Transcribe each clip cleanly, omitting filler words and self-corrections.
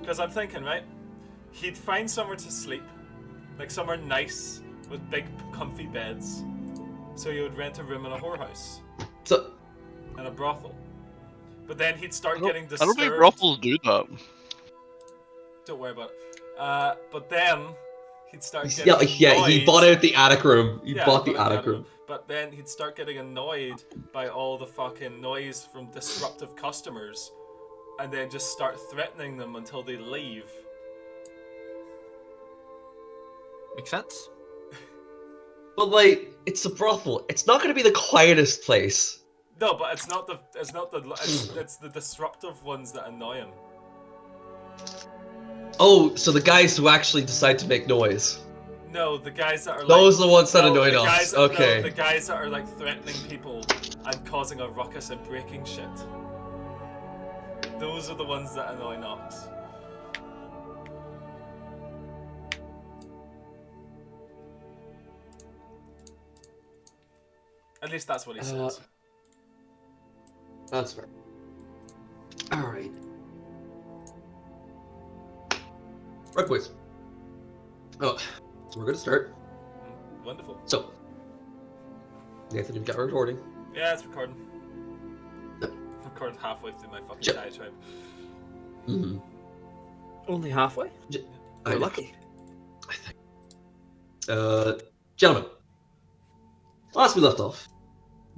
Because I'm thinking, right? He'd find somewhere to sleep, like somewhere nice with big, comfy beds. So he would rent a room in a whorehouse So, and a brothel. But then he'd start getting I disturbed. don't think brothels do that. Don't worry about it. But then he'd start getting yeah, annoyed. he bought out the attic room. He Yeah, bought the out attic room. But then he'd start getting annoyed by all the fucking noise from disruptive customers, and then just start threatening them until they leave. Makes sense. But like, it's a brothel. It's not going to be the quietest place. No, but it's the disruptive ones that annoy him. Oh, so the guys who actually decide to make noise. No, the guys that are like... Those are the ones that annoy the us. guys, Okay. No, the guys that are like threatening people and causing a ruckus and breaking shit. Those are the ones that annoy Nox. At least that's what he says. That's fair. Alright. Right, boys. Oh, so we're gonna start. Wonderful. So, Nathan, you've got recording. Yeah, it's recording. Yep. Recorded halfway through my fucking Yep. diatribe. Mm-hmm. Only halfway? We're lucky. I think. Gentlemen, last we left off,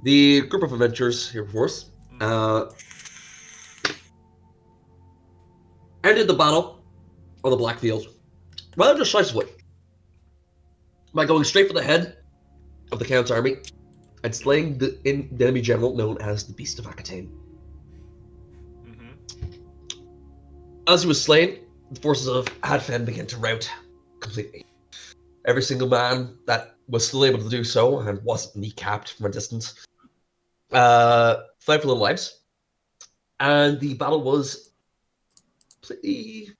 the group of adventurers here before us ended the battle on the Blackfield rather decisively by going straight for the head of the Count's army and slaying the enemy general known as the Beast of Aquitaine. As he was slain, the forces of Hadfen began to rout completely. Every single man that was still able to do so and wasn't kneecapped from a distance fled for their lives. And the battle was it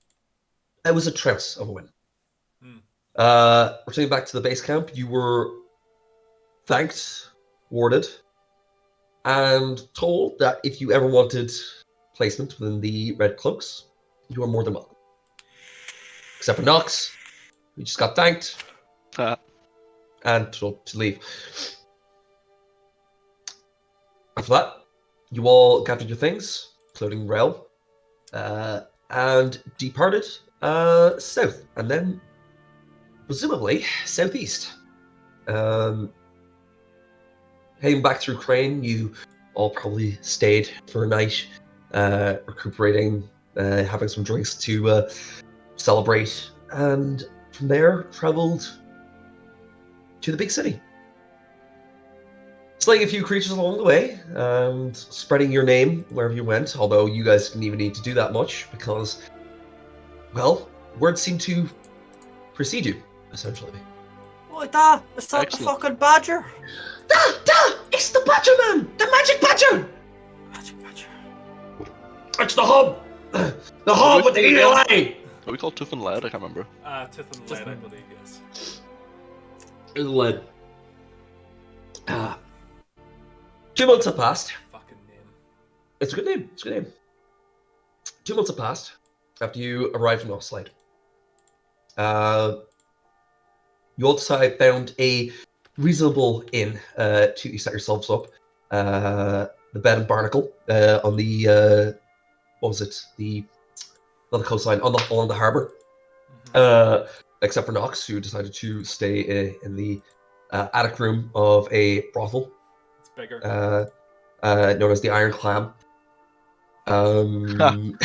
was a trounce of a win. Returning back to the base camp, you were thanked, warded, and told that if you ever wanted placement within the Red Cloaks, you are more than welcome. Except for Nox, who just got thanked and told to leave. After that, you all gathered your things, including Rel, and departed south, and then presumably southeast. Heading back through Crane, you all probably stayed for a night, recuperating, having some drinks to celebrate, and from there traveled to the big city. Slaying a few creatures along the way, and spreading your name wherever you went, although you guys didn't even need to do that much, because, well, word seemed to precede you, essentially. Oh, da! It's not the fucking badger! Da! It's the badger man! The magic badger! Magic badger. It's the hob! The hob with the eagle eye! Are we called Tooth and Lead? I can't remember. Tooth and Lead, I believe, yes. It's lead. 2 months have passed. Fucking name. It's a good name. 2 months have passed after you arrived in Oxlade. You all found a reasonable inn to set yourselves up. The Bed and Barnacle on the what was it? Not the coastline, along the harbour. Except for Nox, who decided to stay in the attic room of a brothel. It's bigger. Known as the Iron Clam. Don't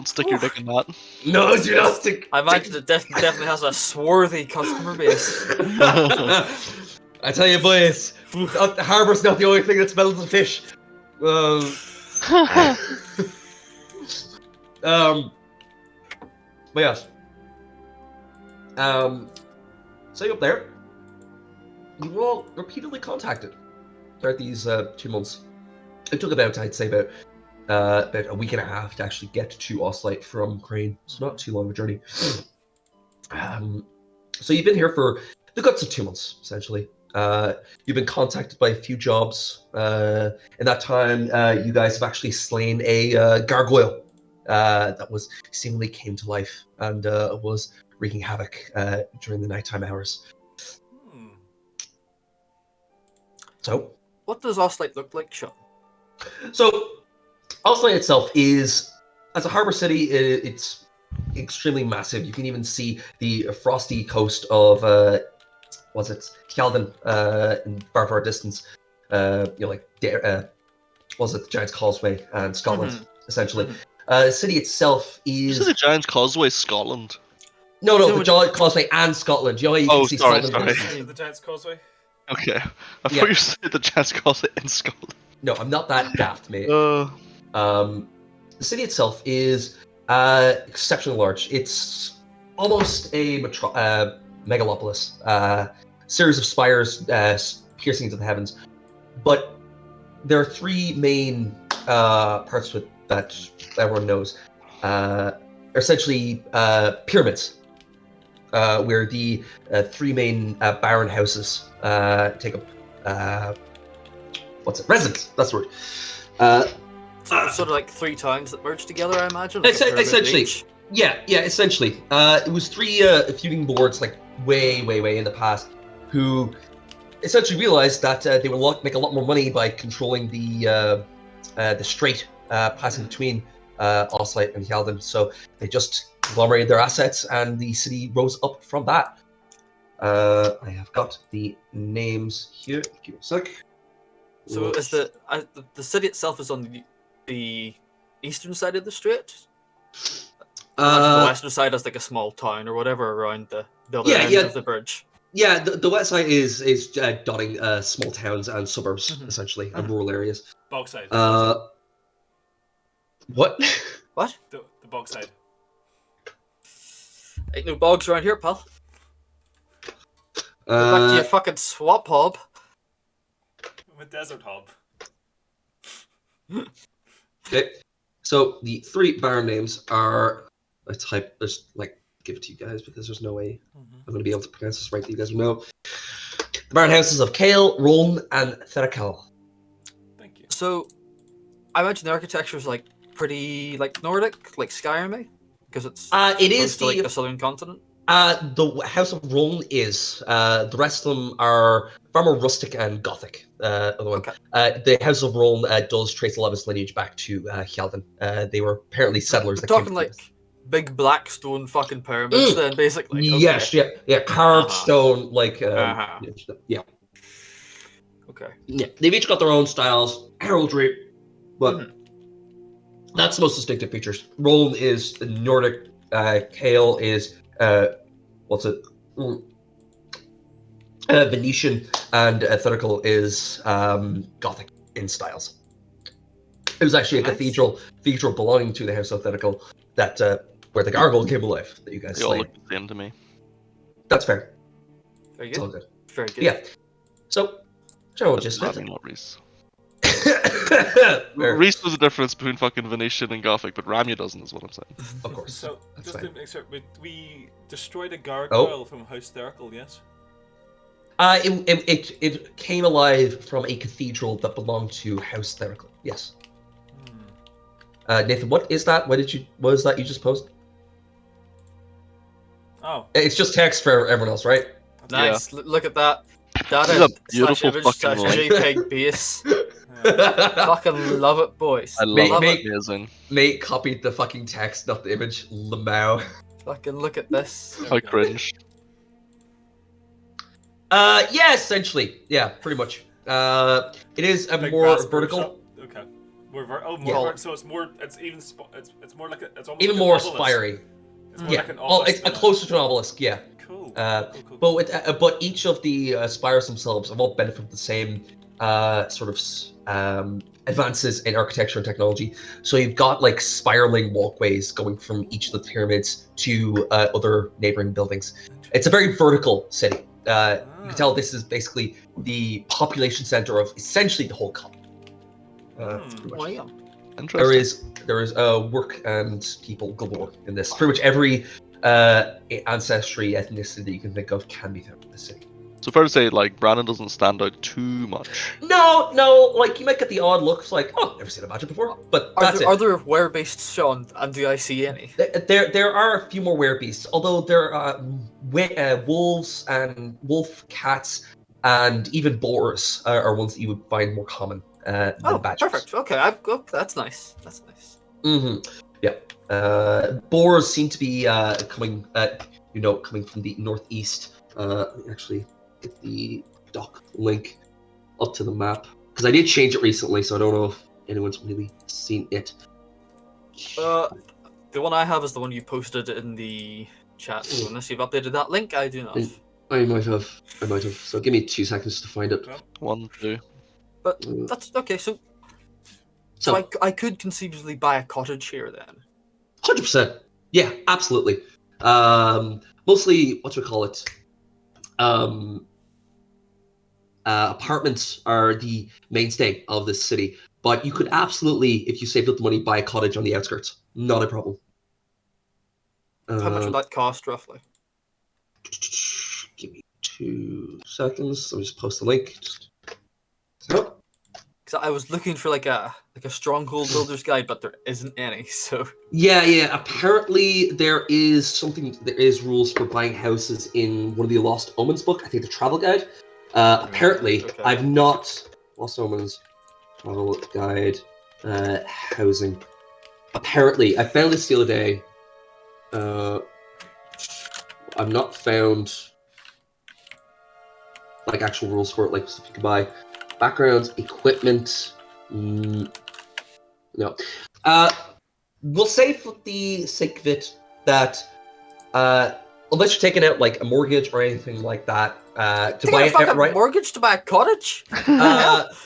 stick your dick in that. No, do not stick. I imagine it definitely has a swarthy customer base. I tell you, boys, the harbour's not the only thing that smells of fish. But yes. So you're up there. You were all repeatedly contacted throughout these 2 months. It took about, I'd say, about a week and a half to actually get to Oslite from Crane. So not too long of a journey. So you've been here for the guts of 2 months, essentially. You've been contacted by a few jobs. In that time, you guys have actually slain a gargoyle that was seemingly came to life and was wreaking havoc during the nighttime hours. Hmm. So, What does Oslite look like, Sean? Oslo itself is, as a harbor city, it's extremely massive. You can even see the frosty coast of, was it Kjaldan, in far distance. Was it the Giant's Causeway and Scotland, essentially. Mhm. The city itself You is said the Giant's Causeway, Scotland. no, So the much- Giant's Causeway and Scotland. You know, you Oh, can see sorry, Scotland. sorry. The Giant's Causeway. Okay, I Yeah. thought you said the Giant's Causeway in Scotland. No, I'm not that daft, mate. The city itself is exceptionally large. It's almost a megalopolis, series of spires piercing into the heavens. But there are three main parts to it that everyone knows. Essentially, pyramids, where the three main baron houses take up. Residence. That's the word. So sort of like 3 towns that merge together, I imagine. Like a pyramid Essentially. each. Yeah, essentially. It was three feuding lords, like way in the past, who essentially realized that they would make a lot more money by controlling the strait passing between Oslite and Hjaldan. So they just conglomerated their assets, and the city rose up from that. I have got the names here. Give me a sec. So is the city itself is on the eastern side of the strait? I imagine the western side has like a small town or whatever around the other end of the bridge. Yeah, the west side is dotting small towns and suburbs, essentially, and rural areas. Bogside. What? What? The Bogside. Ain't no bogs around here, pal. Get back to your fucking swamp hob. I'm a desert hob. Okay. So the three baron names are there's give it to you guys because there's no way I'm going to be able to pronounce this right that you guys will know. The baron houses of Kale, Roln, and Therakal. Thank you. So, I imagine the architecture is like pretty like Nordic, like Skyrim, because it's It is close to like the southern continent. The House of Roln is. The rest of them are far more rustic and Gothic. Okay. The House of Roln does trace a lot of its lineage back to Hjaldan. They were apparently settlers We're that came talking to like this. big black stone fucking pyramids, then basically. Yes, Okay. yeah, carved Uh-huh. stone, yeah. Okay. Yeah, they've each got their own styles, heraldry, but that's the most distinctive features. Roln is Nordic, Kale is Venetian, and Therakal is Gothic in styles. It was actually a cathedral belonging to the House of Therakal that where the gargoyle came alive that you guys They all slayed. look the same to me. That's fair. Very It's all good. good. Very good. Yeah. So, general gist of Rami, not Reese. it. Fair. Reese knows the difference between fucking Venetian and Gothic, but Ramya doesn't, is what I'm saying. Of course. So, That's just fine. to make sure, we destroyed a gargoyle from House Therakal, yes? It came alive from a cathedral that belonged to House Therakal. Yes. Nathan, what is that? What is that you just posted? Oh. It's just text for everyone else, right? Nice. Look at that. This is Data a beautiful /image fucking / light. JPEG base. Fucking love it, boys. I love Love it. it. Amazing. Nate copied the fucking text, not the image. Lamau. Fucking look at this. There we I go. cringe. Yeah, essentially. Yeah, pretty much. It is a Big more brass vertical. workshop? Okay. More Yeah. vert, so it's more. It's even. It's more like it's almost Even like more an obelisk. spiry. It's more Yeah. like an Well, obelisk. it's than a- closer to an obelisk. Yeah. Cool. But each of the spires themselves have all benefit from the same sort of advances in architecture and technology. So you've got like spiraling walkways going from each of the pyramids to other neighboring buildings. It's a very vertical city. You can tell this is basically the population center of essentially the whole continent. Pretty much. Wow. Interesting. There is work and people galore in this. Pretty much every ancestry, ethnicity that you can think of can be found in this city. So fair to say, like, Brandon doesn't stand out too much. No, like you might get the odd looks like, oh, never seen a magic before, but that's it. Are there were-based, Sean, and do I see any? There are a few more werebeasts, although there are wolves and wolf cats and even boars are ones that you would find more common than badgers. Perfect. Okay, that's nice. That's nice. Yeah. Boars seem to be coming from the northeast. Let me actually get the doc link up to the map because I did change it recently, so I don't know if anyone's really seen it. The one I have is the one you posted in the chat. So unless you've updated that link, I do not. I might have. So give me 2 seconds to find it. 1, 2. But that's okay. So I could conceivably buy a cottage here then. 100%. Yeah, absolutely. Mostly, what do we call it? Apartments are the mainstay of this city, but you could absolutely, if you saved up the money, buy a cottage on the outskirts. Not a problem. How much would that cost roughly? Give me 2 seconds. Let me just post the link. Because I was looking for like a stronghold builder's guide, but there isn't any. So yeah. Apparently, there is rules for buying houses in one of the Lost Omens book. I think the travel guide. Apparently, okay. I've not Lost Omens travel guide housing. Apparently, I found this the other day. I've not found like actual rules for it, like stuff you can buy. Backgrounds, equipment. No. We'll say for the sake of it that unless you're taking out like a mortgage or anything like that to buy it outright, mortgage to buy a cottage,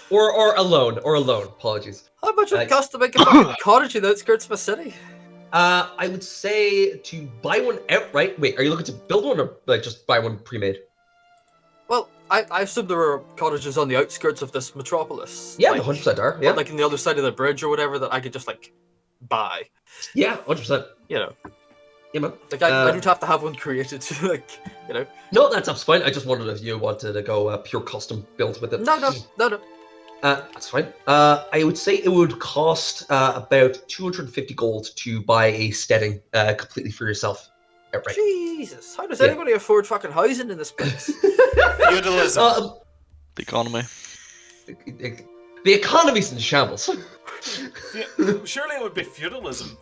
or a loan. Apologies. How much would it cost to make a fucking cottage in the outskirts of a city? I would say to buy one outright. Wait, are you looking to build one or like just buy one pre-made? Well, I assume there are cottages on the outskirts of this metropolis. Yeah, like, 100% are. Yeah, like in the other side of the bridge or whatever that I could just like buy. Yeah, 100%. You know. Yeah, man. Like I don't have to have one created to like, you know. No, that's fine. I just wondered if you wanted to go pure custom build with it. No. That's fine. I would say it would cost about 250 gold to buy a steading completely for yourself outright. Jesus, how does anybody afford fucking housing in this place? Feudalism. The economy. The economy's in shambles. Surely it would be feudalism.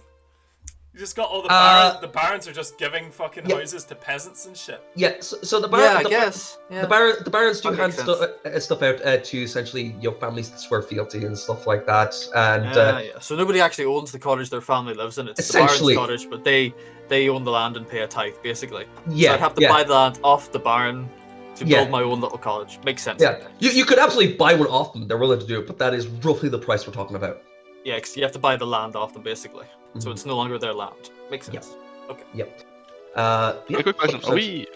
You just got all the barons. The barons are just giving fucking houses to peasants and shit. Yeah, so the barons. I guess. Yeah. The barons do hand stuff out to essentially families that swear fealty and stuff like that. And yeah. So nobody actually owns the cottage their family lives in. It's the baron's cottage, but they own the land and pay a tithe, basically. Yeah. So I'd have to buy the land off the baron to build my own little cottage. Makes sense. Yeah. You could absolutely buy one off them. They're willing to do it, but that is roughly the price we're talking about. Yeah, because you have to buy the land off them, basically. Mm-hmm. So it's no longer their land. Makes sense. Yep. Okay. Yep. A quick question. Are we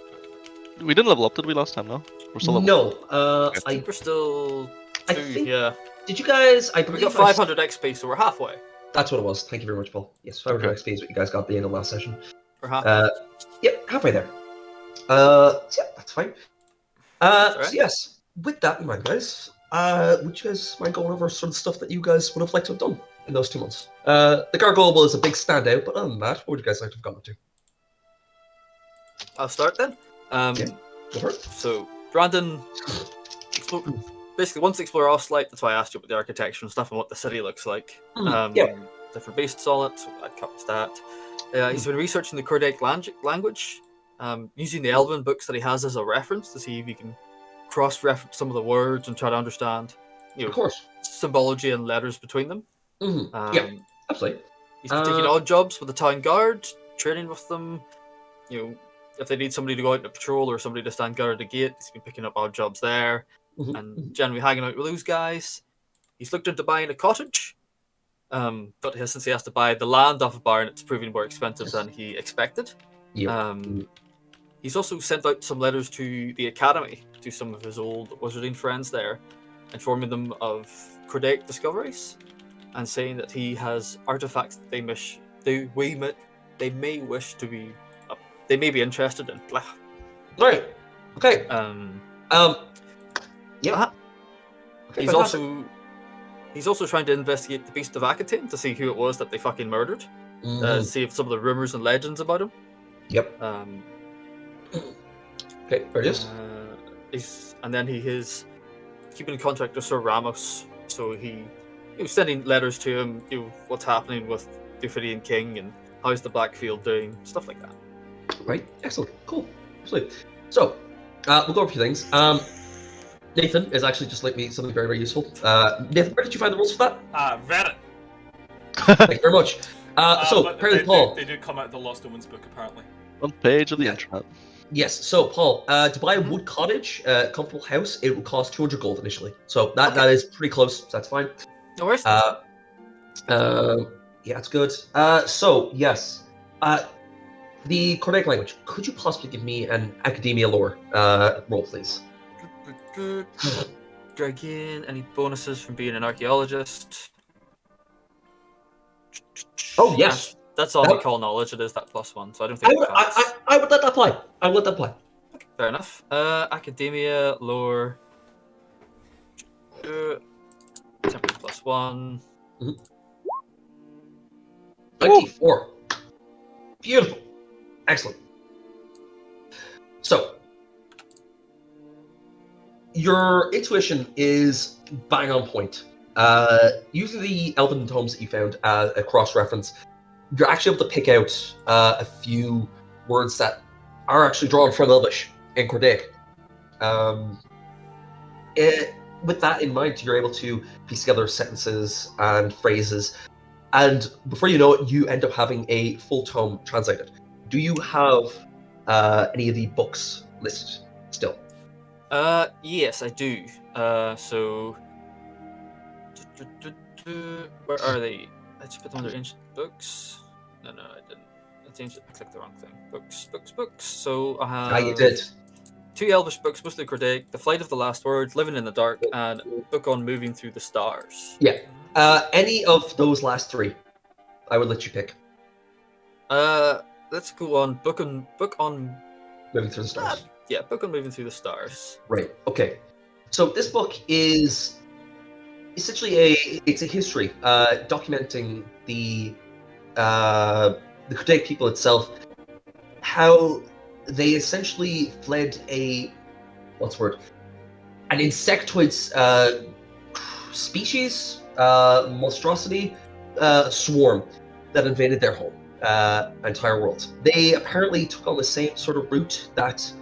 didn't level up, did we, last time, no? We're still level up. I think we're still 2, yeah. Did you guys... We got 500 XP, so we're halfway. That's what it was. Thank you very much, Paul. Yes, 500 XP is what you guys got at the end of last session. We're halfway. Halfway there. So yeah, that's fine. Right. So yes, with that in mind, guys, would you guys mind going over some stuff that you guys would have liked to have done in those 2 months? The Gargoyle is a big standout, but other than that, what would you guys like to have gone up to? I'll start then. Go for it. So, Brandon, basically wants to explore Oslight. That's why I asked you about the architecture and stuff and what the city looks like. Different beasts on it, so I'd cover that. He's been researching the Kurdaic language, using the Elven books that he has as a reference to see if he can cross-reference some of the words and try to understand, of course, symbology and letters between them. Mm-hmm. Absolutely. He's been taking odd jobs with the town guard, training with them. If they need somebody to go out on a patrol or somebody to stand guard at the gate, he's been picking up odd jobs there, and generally hanging out with those guys. He's looked into buying a cottage, but since he has to buy the land off a baron, it's proving more expensive than he expected. He's also sent out some letters to the academy, to some of his old wizarding friends there, informing them of Kurdaic discoveries, and saying that he has artifacts that they may be interested in. Right. Okay. Yeah. Uh-huh. Okay, He's fantastic. also trying to investigate the Beast of Aquitaine to see who it was that they fucking murdered. Mhm. See if some of the rumors and legends about him. Yep. Okay, there it is. And then he is keeping in contact with Sir Ramos, so he was sending letters to him, what's happening with the Ophidian King and how's the Blackfield doing, stuff like that. Right. Excellent. Cool. Absolutely. So, we'll go over a few things. Nathan is actually just like me something very, very useful. Nathan, where did you find the rules for that? Reddit. Thank you very much. So, But apparently, Paul. they do come out of the Lost Omens book, apparently. On page of the Yeah. internet. Yes. So, Paul, to buy a wood cottage, comfortable house, it will cost 200 gold initially. So that is pretty close. So that's fine. No worries. Yeah, it's good. So yes, the Cordic language. Could you possibly give me an academia lore roll, please? Drag in any bonuses from being an archaeologist. Oh yes, that's all we call knowledge. It is that +1, so I don't think it counts. I would let that apply. I would let that apply. Okay, fair enough. Academia lore. 10 +1. 94. Beautiful. Excellent. So, your intuition is bang on point. Using the Elven tomes that you found as a cross-reference, you're actually able to pick out a few words that are actually drawn from Elvish in Cordic. With that in mind, you're able to piece together sentences and phrases, and before you know it, you end up having a full tome translated. Do you have any of the books listed still? Yes, I do. So where are they? I just put them under ancient books. No, I didn't. I clicked the wrong thing. Books. So I have You did. 2 Elvish books, mostly Cordic, The Flight of the Last Words, Living in the Dark, and book on Moving Through the Stars. Yeah. Any of those last 3, I would let you pick. Let's go on book on Moving Through the Stars. Yeah, book on Moving Through the Stars. Right. Okay. So this book is essentially it's a history documenting the Cordic people itself, how they essentially fled an insectoid species, monstrosity, swarm that invaded their home, entire world. They apparently took on the same sort of route that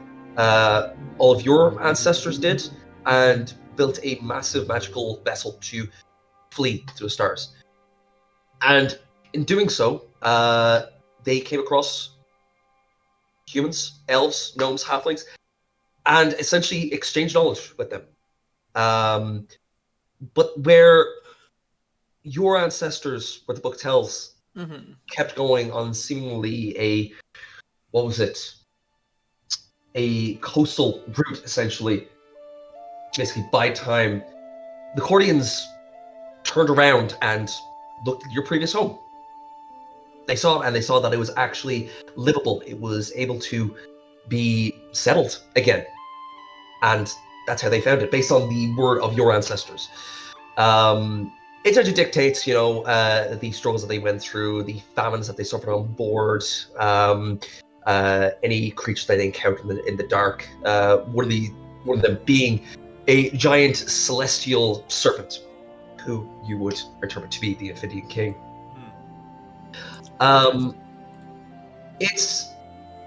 all of your ancestors did, and built a massive magical vessel to flee to the stars. And in doing so, they came across humans, elves, gnomes, halflings, and essentially exchanged knowledge with them. But where your ancestors, what the book tells, kept going on seemingly a coastal route, essentially, basically by time, the Cordians turned around and looked at your previous home. They saw it, and they saw that it was actually livable. It was able to be settled again. And that's how they found it, based on the word of your ancestors. It actually dictates, the struggles that they went through, the famines that they suffered on board, any creatures that they encountered in the dark. One of them being a giant celestial serpent, who you would determine to be the Ophidian King. It's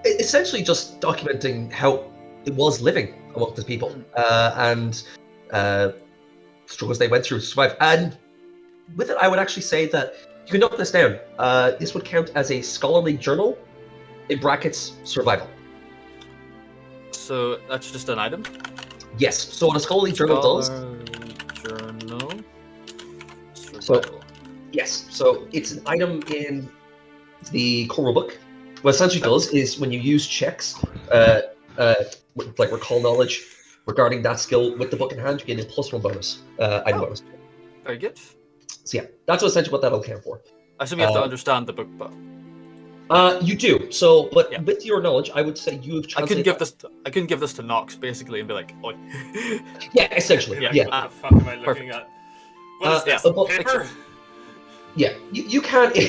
essentially just documenting how it was living among the people, and struggles they went through to survive. And with it, I would actually say that you can note this down. This would count as a scholarly journal, in brackets, survival. So that's just an item? Yes. So what a scholarly journal does... Journal. Survival. So, yes. So it's an item in the core rulebook. What it essentially does is when you use checks, like recall knowledge regarding that skill with the book in hand, you get a +1 bonus, item bonus. Very good. So yeah, that's essentially what that'll count for. I assume you have to understand the book, but... You do. So, but Yeah. with your knowledge, I would say you have I couldn't translated. give this to Nox basically and be like, "Oi." Yeah, essentially. Yeah. Yeah. What the fuck am I looking Perfect. at? What is this? but- Paper? Yeah. You can. You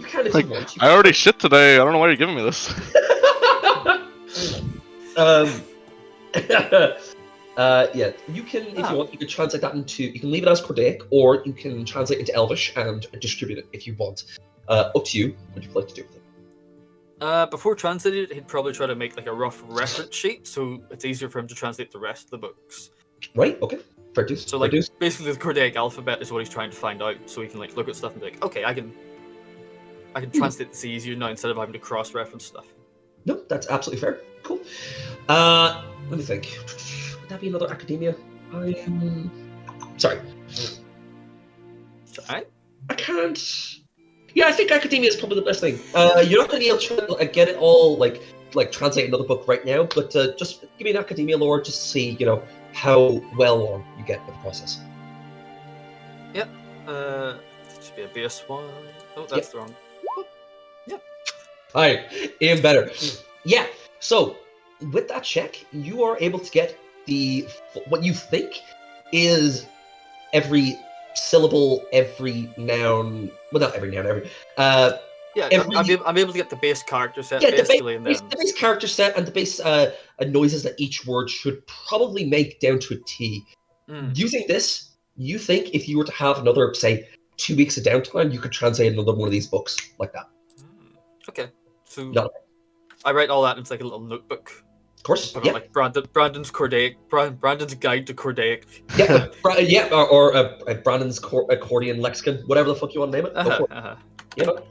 can if Like, you want. I already shit today. I don't know why you're giving me this. Yeah, you can, if you want, you can translate that into, you can leave it as Cordaic, or you can translate into Elvish and distribute it if you want. Up to you, what you'd like to do with it. Before translating it, he'd probably try to make like a rough reference sheet, so it's easier for him to translate the rest of the books. Right, okay. Fair dues. So, like, basically the Cordaic alphabet is what he's trying to find out, so he can like look at stuff and be like, okay, I can translate this easier now instead of having to cross-reference stuff. No, that's absolutely fair. Cool. Let me think. Would that be another academia? Sorry. Alright. I can't. Yeah, I think academia is probably the best thing. You're not going to be able to get it all like translate another book right now, but just give me an academia lore just to see, how well along you get with the process. Yep. Should be a base one. Oh, that's the wrong. Oh, yeah. Alright, even better. Yeah. So with that check, you are able to get what you think is every syllable, every noun. Well, not every noun. I'm able to get the base character set basically, and then the base character set and the base noises that each word should probably make down to a T. Using this, you think if you were to have another, say, 2 weeks of downtime, you could translate another one of these books like that. Okay, so No. I write all that into like a little notebook. Of course, Put it on, like Brandon's Cordaic, Brandon's Guide to Cordaic. Yeah, or Brandon's accordion lexicon, whatever the fuck you want to name it. Go for it. You know.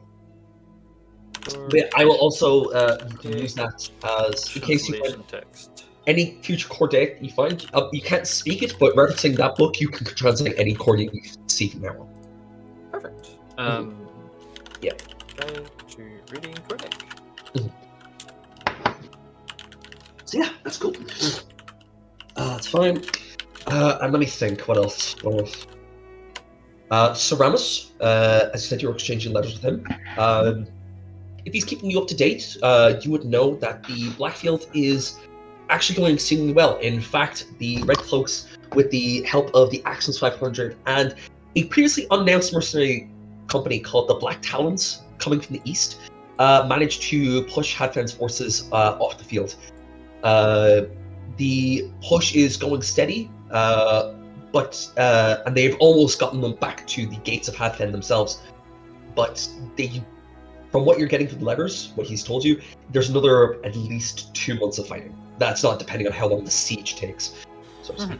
But I will also you can use that as in case you find text. Any future Cordaic you find. You can't speak it, but referencing that book, you can translate any Cordaic you see from now on. Perfect. Yeah. Guide to reading Cordaic. So yeah, that's cool. That's fine. And let me think, what else? Sir Ramyas, as you said, you're exchanging letters with him. If he's keeping you up to date, you would know that the Blackfield is actually going exceedingly well. In fact, the Red Cloaks, with the help of the Axons 500 and a previously unannounced mercenary company called the Black Talons, coming from the east, managed to push Hadfan's forces off the field. The push is going steady, and they've almost gotten them back to the gates of Hadfen themselves. But from what you're getting from the letters, what he's told you, there's another at least 2 months of fighting. That's not depending on how long the siege takes, so to speak.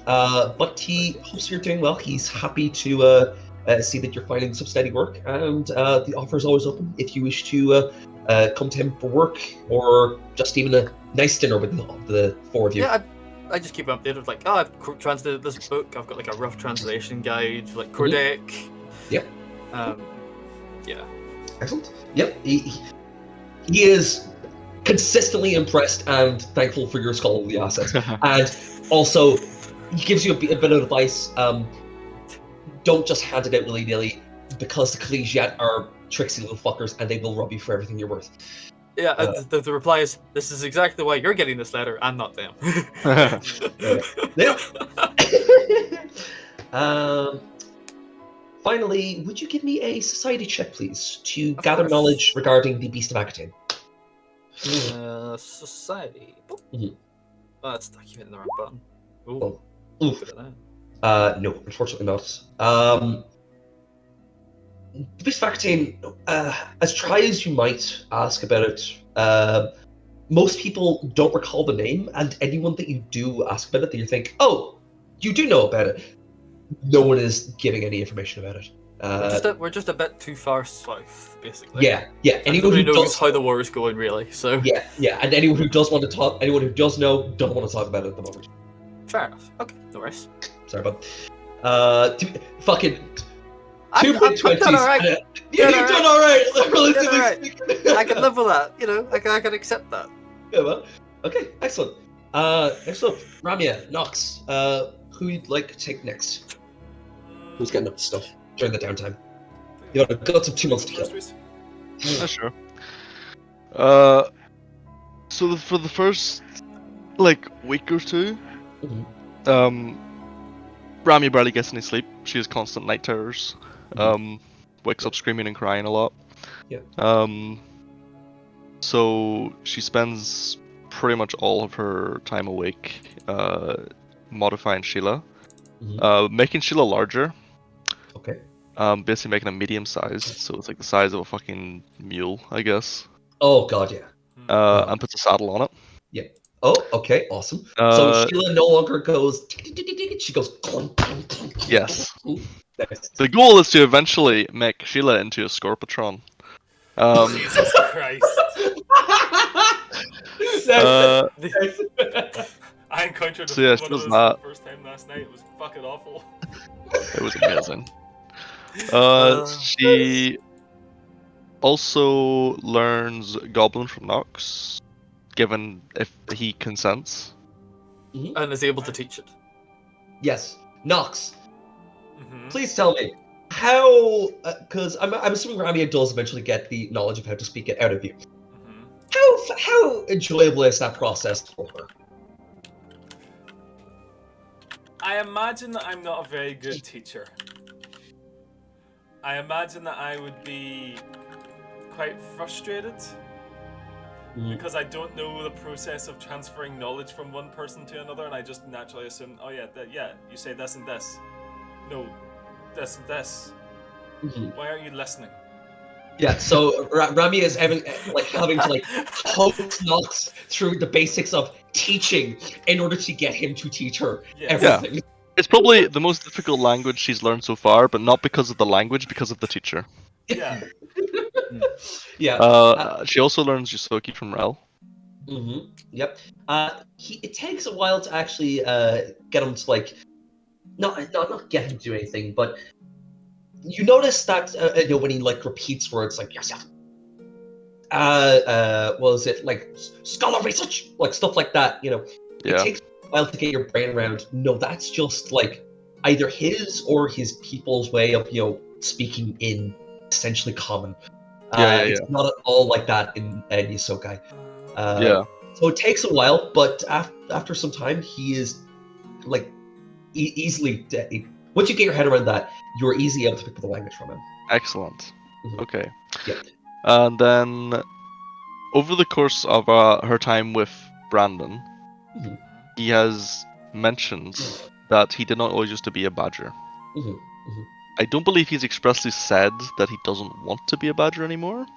But he hopes you're doing well. He's happy to see that you're finding some steady work, and the offer is always open if you wish to come to him for work or just even a nice dinner with the four of you. Yeah, I just keep updated. Like, oh, I've translated this book. I've got like a rough translation guide, like Cordaic. Yep. Yeah. Excellent. Yep. He is consistently impressed and thankful for your scholarly assets, and also he gives you a bit of advice. Don't just hand it out willy-nilly, because the collegiate are tricksy little fuckers and they will rob you for everything you're worth. Yeah, the reply is, this is exactly why you're getting this letter and not them. Yeah. Finally, would you give me a society check, please, to gather knowledge regarding the Beast of Akatain? Society. Mm-hmm. Oh, that's stuck. You hit the wrong button. Ooh. Oh. Look at that. No, unfortunately not. The Beast of Akatain, as try as you might ask about it, most people don't recall the name, and anyone that you do ask about it, that you think, oh, you do know about it, no one is giving any information about it. We're just a bit too far south, basically. Yeah. Anyone who who knows how the war is going, really. So yeah, and anyone who does want to talk, anyone who does know, don't want to talk about it at the moment. Fair enough. Okay, no worries. Sorry, but fucking. I'm done all right. You've done all right. Relatively speaking. I can live with that. You know, I can accept that. Yeah, well, okay, excellent. Excellent. Ramya, Nox, who you'd like to take next? Who's getting up to stuff during the downtime? You got some 2 months to kill. Yeah, sure. So for the first week or two, Mhm. Rami barely gets any sleep. She has constant night terrors. Wakes up screaming and crying a lot. Yeah. So she spends pretty much all of her time awake, modifying Sheila, making Sheila larger. Okay. Basically making her medium-sized, so it's like the size of a fucking mule, I guess. Oh god, yeah. And puts a saddle on it. Yeah. Oh, okay, awesome. So Uh, Sheila no longer goes. She goes. Clunk, clunk, clunk. Yes. Ooh, nice. The goal is to eventually make Sheila into a Scorpatron. Jesus Christ. Uh, I encountered So yeah, she one of does those that. for the first time last night. It was fucking awful. It was amazing. She also learns Goblin from Nox, given if he consents. And is able to teach it. Yes, Nox. Mm-hmm. Please tell me how, because I'm assuming Ramya does eventually get the knowledge of how to speak it out of you. Mm-hmm. How enjoyable is that process for her? I imagine that I'm not a very good teacher. I imagine that I would be quite frustrated because I don't know the process of transferring knowledge from one person to another, and I just naturally assume, oh yeah, you say this and this. No, this and this. Why aren't you listening? Yeah, so Ramya is having to coax Nox through the basics of teaching in order to get him to teach her everything. Yeah. It's probably the most difficult language she's learned so far, but not because of the language, because of the teacher. Yeah. Yeah. She also learns Yusoki from Rel. Yep. It takes a while to actually get him to not get him to do anything, but you notice that when he repeats words like yes, was it scholar research, stuff like that? It takes a while to get your brain around. No, that's just either his or his people's way of speaking in essentially common. It's not at all like that in Yosokai. So it takes a while, but after some time, he is easily. Once you get your head around that, you're easily able to pick up the language from him. Excellent. Okay. Yeah. And then, over the course of her time with Brandon, he has mentioned that he did not always used to be a badger. I don't believe he's expressly said that he doesn't want to be a badger anymore,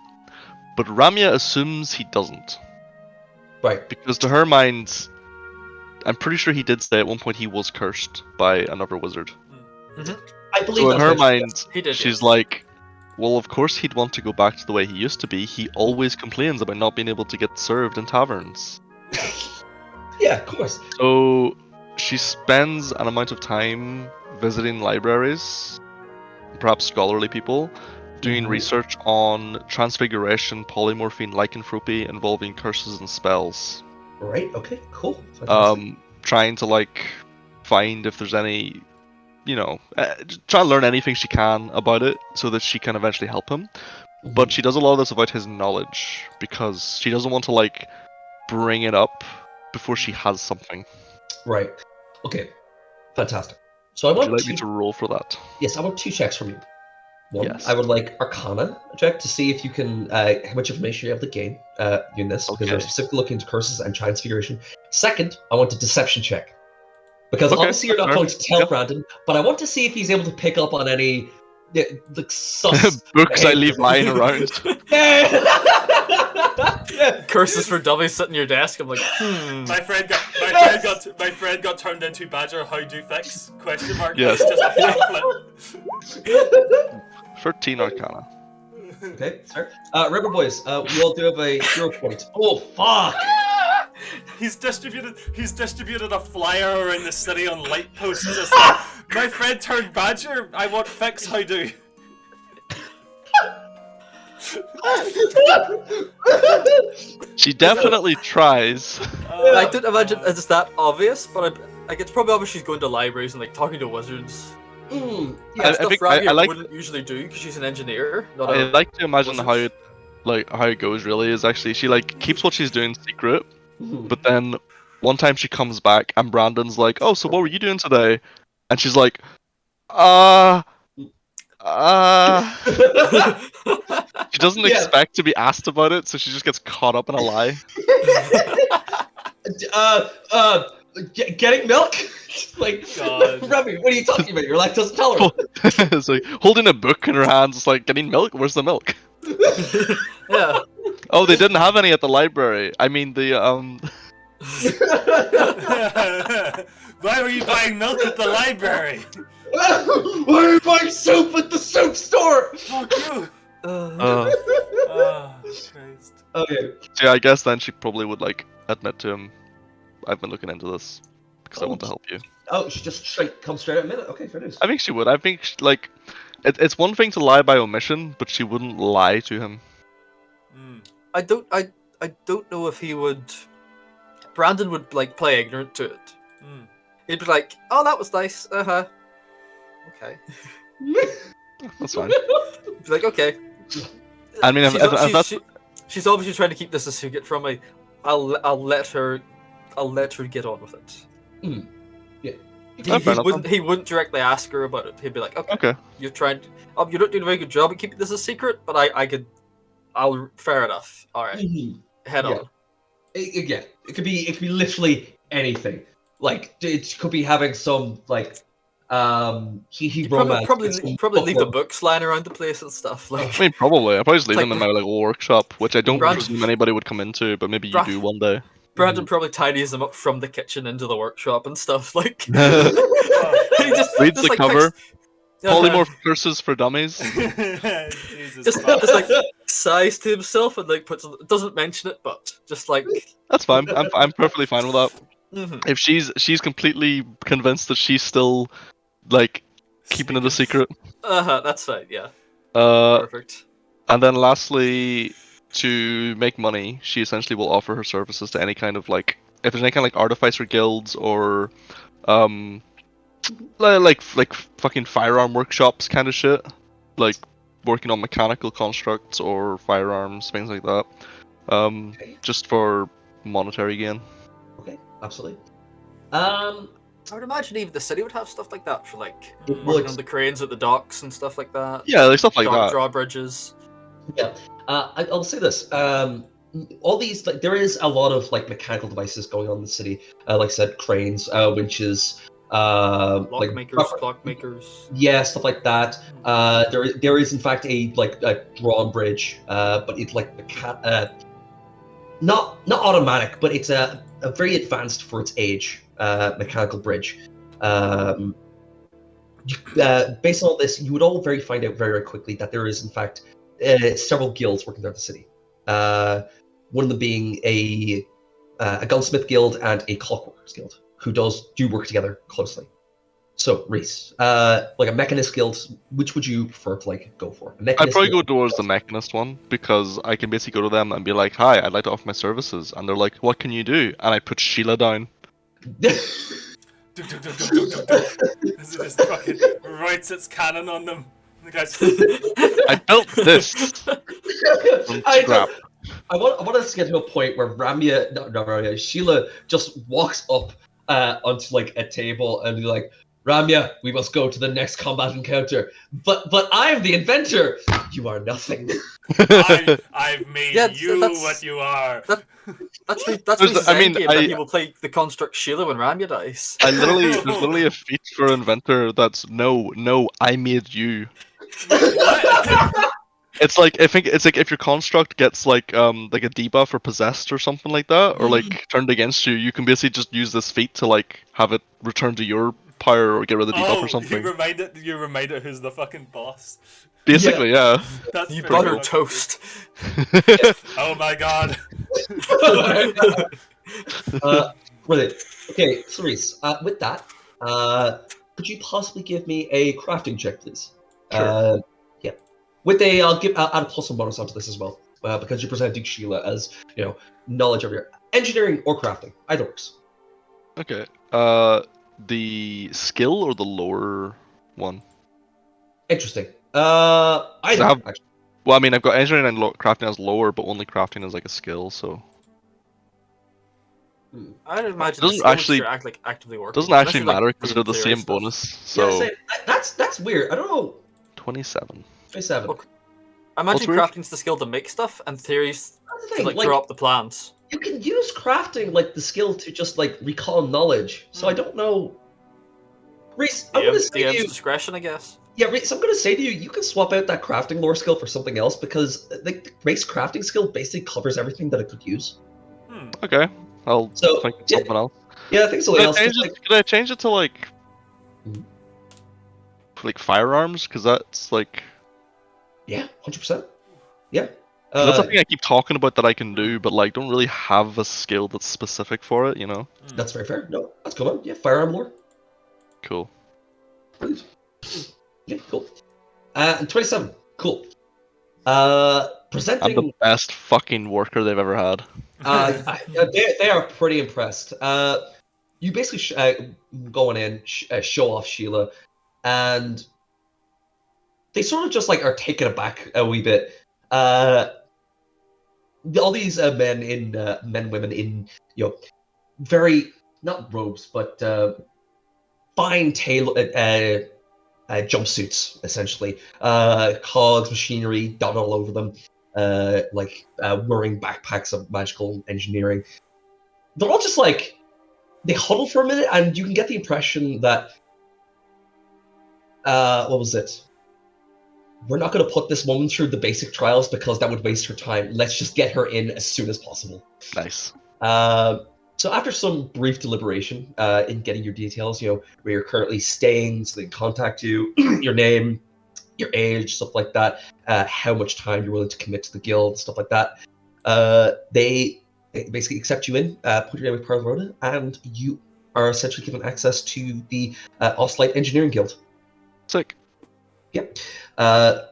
but Ramya assumes he doesn't. Right. Because to her mind, I'm pretty sure he did say at one point he was cursed by another wizard. I believe so in her mind, yes. she's like, well, of course he'd want to go back to the way he used to be. He always complains about not being able to get served in taverns. Yeah, of course. So she spends an amount of time visiting libraries, perhaps scholarly people, doing research on transfiguration, polymorphine, lycanthropy involving curses and spells. Right, okay, cool. Fantastic. Trying to find if there's any, try to learn anything she can about it so that she can eventually help him. But she does a lot of this without his knowledge because she doesn't want to bring it up before she has something. Right. Okay. Fantastic. So I want Would you like me to roll for that? Yes, I want 2 checks from you. One, Yes. I would like Arcana check to see if you can how much information you're able to gain in this, because they're specifically looking into curses and transfiguration. Second, I want a deception check. Because obviously you're not going to tell Brandon, but I want to see if he's able to pick up on any sus books I leave lying around. Curses for dummies sitting on your desk. I'm like, My friend got turned into Badger. How do fix? Question mark. Yes. It's just a pamphlet. 13 Arcana. Okay, sir. Remember, boys, we all do have a hero point. Oh fuck! He's distributed a flyer around the city on light posts. It's like, my friend turned Badger. I want fix. How do? She definitely tries. I didn't imagine it's that obvious, but it's probably obvious she's going to libraries and talking to wizards. Yeah, stuff Ramya wouldn't usually do because she's an engineer. I like to imagine how like how it goes really is actually she like keeps what she's doing secret, Mhm. but then one time she comes back and Brandon's like, "Oh, so what were you doing today?" And she's like, "Uh, uh." She doesn't Yeah. expect to be asked about it, so she just gets caught up in a lie. uh, uh, getting milk? Like, God. Remy, what are you talking about? You're lactose intolerant. It's like holding a book in her hands. It's like getting milk. Where's the milk? Yeah. Oh, they didn't have any at the library. I mean, the Why were you buying milk at the library? Why are you buying soup at the soup store? Fuck you. Oh, Christ. Okay. So yeah, I guess then she probably would like admit to him, "I've been looking into this because I want to help you." Oh, she just come straight out a minute. Okay, fair news. I think she would. I think like it's one thing to lie by omission, but she wouldn't lie to him. I don't know if he would. Brandon would like play ignorant to it. He'd be like, "Oh, that was nice. Okay." That's fine. He'd be like, "Okay." I mean, if that's she's obviously trying to keep this a secret from me. I'll let her get on with it. Yeah. He wouldn't directly ask her about it. He'd be like, okay. You're trying. You're not doing a very good job at keeping this a secret, but I'll. Fair enough. All right. Head on. It could be literally anything. Like it could be having some like he romance. Probably leave the books lying around the place and stuff. Like I mean, probably. I'd probably just leave like, them in my like workshop, which I don't Brand- presume anybody would come into, but maybe you do one day. Brandon probably tidies them up from the kitchen into the workshop and stuff. Like he Reads the like, cover. picks- Polymorph curses for dummies. just like sighs to himself and like doesn't mention it, but just like That's fine. I'm perfectly fine with that. mhm. If she's completely convinced that she's still like keeping it a secret. That's fine. Yeah. Uh, Perfect. and then lastly, to make money, she essentially will offer her services to any kind of like if there's any kind of like artificer guilds or like fucking firearm workshops kind of shit, like working on mechanical constructs or firearms, things like that. Just for monetary gain. Okay, absolutely. I would imagine even the city would have stuff like that for like It working would. on the cranes at the docks and stuff like that. Yeah, like stuff like that. Drawbridges. Yeah. I'll say this. All these like there is a lot of like mechanical devices going on in the city. Like I said, cranes, winches, like Clockmakers. yeah, stuff like that. There is in fact a drawn bridge, but it's like not automatic, but it's a very advanced for its age mechanical bridge. Based on all this, you would all find out very, very quickly that there is in fact several guilds working throughout the city. One of them being a gunsmith guild and a clockworkers guild, who do work together closely. So, Reese, like a mechanist guild, which would you prefer to like go for? I'd probably go towards the mechanist one because I can basically go to them and be like, "Hi, I'd like to offer my services," and they're like, "What can you do?" And I put Sheila down. This just fucking writes its cannon on them. The guy's I built this from scrap. I want us to get to a point where Ramya, Sheila just walks up onto like a table and be like, "Ramya, we must go to the next combat encounter. But I'm the inventor. You are nothing." I've made you what you are. That's Reese's endgame, that he will play the construct Sheila when Ramya dies. There's literally a feat for inventor that's no, I made you. What? It's like if your construct gets like a debuff or possessed or something like that, or like turned against you, you can basically just use this feat to like have it return to your power or get rid of the debuff or something. You reminded who's the fucking boss. Basically, yeah. That's You butter toast. Oh my god. Brilliant. Okay, so Reese, with that, could you possibly give me a crafting check, please? Sure. Yeah. With I'll add a plus and bonus onto this as well, because you're presenting Sheila as knowledge of your engineering or crafting. Either works. Okay. The skill or the lower one? Interesting. Either. Actually. Well, I mean, I've got engineering and crafting as lower, but only crafting is like a skill, so. I'd imagine the Doesn't skills actually- should act like actively working. Doesn't unless actually you're, like, matter because they're doing the theory same stuff. bonus. Yeah, So that's weird. I don't know. 27. 27. Okay. I imagine weird? crafting's the skill to make stuff, and theories That's the to thing. like Like, draw up the plans. you can use crafting like the skill to just like recall knowledge. So I don't know. Reese, I'm gonna say to DM's you. discretion, I guess. Yeah, Reese, I'm gonna say to you, you can swap out that crafting lore skill for something else because the race crafting skill basically covers everything that it could use. Okay, I'll So, think of yeah. something else. Yeah, I think something else. Could I change it to like firearms? Because that's like. Yeah, 100%. Yeah. That's something I keep talking about that I can do, but like don't really have a skill that's specific for it, That's very fair. No, that's cool, man. Yeah, firearm lore. Cool. Brilliant. Yeah, cool. And 27. Cool. Presenting. I'm the best fucking worker they've ever had. They are pretty impressed. You basically going in, show off Sheila, and they sort of just like are taken aback a wee bit. All these men, women in very not robes but fine jumpsuits, essentially. Cogs, machinery done all over them. Wearing backpacks of magical engineering. They're all just like, they huddle for a minute, and you can get the impression that, what was it? We're not going to put this woman through the basic trials because that would waste her time. Let's just get her in as soon as possible. Nice. So after some brief deliberation in getting your details, where you're currently staying, so they can contact you, your name, your age, stuff like that, how much time you're willing to commit to the guild, stuff like that, they basically accept you in, put your name with Pearl Rhoda, and you are essentially given access to the Oslight Engineering Guild. Sick. Yeah.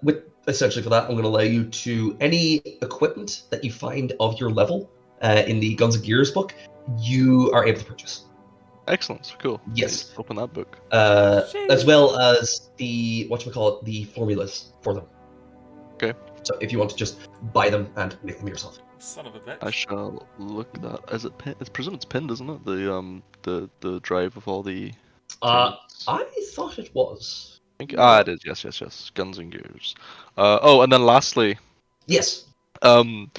With essentially for that, I'm going to allow you to any equipment that you find of your level in the Guns and Gears book, you are able to purchase. Excellent. Cool. Yes. Open that book. As well as the the formulas for them. Okay. So if you want to just buy them and make them yourself. Son of a bitch. I shall look that. Is it pinned? It's presumed it's pinned, isn't it? The drive with all the. I thought it was. It is. Yes. Guns and Gears. And then lastly. Yes. What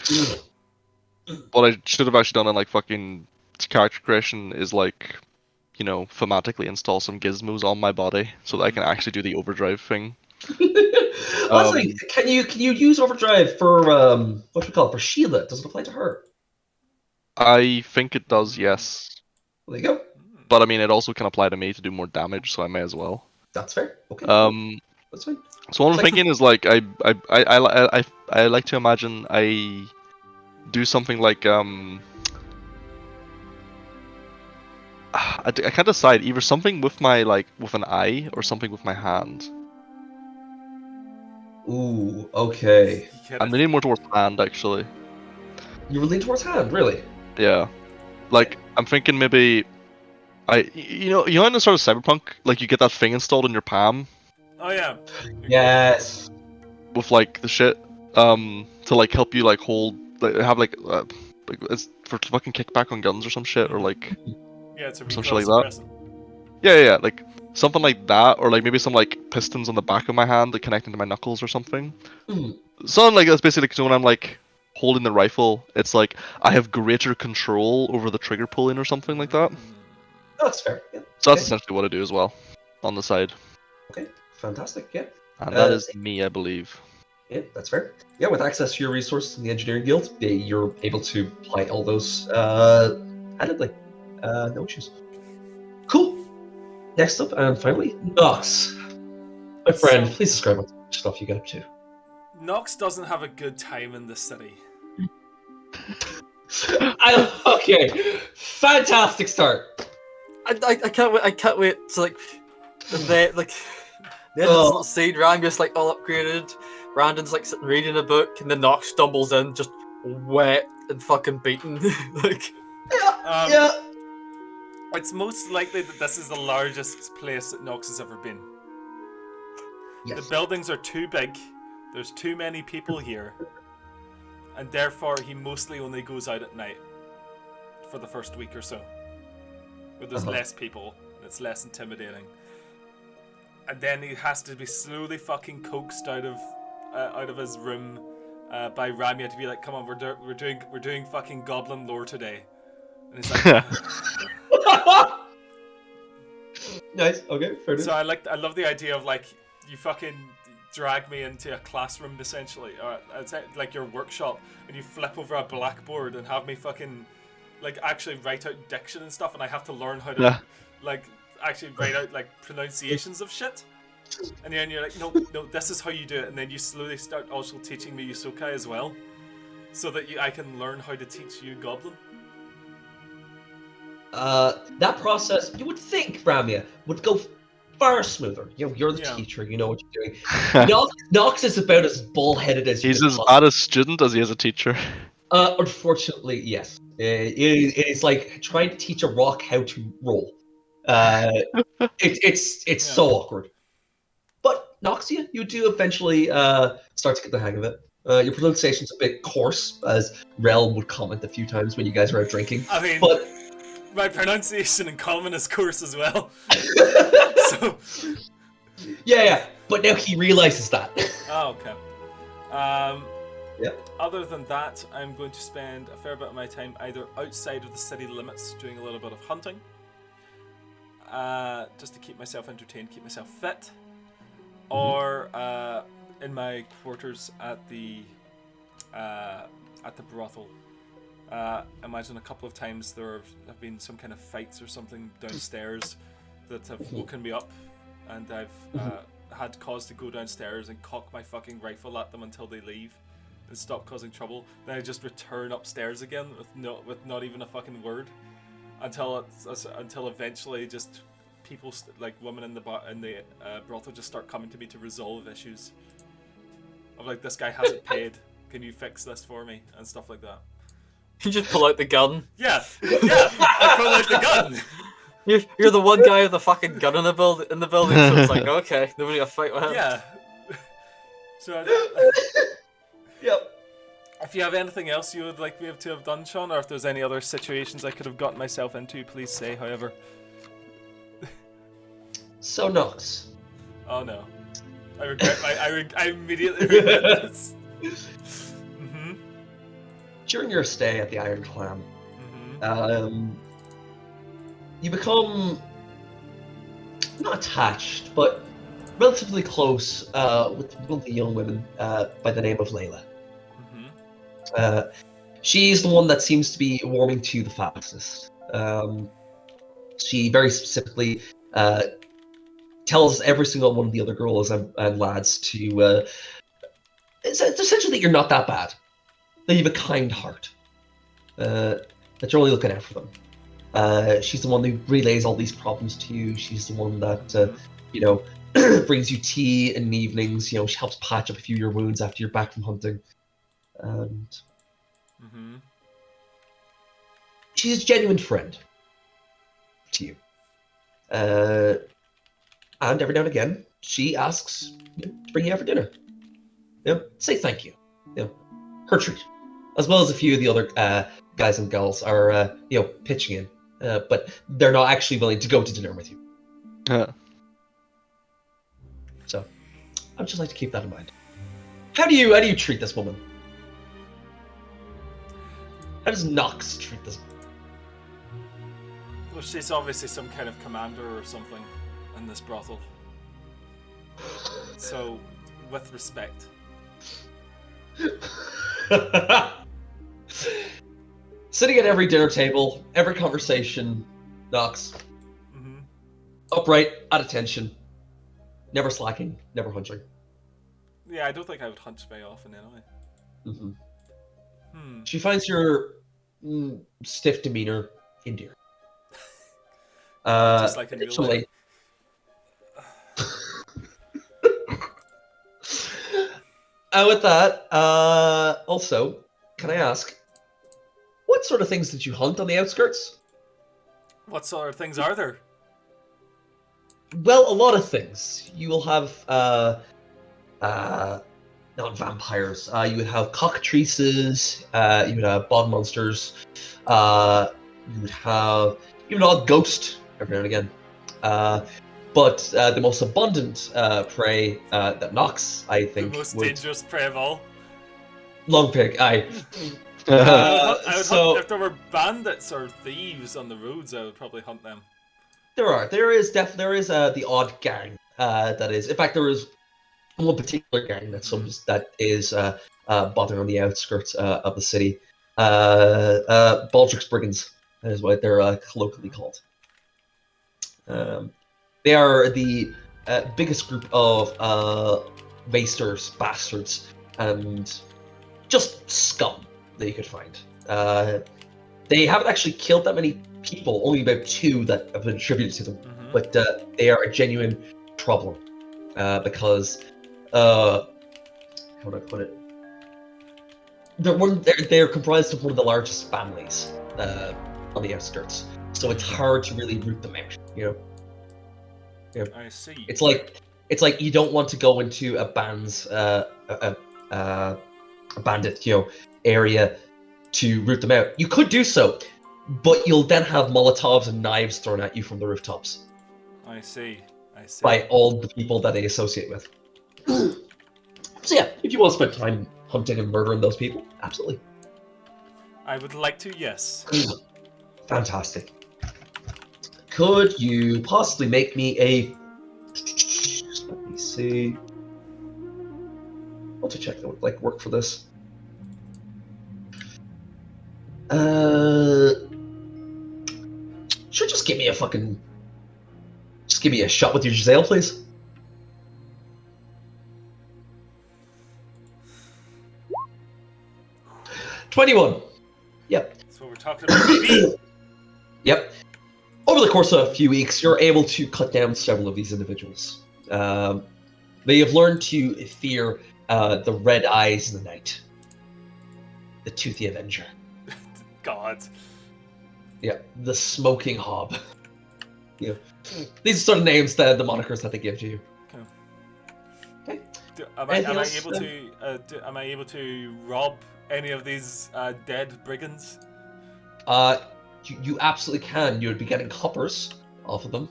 I should have actually done in like fucking character creation is like, thematically install some gizmos on my body so that I can actually do the overdrive thing. Honestly, can you use overdrive for for Sheila? Does it apply to her? I think it does, yes. There you go. But I mean, it also can apply to me to do more damage, so I may as well. That's fair. Okay. That's fine. So what I'm thinking is like I like to imagine I do something like I can't decide, either something with my with an eye or something with my hand. Ooh, okay. I'm leaning more towards hand, actually. You were leaning towards hand, really? Yeah. Like, I'm thinking maybe you know in the sort of Cyberpunk, like you get that thing installed in your palm. Oh yeah. Yes. With like the shit to like help you like hold have like it's for fucking kickback on guns or some shit, or like yeah, it's a some recoil shit like that. suppressant. Yeah, like something like that, or like maybe some like pistons on the back of my hand that connect into my knuckles or something. Something like that's basically, so when I'm like holding the rifle, it's like I have greater control over the trigger pulling or something like that. That's fair. Yeah. So that's essentially what I do as well, on the side. Okay, fantastic. Yeah. And that is me, I believe. Yeah, that's fair. Yeah, with access to your resources in the Engineering Guild, you're able to apply all those addedly. No issues. Cool. Next up, and finally, Nox. My friend, please describe what stuff you get up to. Nox doesn't have a good time in this city. Okay, fantastic start. I can't wait. I can't wait to like the little scene. Ramyas like all upgraded. Brandon's like sitting reading a book, and then Nox stumbles in, just wet and fucking beaten. Like, yeah. It's most likely that this is the largest place that Nox has ever been. Yes. The buildings are too big. there's too many people here, and therefore he mostly only goes out at night for the first week or so, where there's less people and it's less intimidating. And then he has to be slowly fucking coaxed out of his room by Ramya to be like, "Come on, we're doing fucking goblin lore today," and he's like. Nice. Okay. Fair enough. So I love the idea of like you fucking drag me into a classroom essentially, or it's like your workshop, and you flip over a blackboard and have me fucking like actually write out diction and stuff, and I have to learn how to like actually write out like pronunciations of shit. And then you're like, no, this is how you do it, and then you slowly start also teaching me Yusokai as well, so that I can learn how to teach you Goblin. That process, you would think, Ramya, would go far smoother. You're the teacher, you know what you're doing. Nox is about as bullheaded as he's as bad a student as he is a teacher. Unfortunately, yes. It is like trying to teach a rock how to roll. It's so awkward. But Noxia, you do eventually start to get the hang of it. Your pronunciation's a bit coarse, as Rel would comment a few times when you guys are out drinking. I mean, but my pronunciation in common is coarse as well. So yeah, but now he realizes that. Oh, okay. Yeah. Other than that, I'm going to spend a fair bit of my time either outside of the city limits doing a little bit of hunting, just to keep myself entertained, keep myself fit, or in my quarters at the brothel. Imagine a couple of times there have been some kind of fights or something downstairs that have woken me up, and I've had cause to go downstairs and cock my fucking rifle at them until they leave and stop causing trouble. Then I just return upstairs again with not even a fucking word until eventually just people like women in the brothel just start coming to me to resolve issues of like, this guy hasn't paid, can you fix this for me, and stuff like that. You just pull out the gun. Yeah, I pull out the gun. You're the one guy with the fucking gun in the building, so it's like, okay, nobody got to fight with him. Yeah. So, yep. If you have anything else you would like me to have done, Sean, or if there's any other situations I could have gotten myself into, please say, however. So, Nox. Oh no. I immediately regret this. During your stay at the Iron Clan, you become not attached, but relatively close with one of the young women by the name of Layla. She's the one that seems to be warming to the fastest. She very specifically tells every single one of the other girls and lads to it's essentially that you're not that bad. That you have a kind heart. That you're only looking out for them. She's the one who relays all these problems to you. She's the one that brings you tea in the evenings. She helps patch up a few of your wounds after you're back from hunting. And she's a genuine friend to you. And every now and again, she asks to bring you out for dinner. Say thank you. Her treat. As well as a few of the other guys and girls are, pitching in, but they're not actually willing to go to dinner with you. So, I'd just like to keep that in mind. How do you treat this woman? How does Nox treat this? Well, she's obviously some kind of commander or something in this brothel. So, with respect. Sitting at every dinner table, every conversation, Nox. Upright, at attention, never slacking, never hunching. Yeah, I don't think I would hunch very often anyway. She finds your stiff demeanor endearing. Just like in real life. With that, also, can I ask, what sort of things did you hunt on the outskirts? What sort of things are there? Well, a lot of things. You will have non-vampires. You would have cockatrices, you would have bog monsters, you would have even an odd ghost every now and again. But the most abundant prey that knocks, I The think, most would dangerous prey of all. long pig. Aye. I would So hunt, if there were bandits or thieves on the roads, I would probably hunt them. there is the odd gang that is. In fact, there is one particular gang that is bothering on the outskirts of the city. Baldrick's Brigands is what they're colloquially called. They are the biggest group of wasters, bastards, and just scum that you could find. They haven't actually killed that many people, only about 2 that have been attributed to them, but they are a genuine problem because, how do I put it? They're comprised of one of the largest families on the outskirts, so it's hard to really root them out, you know? I see. It's like you don't want to go into a bandit, area to root them out. You could do so, but you'll then have Molotovs and knives thrown at you from the rooftops. I see. By all the people that they associate with. So yeah, if you want to spend time hunting and murdering those people, absolutely. I would like to, yes. Fantastic. Could you possibly make me a... Let me see. I'll have to check that would work for this. Sure, just give me a shot with your Giselle, please. $21. Yep. That's what we're talking about, baby. Yep. Over the course of a few weeks, you're able to cut down several of these individuals. They have learned to fear the red eyes in the night. The toothy avenger. God. Yeah, the smoking hob. Yeah. These are sort of names, the monikers that they give to you. Okay. Am I able to rob any of these dead brigands? You absolutely can. You would be getting coppers off of them.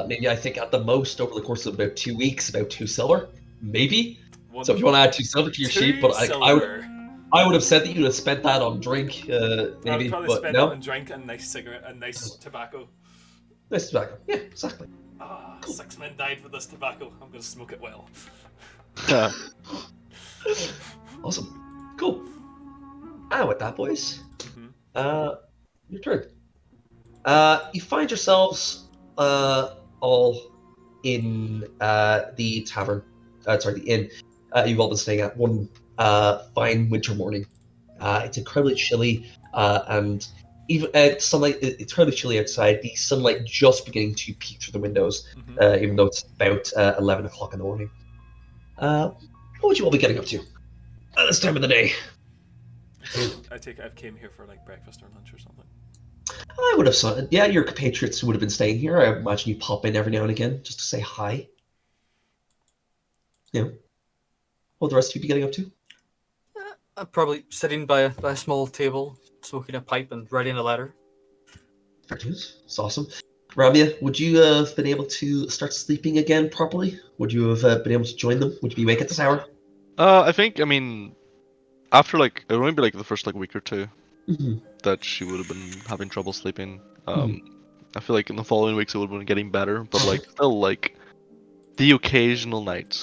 Maybe I think at the most over the course of about 2 weeks, about 2 silver, maybe. Wonderful. So if you want to add 2 silver to your sheet, but I would have said that you would have spent that on drink, maybe. I would probably but spend no. it on drink and nice cigarette and nice tobacco. Nice tobacco. Yeah, exactly. Cool. 6 men died for this tobacco. I'm gonna smoke it well. Awesome. Cool. And with that, boys, your turn. You find yourselves all in the tavern. The inn. You've all been staying at one fine winter morning. It's incredibly chilly, and even sunlight. It's incredibly chilly outside. The sunlight just beginning to peek through the windows, even though it's about 11 o'clock in the morning. What would you all be getting up to at this time of the day? I came here for breakfast or lunch or something. I would have said, yeah, your compatriots would have been staying here. I imagine you pop in every now and again just to say hi. Yeah. What would the rest of you be getting up to? I'm probably sitting by a small table, smoking a pipe and writing a letter. Fair dues. It's awesome. Ramya, would you have been able to start sleeping again properly? Would you have been able to join them? Would you be awake at this hour? I think, after it would only be the first week or 2 that she would have been having trouble sleeping. I feel like in the following weeks it would have been geting better, but still the occasional night.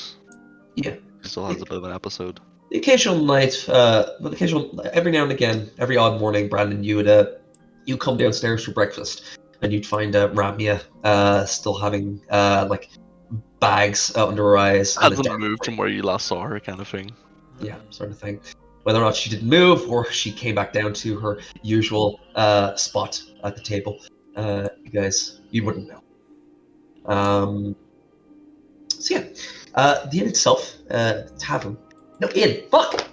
Yeah. She still has a bit of an episode. The occasional night, every now and again, every odd morning, Brandon, you come downstairs for breakfast, and you'd find Ramya still having bags under her eyes. Hasn't moved from where you last saw her, kind of thing. Yeah, sort of thing. Whether or not she didn't move, or she came back down to her usual spot at the table, you wouldn't know. So yeah, the inn itself, tavern. No, inn. Fuck.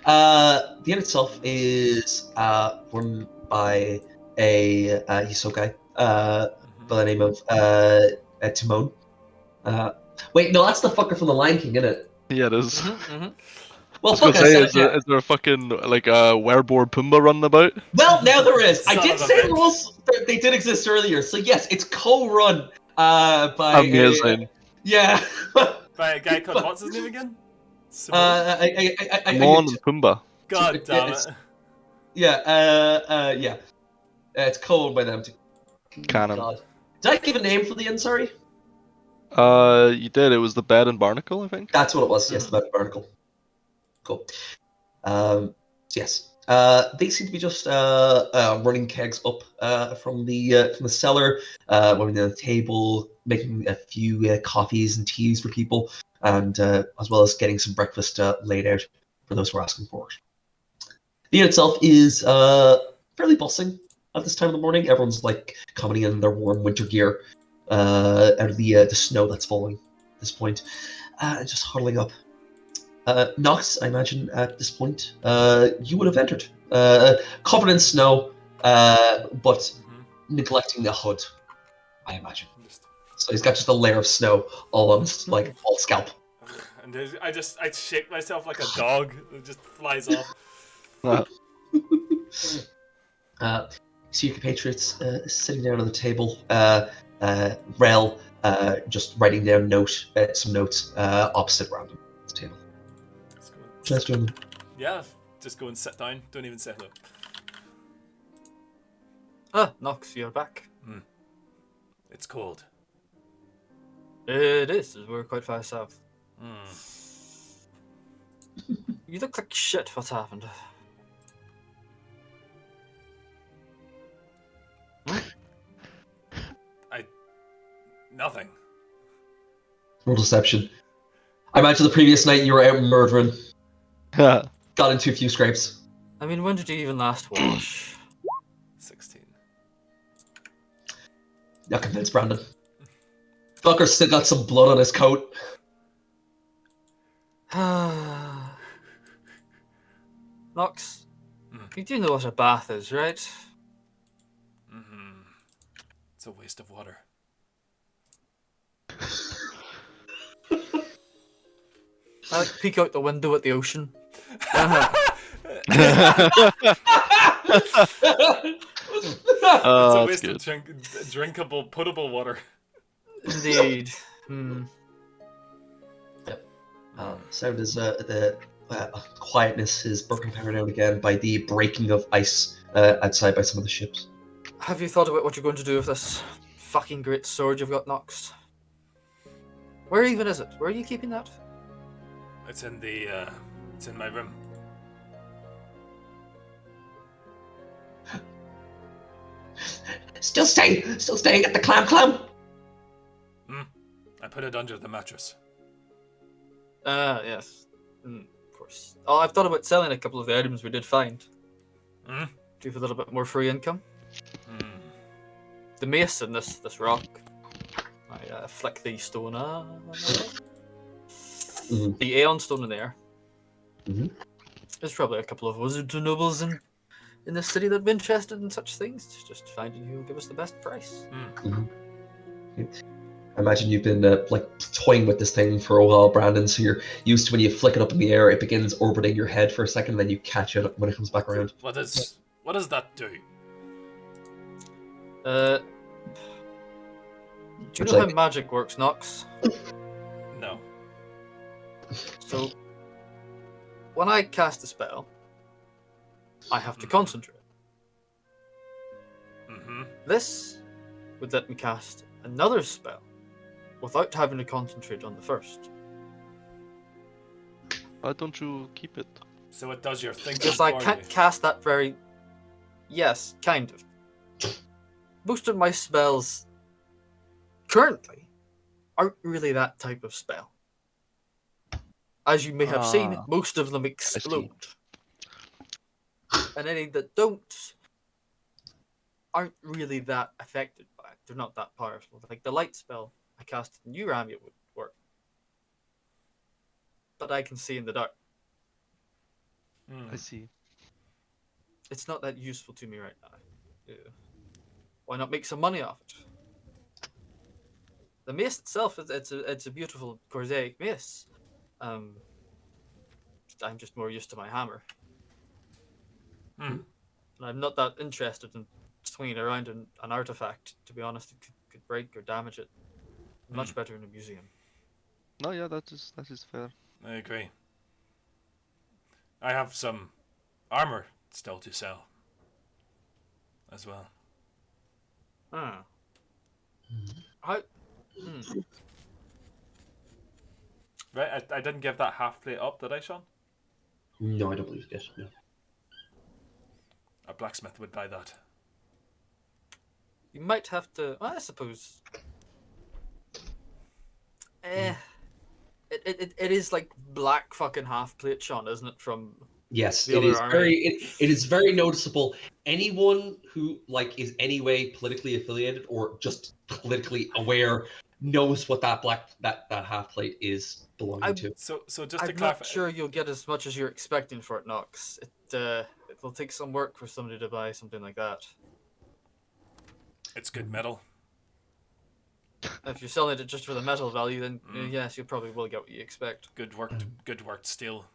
The inn itself is run by a Hisokai by the name of Timon. Wait, no, that's the fucker from the Lion King, isn't it? Yeah, it is. Well, I was gonna fuck, I say, said is there, is there a fucking like a wereboard Pumbaa running about? Well, now there is. I Son did of a say bitch. there was. They did exist earlier. So yes, it's co-run by Amazing. yeah. By a guy called what's his name again? Simone? Timon and Pumbaa. God damn it. Yeah. It's co-owned by them too. Canon. God. Did I give a name for the inn? Sorry. You did. It was the Bed and Barnacle, I think. That's what it was. Yes, the Barnacle. Cool. So yes. They seem to be just running kegs up from the cellar, running down the table, making a few coffees and teas for people, and as well as getting some breakfast laid out for those who are asking for it. The inn itself is fairly bustling at this time of the morning. Everyone's like coming in their warm winter gear out of the snow that's falling at this point, and just huddling up. Nox, I imagine at this point, you would have entered, covered in snow, but neglecting the hood, I imagine. So he's got just a layer of snow all on his like all scalp. And I shake myself like a dog. It just flies off. See your compatriots sitting down on the table. Rel just writing down some notes opposite random at the table. Just Yeah, just go and sit down. Don't even say hello. Ah, Nox, you're back. It's cold. It is. We're quite far south. Hmm. You look like shit. What's happened? Nothing. roll deception. I imagine the previous night you were out murdering. Got into a few scrapes. I mean, when did you even last wash? 16. Not convinced, Brandon. Fucker's still got some blood on his coat. Nox, you do know what a bath is, right? It's a waste of water. I like peek out the window at the ocean. It's a waste good. of drinkable, potable water. Indeed. Yep. Sound is the quietness is broken up every now and again by the breaking of ice outside by some of the ships. Have you thought about what you're going to do with this fucking great sword you've got, Nox? Where even is it? Where are you keeping that? It's in the it's in my room. Still staying at the clam. I put it under the mattress. Yes. Of course. Oh, I've thought about selling a couple of the items we did find. Give a little bit more free income. The mace and this rock. I flick the stone. The Aeon stone in there. There's probably a couple of wizards or nobles in the city that'd be interested in such things. Just finding who will give us the best price. I imagine you've been like toying with this thing for a while, Brandon. So you're used to when you flick it up in the air, it begins orbiting your head for a second, then you catch it when it comes back around. What does that do? Do you know how magic works, Nox? No. So, when I cast a spell, I have to concentrate. This would let me cast another spell without having to concentrate on the first. Why don't you keep it? So it does your thinking Because for I can't cast that very... Yes, kind of. Most of my spells currently aren't really that type of spell. As you may have seen, most of them explode. And any that don't aren't really that affected by it. They're not that powerful. Like the light spell I cast in New Ramyas would work. But I can see in the dark. I see. It's not that useful to me right now. Yeah. Why not make some money off it? The mace itself, it's a beautiful Corsaic mace. I'm just more used to my hammer. Hmm. And I'm not that interested in swinging around an artifact. To be honest, it could break or damage it. Much better in a museum. No, yeah, that is fair. I agree. I have some armor still to sell as well. Huh. How? Right, I didn't give that half plate up, did I, Sean? No, I don't believe it. No. A blacksmith would buy that. You might have to. I suppose. It is like black fucking half plate, Sean, isn't it? From Yes, the it other is army. very. It is very noticeable. Anyone who is any way politically affiliated or just politically aware knows what that half plate is belonging to. So just to I'm clarify, not sure you'll get as much as you're expecting for it, Nox. It'll take some work for somebody to buy something like that. it's good metal. If you're selling it just for the metal value, then yes, you probably will get what you expect. Good worked steel.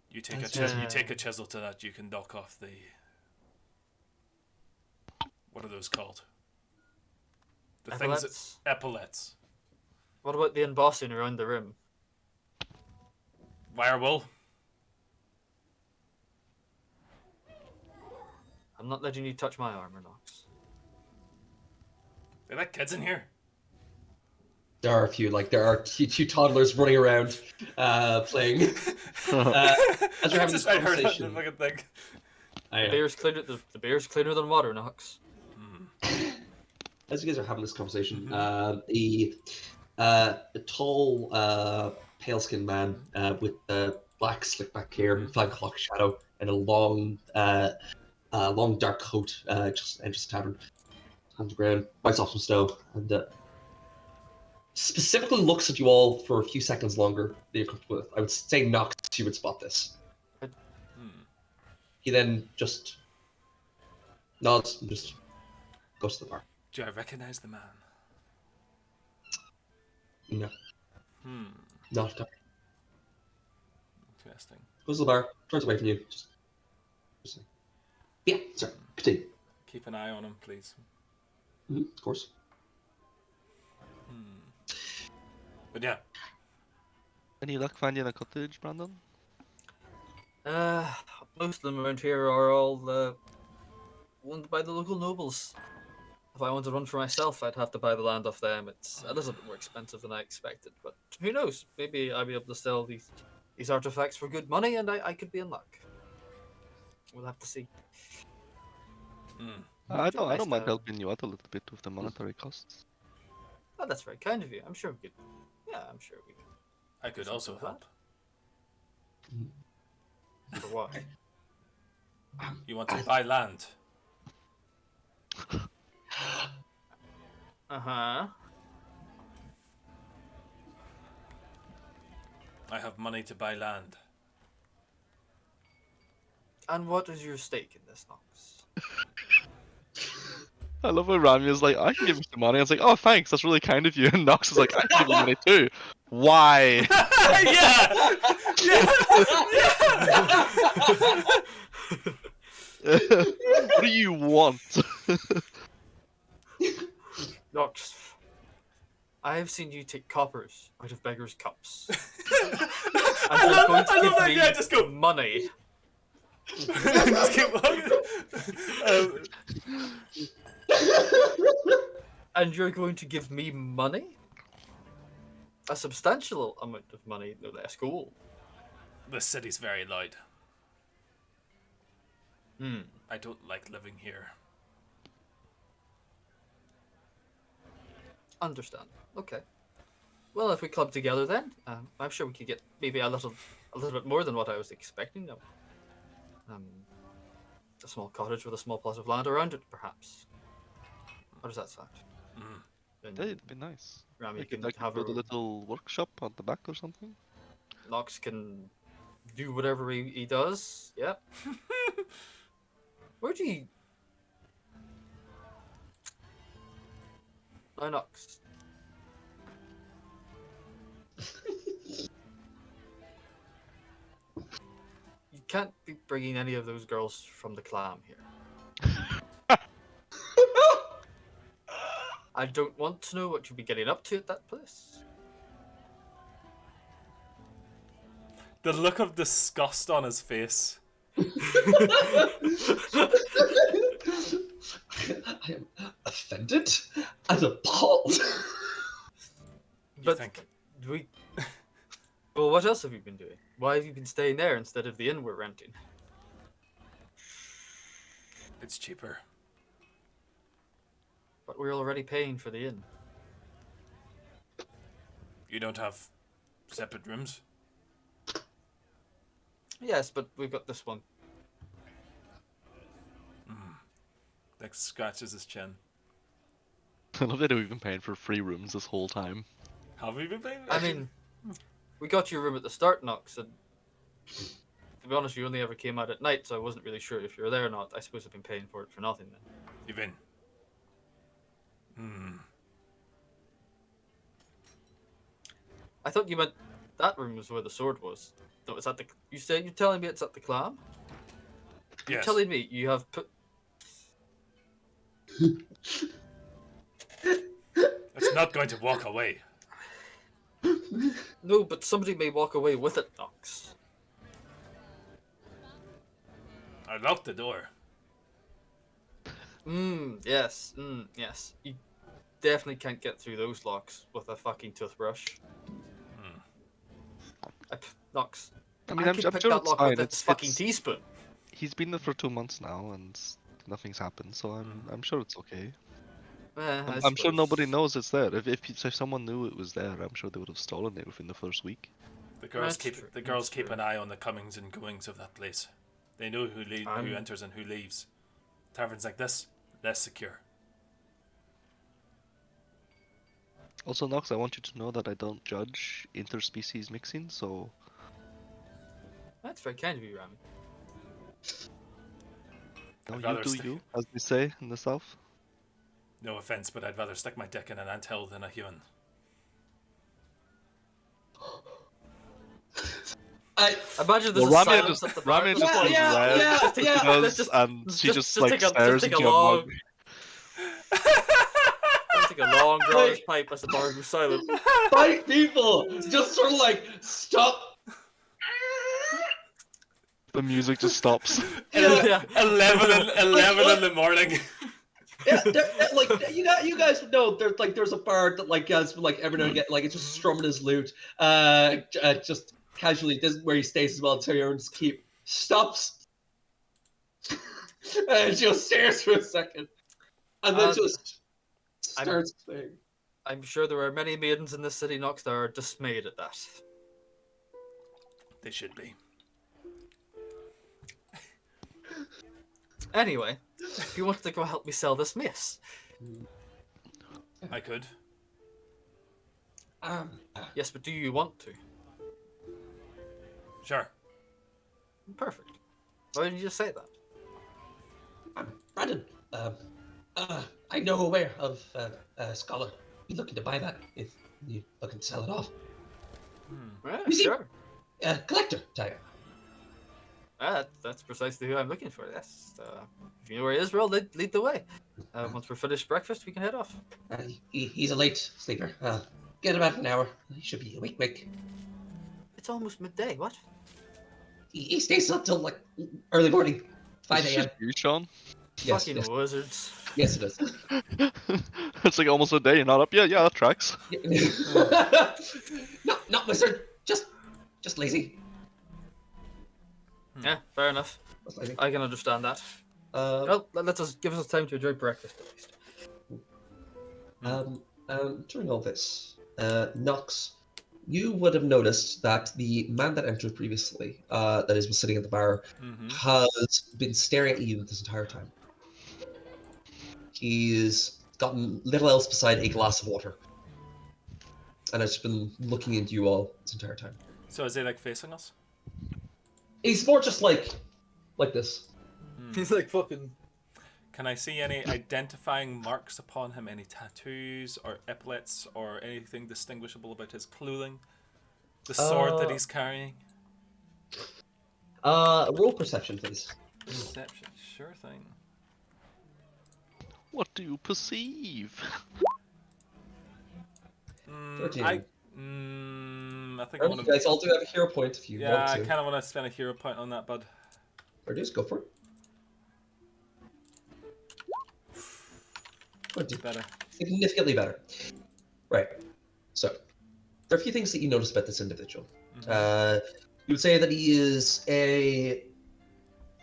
You take That's you take a chisel to that, you can knock off the. What are those called? The Epaulets? things that epaulets. What about the embossing around the rim? Wire wool. I'm not letting you touch my armor, Nox. They let kids in here. There are a few, there are two toddlers running around, playing. As you're having this I heard that conversation, in the fucking thing. The beer's cleaner than water, Nox. As you guys are having this conversation, a tall, pale-skinned man with black slick-back hair and 5 o'clock shadow and a long dark coat just enters the tavern, on the ground, bites off some snow, and specifically looks at you all for a few seconds longer than you're comfortable with. I would say Nox, you would spot this. He then just nods and just goes to the bar. Do I recognize the man? No. Not at all. Interesting. Goes to the bar, turns away from you. Just yeah, sorry. Continue. Keep an eye on him, please. Of course. But yeah. Any luck finding a cottage, Brandon? Most of them around here are all owned by the local nobles. If I want to run for myself, I'd have to buy the land off them. It's a little bit more expensive than I expected, but who knows? Maybe I'll be able to sell these artifacts for good money, and I could be in luck. We'll have to see. I don't mind helping you out a little bit with the monetary costs. Oh, that's very kind of you. I'm sure we could. Yeah, I'm sure we could. I could also help. For what? You want to buy land? Uh-huh. I have money to buy land. And what is your stake in this, Nox? I love when Ramya's like, I can give you some money. I was like, oh, thanks, that's really kind of you. And Nox is like, I can give you money too. Why? What do you want? Nox, I have seen you take coppers out of beggars' cups. And you're going to give me just go money. just keep walking. And you're going to give me money? A substantial amount of money, no less. Cool. The city's very loud. I don't like living here. Understand. Okay. Well, if we club together then, I'm sure we could get maybe a little bit more than what I was expecting. A small cottage with a small plot of land around it, perhaps. How does that sound? It'd be nice. Ramy can Like have build a little workshop on the back or something. Nox can do whatever he does. Yep. Where do you? Oh, Nox. You can't be bringing any of those girls from the clam here. I don't want to know what you'll be getting up to at that place. The look of disgust on his face. I am offended and appalled. But think? we. Well, what else have you been doing? Why have you been staying there instead of the inn we're renting? It's cheaper. But we're already paying for the inn. You don't have separate rooms? Yes, but we've got this one. Nick scratches his chin. I love that we've been paying for free rooms this whole time. Have we been paying? I mean, we got your room at the start, Nox, and to be honest, you only ever came out at night, so I wasn't really sure if you were there or not. I suppose I've been paying for it for nothing then. You've been. I thought you meant that room was where the sword was. No, it's at the. You're telling me it's at the clam? You're Yes. telling me you have put. It's not going to walk away. No, but somebody may walk away with it, Nox. I locked the door. Yes. Yes. You definitely can't get through those locks with a fucking toothbrush. Nox. I mean, I I'm can sure pick it's that lock fine. with this fucking teaspoon. He's been there for 2 months now, and nothing's happened. So I'm sure it's okay. I'm sure nobody knows it's there. If someone knew it was there, I'm sure they would have stolen it within the first week. The girls That's true. the girls That's keep true. an eye on the comings and goings of that place. They know who who enters and who leaves. Taverns like this, less secure. Also, Nox, I want you to know that I don't judge interspecies mixing, so... That's very kind of you, Rami. No, I'd you rather do stay- you, as they say in the south. No offense, but I'd rather stick my dick in an anthill than a human. Imagine there's Well, a silence at the bar. Ramya just goes Yeah, red, yeah, she yeah. does, and she just like take a stares into a long, mug. take a long draw his pipe as the bar goes silent. Fight people! Just sort of like, stop. The music just stops. Yeah. 11 in the morning. Yeah, like you guys would know there's a bard that like has like every now and again like it's just strumming his lute, just casually. This is where he stays as well until you just keep stops, and just stares for a second, and then just starts playing. I'm sure there are many maidens in this city, Nox, that are dismayed at that. They should be. Anyway, if you wanted to go help me sell this mace, I could. yes, but do you want to? Sure. Perfect. Why didn't you just say that? Brandon, I know aware of a scholar. You looking to buy that if you looking to sell it off? Yeah, You see- sure. Collector type. That's precisely who I'm looking for. Yes. If you know where he is, well, lead the way. Once we're finished breakfast, we can head off. He's a late sleeper. Get about an hour. He should be awake quick. It's almost midday. What? He stays up till like early morning, 5 Is this a.m. just you, Sean? Yes, Fucking yes, wizards. yes, it is. It's like almost a day. You're not up yet. Yeah, that tracks. Not wizard. Just lazy. Yeah, fair enough. Just lazy. I can understand that. Uh, Well, give us time to enjoy breakfast at least. During all this, Nox, you would have noticed that the man that entered previously, that is was sitting at the bar, has been staring at you this entire time. He's gotten little else beside a glass of water, and has been looking into you all this entire time. So is he like facing us? He's more just like this. He's like fucking. Can I see any identifying marks upon him? Any tattoos or epaulets or anything distinguishable about his clothing? The sword that he's carrying? Roll perception, please. Perception, sure thing. What do you perceive? 13. I think I You want guys all do have a hero point if you want I to. kind of want to spend a hero point on that, bud. Or just go for it. 20. Better. Significantly better. Right. So, there are a few things that you notice about this individual. You would say that he is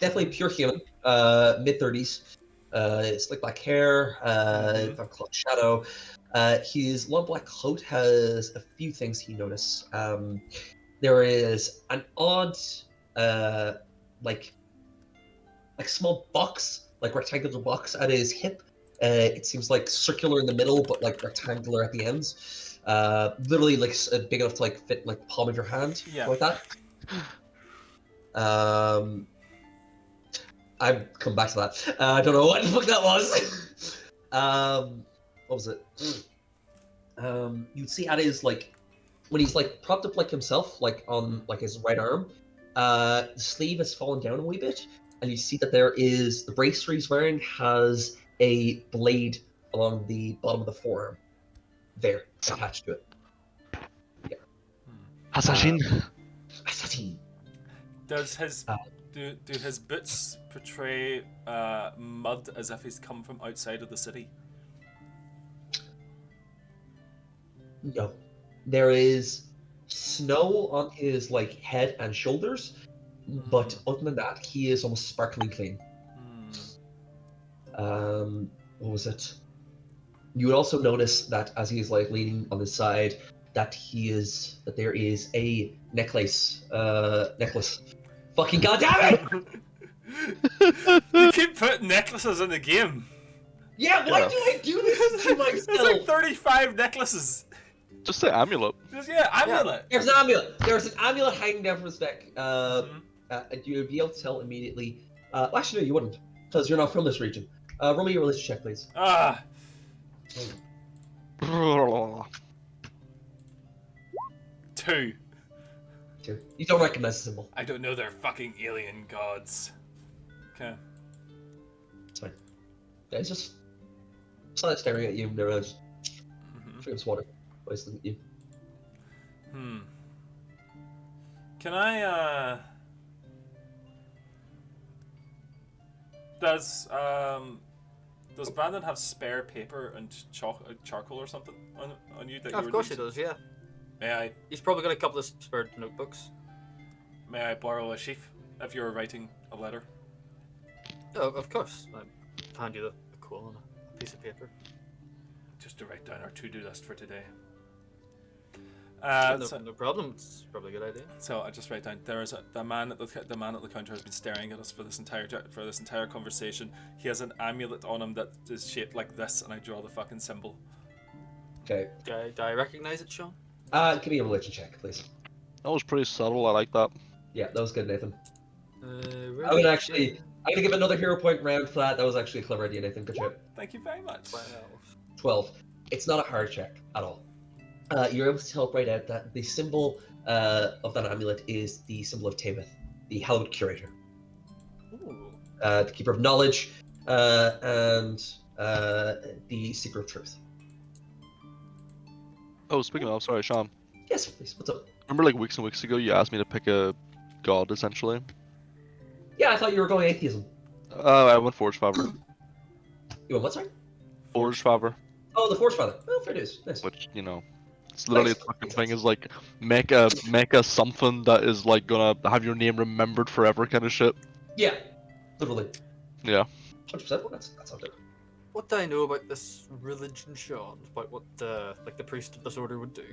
definitely pure human, mid-30s. Slick black hair, dark cloud shadow. His long black coat has a few things you notice. There is an odd, like small box, like rectangular box at his hip. It seems like circular in the middle, but like rectangular at the ends. Literally like big enough to like fit like the palm of your hand, like that. I've come back to that. I don't know what the fuck that was. What was it? You'd see at his like when he's like propped up like himself, like on like his right arm. The sleeve has fallen down a wee bit, and you see that there is the bracer he's wearing has a blade along the bottom of the forearm, there attached to it. Yeah. Assassin. Assassin. Does his do his boots portray mud as if he's come from outside of the city? No, there is snow on his like head and shoulders, but other than that, he is almost sparkling clean. What was it? You would also notice that as he's like leaning on his side, that there is a necklace. Fucking goddamn it! You keep putting necklaces in the game. Yeah, why do I do this to myself? There's like 35 necklaces. Just say amulet. Amulet. There's an amulet. There's an amulet hanging down from his neck. You would be able to tell immediately. Actually, no, you wouldn't, because you're not from this region. Roll me your religion check, please. 2. You don't recognize the symbol. I don't know they're fucking alien gods. Okay. It's fine. Yeah, he's just staring at you. They're just drinking water. Always looking at you. Can I Does Brandon have spare paper and charcoal or something on you that you Of course he does, yeah. He's probably got a couple of spare notebooks. May I borrow a sheaf if you're writing a letter? Oh, of course. I'll hand you the quill and a piece of paper. Just to write down our to-do list for today. No problem. It's probably a good idea. So I just write down. There is the man at the counter has been staring at us for this entire conversation. He has an amulet on him that is shaped like this, and I draw the fucking symbol. Okay. Do I recognize it, Sean? Give me a religion check, please. That was pretty subtle. I like that. Yeah, that was good, Nathan. I'm gonna give another hero point round for that. That was actually a clever idea, Nathan. Good job. Thank you very much. 12. It's not a hard check at all. You're able to tell right out that the symbol of that amulet is the symbol of Tabith, the hallowed curator. The keeper of knowledge, and the seeker of truth. Oh, speaking of, sorry, Sean. Yes, please. What's up? Remember, like weeks and weeks ago, you asked me to pick a god, essentially. Yeah, I thought you were going atheism. I went Forge Father. You went what, sorry? Forge Father. Oh, the Forge Father. Oh, fair dues. Nice. Which, you know, it's literally the fucking thing is like make a something that is like gonna have your name remembered forever kind of shit. Yeah, literally. Yeah. 100%. Well, that's all good. What do I know about this religion, Sean? About what the priest of this order would do?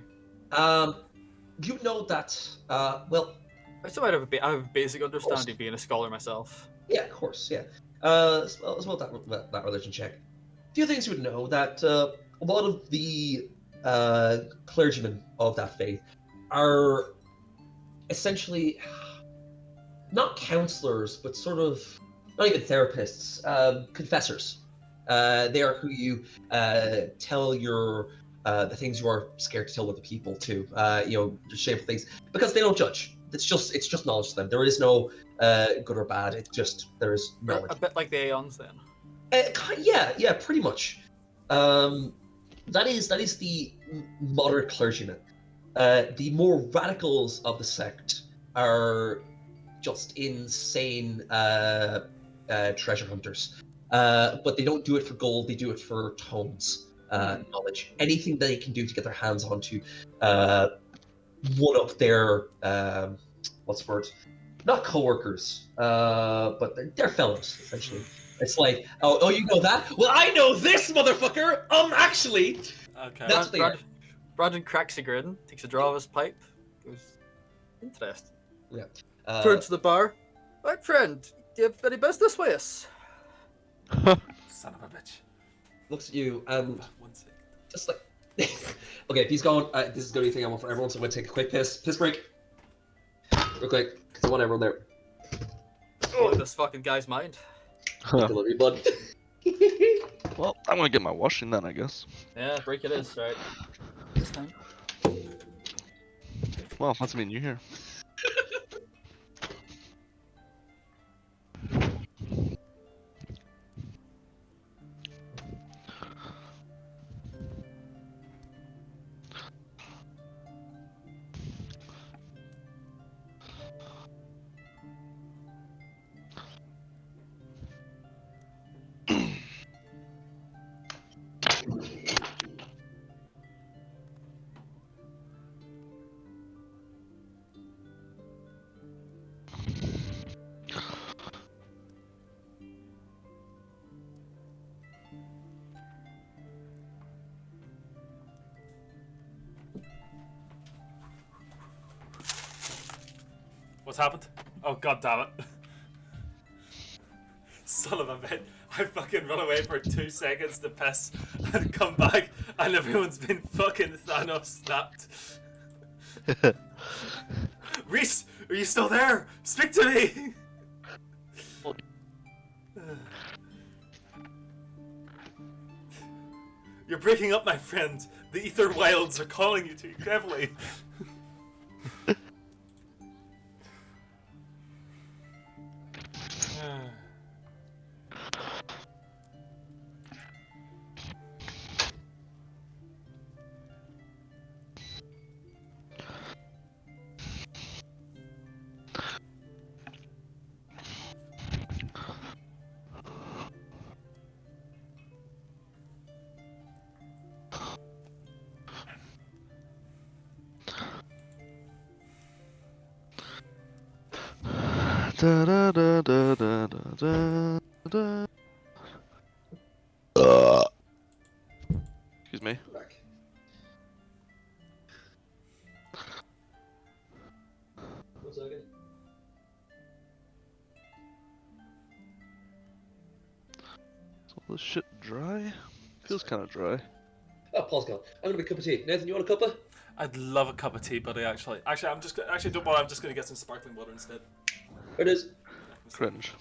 You know that. Well. I still might have I have a basic understanding being a scholar myself. Yeah, of course. Yeah. As well that religion check. A few things you would know that a lot of the clergymen of that faith are essentially not counselors, but sort of not even therapists, confessors. They are who you tell your the things you are scared to tell other people to. Just shameful things because they don't judge. it's just knowledge to them. There is no good or bad. It's just there is They're knowledge. a bit like the Aeons then. Yeah, pretty much. That is the moderate clergyman. The more radicals of the sect are just insane treasure hunters. But they don't do it for gold, they do it for tomes, knowledge. Anything they can do to get their hands onto one up their, what's the word? Not coworkers, but they're fellows, essentially. It's like, oh, you know that? Well, I know this, motherfucker! Actually! Okay. That's what they are. Brandon cracks a grin, takes a draw of his pipe, goes, interesting. Yeah. Turns to the bar. Right, friend, do you have any business with us? Son of a bitch. Looks at you and 1 second. just like, okay, if he's gone, this is going to be a thing I want for everyone, so I'm going to take a quick piss break. Real quick, because I want everyone there. Blow this fucking guy's mind. Delivery, bud. Well, I'm gonna get my washing then, I guess. Yeah, break it is, right. This time. Well, that's me and you here. What's happened? Oh, god damn it. Son of a bitch. I fucking run away for 2 seconds to piss and come back and everyone's been fucking Thanos snapped. Reese, are you still there? Speak to me! You're breaking up, my friend. The ether wilds are calling you too heavily. Da, da, da, da, da, da, da. Excuse me. Back. One second. Is all this shit dry? Feels kind of dry. Oh, Paul's gone. I'm going to make a cup of tea. Nathan, you want a cuppa? I'd love a cup of tea, buddy. Actually, I'm just don't worry. I'm just gonna get some sparkling water instead. There it is. Cringe.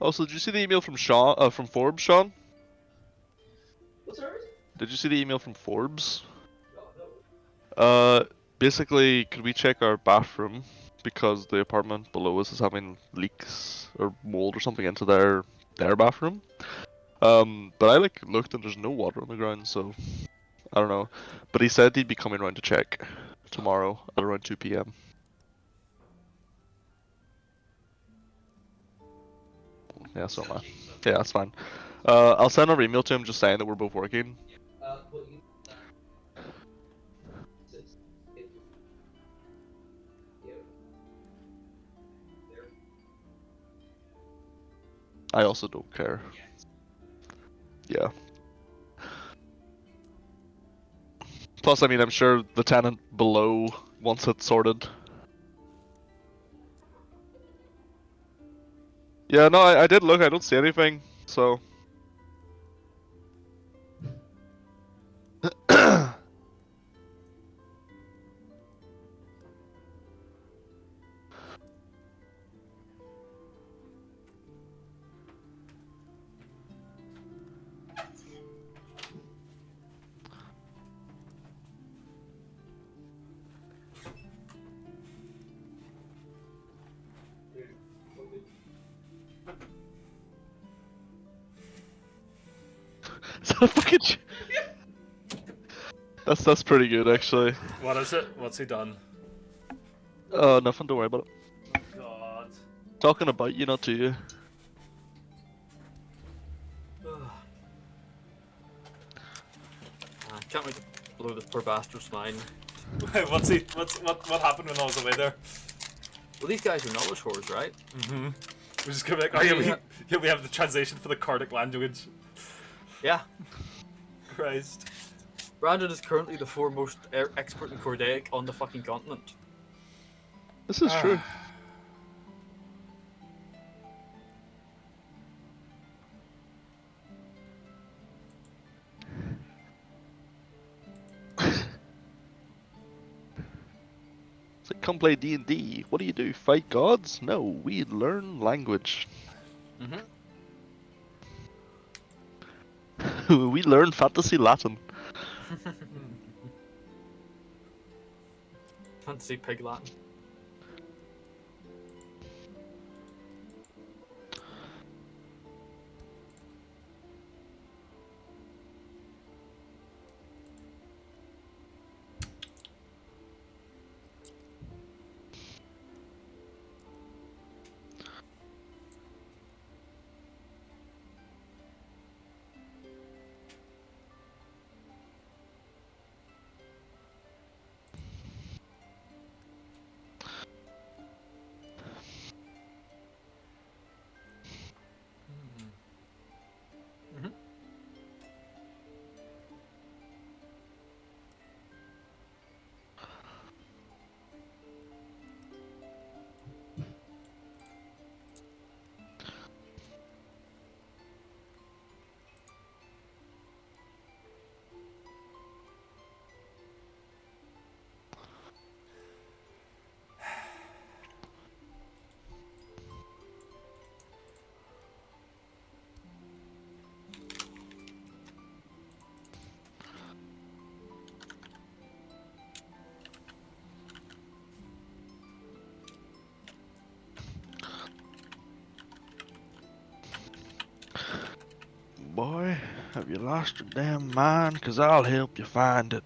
Also, did you see the email from from Forbes, Sean? What's that? Did you see the email from Forbes? No. Basically, could we check our bathroom because the apartment below us is having leaks or mold or something into their bathroom? But I looked and there's no water on the ground, so I don't know. But he said he'd be coming around to check tomorrow at around 2 p.m. Yeah, so am I. Yeah, that's fine. I'll send an email to him just saying that we're both working. I also don't care. Yeah. Plus, I mean, I'm sure the tenant below wants it sorted. Yeah, no, I did look. I don't see anything, so. Fucking that's pretty good, actually. What is it? What's he done? Nothing. Don't worry about it. Oh God. Talking about you, not to you. I can't wait to blow this poor bastard's mind. What happened when I was away there? Well, these guys are knowledge whores, right? Mm-hmm. We're just gonna be like, oh yeah, we have the translation for the Cardic language. Yeah. Christ. Brandon is currently the foremost expert in Chordaic on the fucking continent. This is true. It's like, come play D&D. What do? Fight gods? No, we learn language. We learn fantasy Latin. Fantasy pig Latin. Boy, have you lost your damn mind? 'Cause I'll help you find it.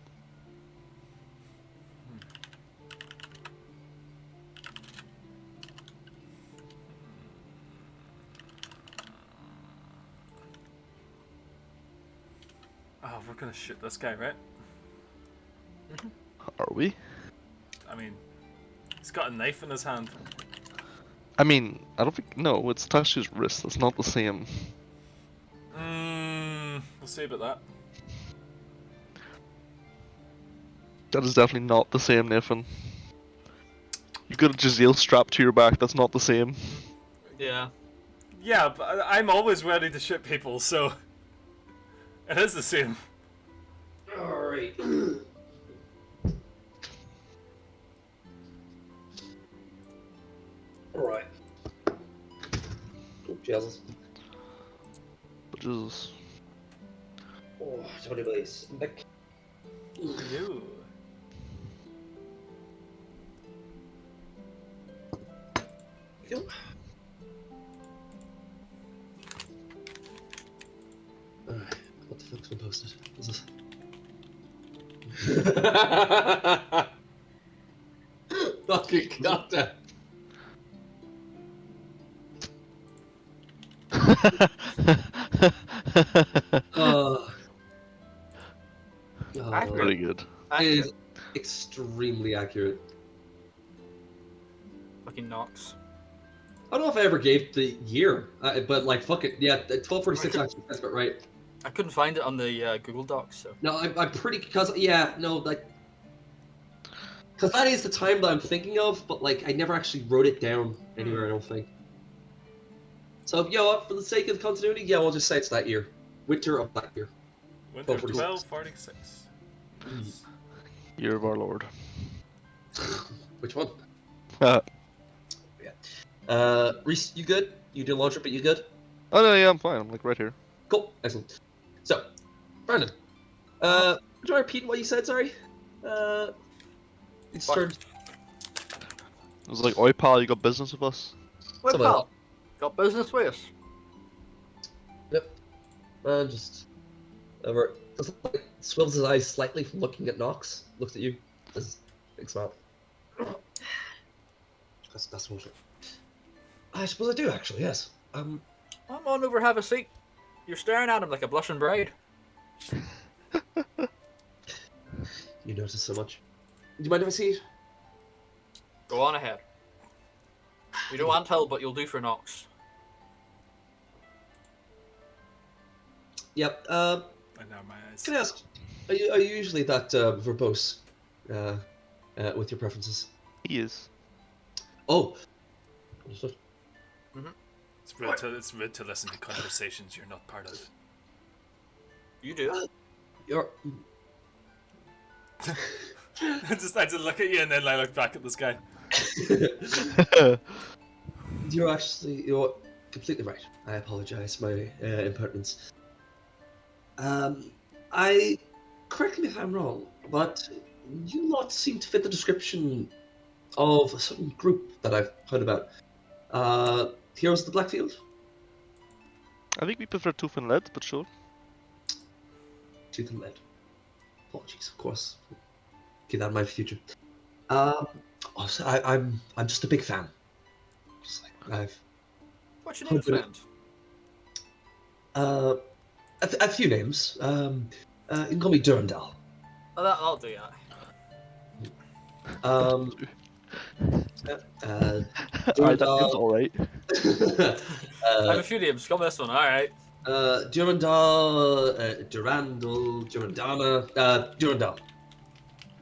Oh, we're gonna shoot this guy, right? Are we? I mean, he's got a knife in his hand. I mean, I don't think. No, it's Tashu's wrist. That's not the same. We'll see about that. That is definitely not the same, Nathan. You've got a Jazeel strapped to your back. That's not the same. Yeah. Yeah, but I'm always ready to shoot people, so it is the same. Alright. Alright. Oh, Jesus. Jesus. Oh, Tony Blaze. Nick. You. Yep. Alright, what the fuck's been posted? What's this? Fucking goddamn. Accurate. Pretty good. It is extremely accurate. Fucking Knox. I don't know if I ever gave the year, but like, fuck it. Yeah, 1246 actually that's about right. I couldn't find it on the Google Docs, so. No, I'm pretty, because, yeah, no, like, because that is the time that I'm thinking of, but like, I never actually wrote it down anywhere, I don't think. So, you know what, for the sake of continuity, yeah, we'll just say it's that year. Winter of that year. Winter 1246. 1246. Year of our Lord. Which one? Oh Reese, you good? You did launch it, but you good? no, yeah, I'm fine. I'm like right here. Cool, excellent. So, Brandon, would you want to repeat what you said, sorry? It started... It was like, oi pal, you got business with us? Well, Something like pal, got business with us. Yep. Just... However, swivels his eyes slightly from looking at Nox, looks at you, his big smile. That's what I suppose I do, actually, yes. Come on over, have a seat. You're staring at him like a blushing bride. You notice so much. Do you mind if I see it? Go on ahead. We don't want help, but you'll do for Nox. Yep. I know my eyes. Can I ask, are you usually that verbose with your preferences? He is. Oh. Understood. It's rude to listen to conversations you're not part of. You do. You're... I just look at you and then I look back at this guy. You're completely right. I apologize for my impertinence. Correct me if I'm wrong, but you lot seem to fit the description of a certain group that I've heard about. Heroes of the Blackfield? I think we prefer Tooth and Lead, but sure. Tooth and Lead. Apologies, of course. Keep that in mind for future. Also, I'm just a big fan. Just like What's your name, friend? A few names. You can call me Durandal. Oh, that'll do, yeah. Alright, that seems alright. I have a few names. Come this one, alright. Durandal, Durandal, Durandana, Durandal.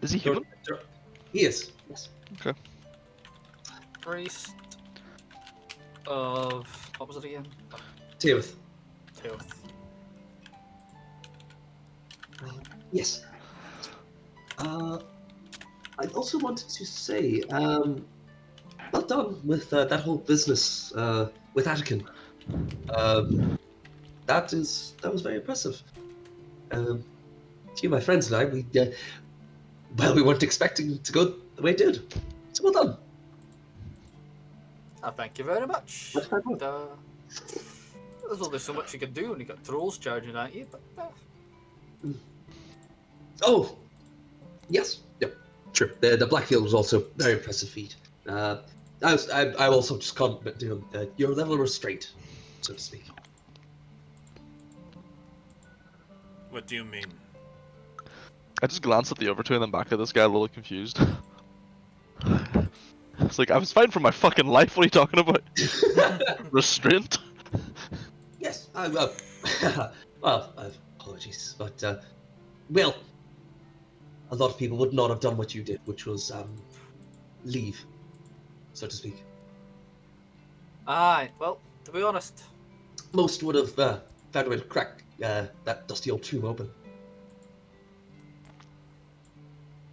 Is he human? He is, yes. Okay. Priest of... what was it again? Teoth. Teoth. Yes. I also wanted to say, well done with that whole business with Attican. That was very impressive. A few of my friends and I, we weren't expecting to go the way it did. So well done. Thank you very much. That's my point. There's only so much you can do when you got trolls charging at you, but... Oh, yes, yep, sure. The Blackfield was also a very impressive feat. I also just compliment your level of restraint, so to speak. What do you mean? I just glanced at the other two and then back at this guy, a little confused. It's like, I was fighting for my fucking life, what are you talking about? Restraint? Yes, well, apologies, but, well, a lot of people would not have done what you did, which was, leave, so to speak. Aye, well, to be honest... Most would have found a way to crack that dusty old tomb open.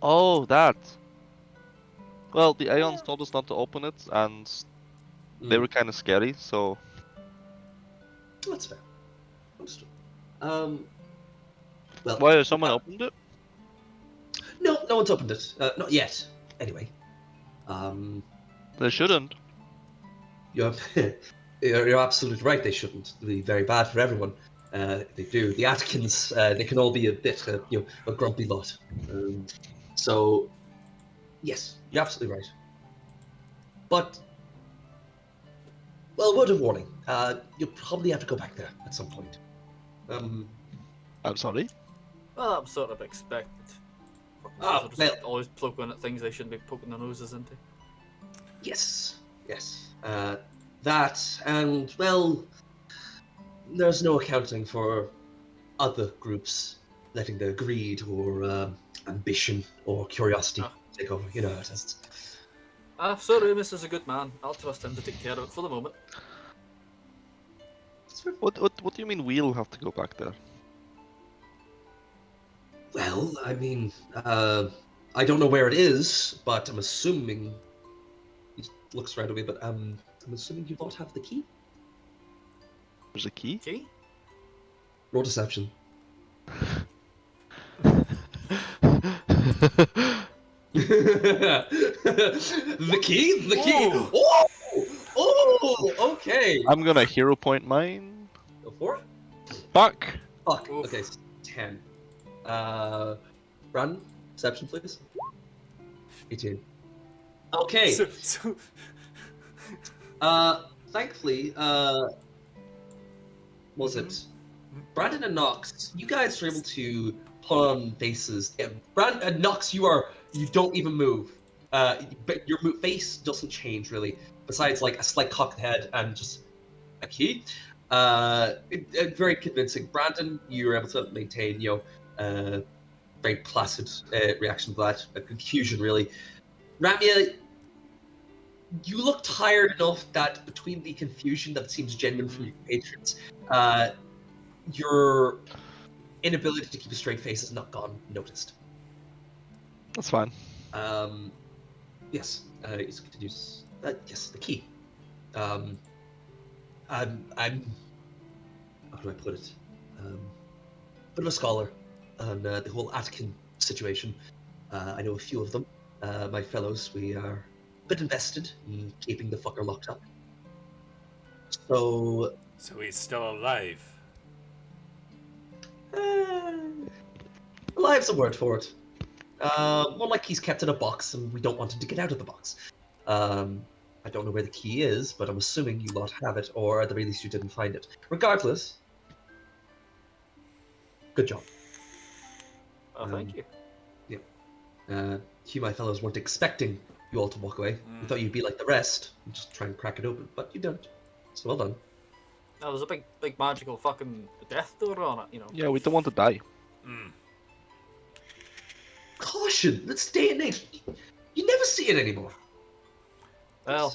Oh, that. Well, the Aeons told us not to open it, and they were kind of scary, so... That's fair. Understood. Well... Why, has someone opened it? No one's opened it. Not yet, anyway. They shouldn't. You're absolutely right, they shouldn't. It'd be very bad for everyone. They do. The Atkins, they can all be a bit, a grumpy lot. So, yes, you're absolutely right. But, well, word of warning. You'll probably have to go back there at some point. I'm sorry? Well, that was sort of expected. Ah, Just well. always poking at things they shouldn't be poking their noses into. Yes. That, and, well, there's no accounting for other groups letting their greed or ambition or curiosity take over. You know how it is. Sir Ramyas is a good man. I'll trust him to take care of it for the moment. What do you mean we'll have to go back there? Well, I mean, I don't know where it is, but I'm assuming... He looks right away, but I'm assuming you don't have the key? There's a key? Key? Roll deception. The key? The key! Oh! Oh! Okay! I'm gonna hero point mine. Go for it. Fuck! Fuck. Oof. Okay. 10. Brandon, perception, please. 18. Okay. So Thankfully, was it Brandon and Nox? You guys are able to put on faces. Yeah, Brandon and Nox, you don't even move. But your face doesn't change really. Besides, like a slight cocked head and just a key. Very convincing. Brandon, you were able to maintain, very placid reaction to that. A confusion, really. Ramya, you look tired enough that between the confusion that seems genuine from your patrons, your inability to keep a straight face has not gone noticed. That's fine. Yes, it continues. Yes, the key. I'm. How do I put it? Bit of a scholar on the whole Atkin situation. I know a few of them. My fellows, we are a bit invested in keeping the fucker locked up. So he's still alive. Alive's a word for it. More like he's kept in a box and we don't want him to get out of the box. I don't know where the key is, but I'm assuming you lot have it, or at the very least you didn't find it. Regardless, good job. Oh, thank you. You, my fellows, weren't expecting you all to walk away. We thought you'd be like the rest and just try and crack it open, but you don't. So well done. That was a big magical fucking death door on it, you know. Yeah, we don't want to die. Caution! This day and age, you never see it anymore. Well,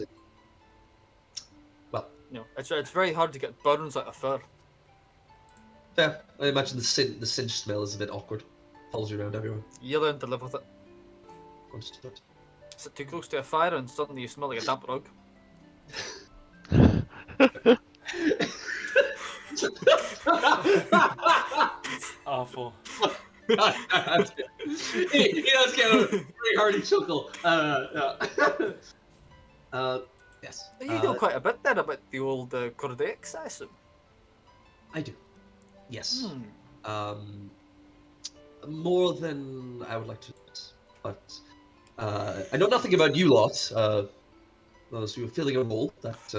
you know, it's very hard to get burns out of fur. Yeah, I imagine the cinch smell is a bit awkward. Follows you around everywhere. You learn to live with it. Understood. Sit too close to a fire and suddenly you smell like a damp rug. It's awful. He does get a very hearty chuckle. Yes. You know quite a bit then about the old Cordex, I assume. I do. Yes. More than I would like to admit. But I know nothing about you lot. So you were filling a role that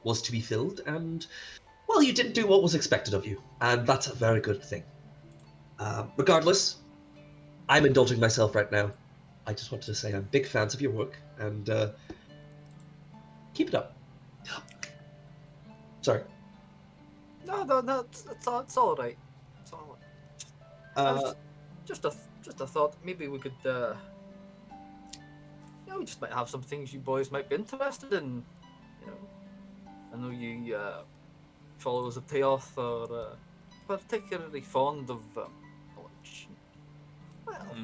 was to be filled, and well, you didn't do what was expected of you, and that's a very good thing. Regardless, I'm indulging myself right now. I just wanted to say I'm big fans of your work, and keep it up. Sorry. No, it's all right. It's all right. Just a thought. Maybe we could, we just might have some things you boys might be interested in. You know, I know you followers of Teoth are particularly fond of knowledge. Well,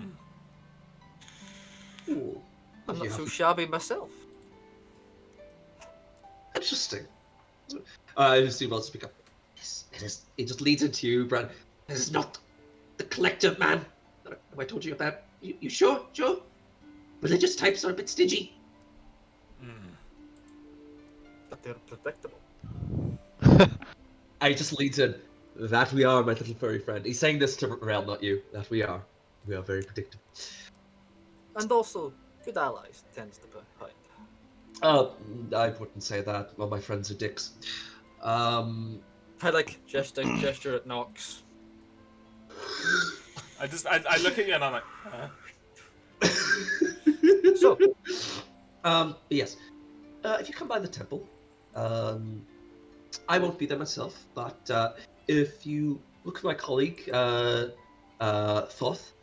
Ooh, I'm not so shabby myself. Interesting. I just see well speak up. Yes, it is. It just leads into you, Brad. This is not the collective, man. Have I told you about? You sure? Sure? Religious types are a bit stingy. But they're predictable. I just leads in. That we are, my little furry friend. He's saying this to Rel, not you. That we are. We are very predictable. And also, good allies tends to be hide. I wouldn't say that. All my friends are dicks. I like gesture at Nox. I look at you and I'm like, huh? So, yes. If you come by the temple, I won't be there myself, but if you look for my colleague, Thoth,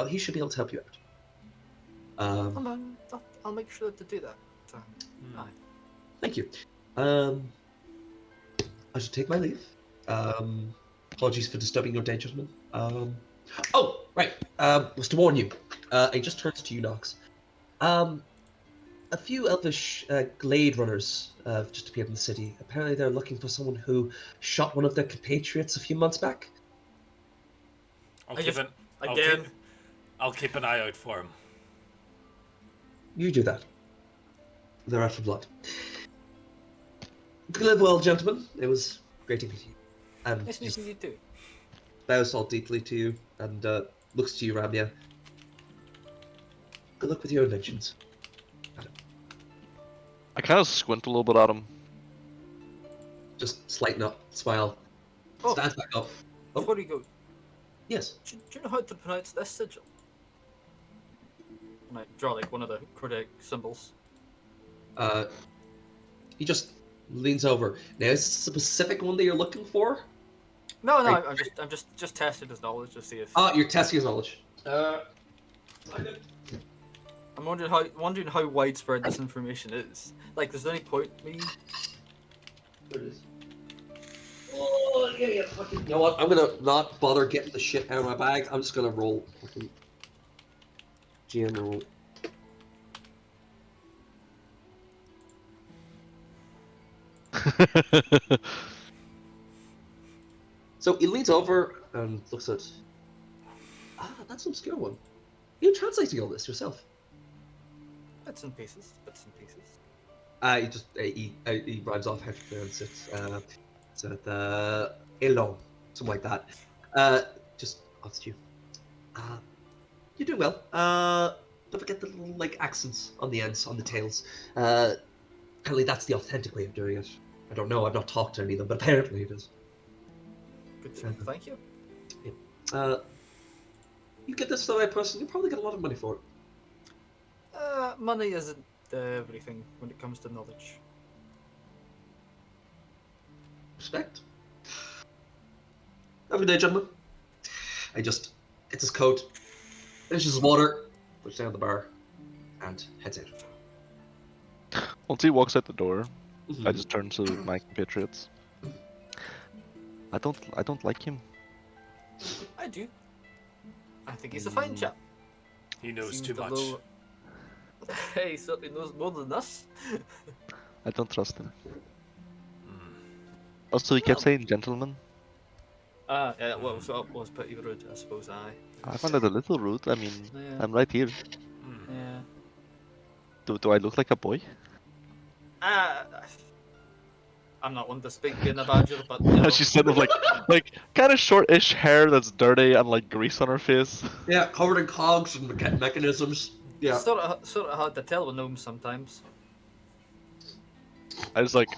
he should be able to help you out. I'll make sure to do that. Aye. Thank you. I should take my leave. Apologies for disturbing your day, gentlemen. Oh, right. Was to warn you. I just turned to you, Nox. A few elvish glade runners have just appeared in the city. Apparently they're looking for someone who shot one of their compatriots a few months back. I'll keep an eye out for him. You do that. They're out for blood. Live well, gentlemen. It was great to meet you. Nice meeting you too. bows all deeply to you and looks to you, Ramya. Good luck with your inventions. I kind of squint a little bit at him. Just slighten up, smile, Oh. stands back up. Before you go, Yes. do you know how to pronounce this sigil? And I draw like one of the Kodak symbols. He just leans over. Now, is this a specific one that you're looking for? No, Right. I'm just testing his knowledge to see if. You're testing his knowledge. I'm wondering how widespread this information is. Like, there's any point me. There it is. Oh, yeah, fucking. You know what? I'm gonna not bother getting the shit out of my bag. I'm just gonna roll. Fucking GM roll. So he leans over and looks at. That's an obscure one. You're translating all this yourself. Bits and pieces. He rhymes off how to pronounce it. So the Elon, something like that. Just asked you. You're doing well. Don't forget the little like accents on the ends, on the tails. Apparently that's the authentic way of doing it. I don't know. I've not talked to any of them, but apparently it is. Good. Thank you. You get this to the right person, you probably get a lot of money for it. Money isn't everything when it comes to knowledge. Respect. Have a good day, gentlemen. I just gets his coat, finishes his water, puts down the bar, and heads out. Once he walks out the door, Mhm. I just turn to my compatriots. I don't like him. I do. I think he's a fine chap. He knows Seems too a much. little- He certainly knows more than us. I don't trust him. Hmm. Also, he kept Well- saying gentleman. Yeah, well, so it was pretty rude, I suppose. I find that a little rude. I mean, Yeah. I'm right here. Hmm. Yeah. Do I look like a boy? I'm not one to speak being a badger, but you know. She's sort of like kind of shortish hair that's dirty and like grease on her face. Yeah, covered in cogs and mechanisms. Yeah. Sort of hard to tell with gnomes sometimes. I just like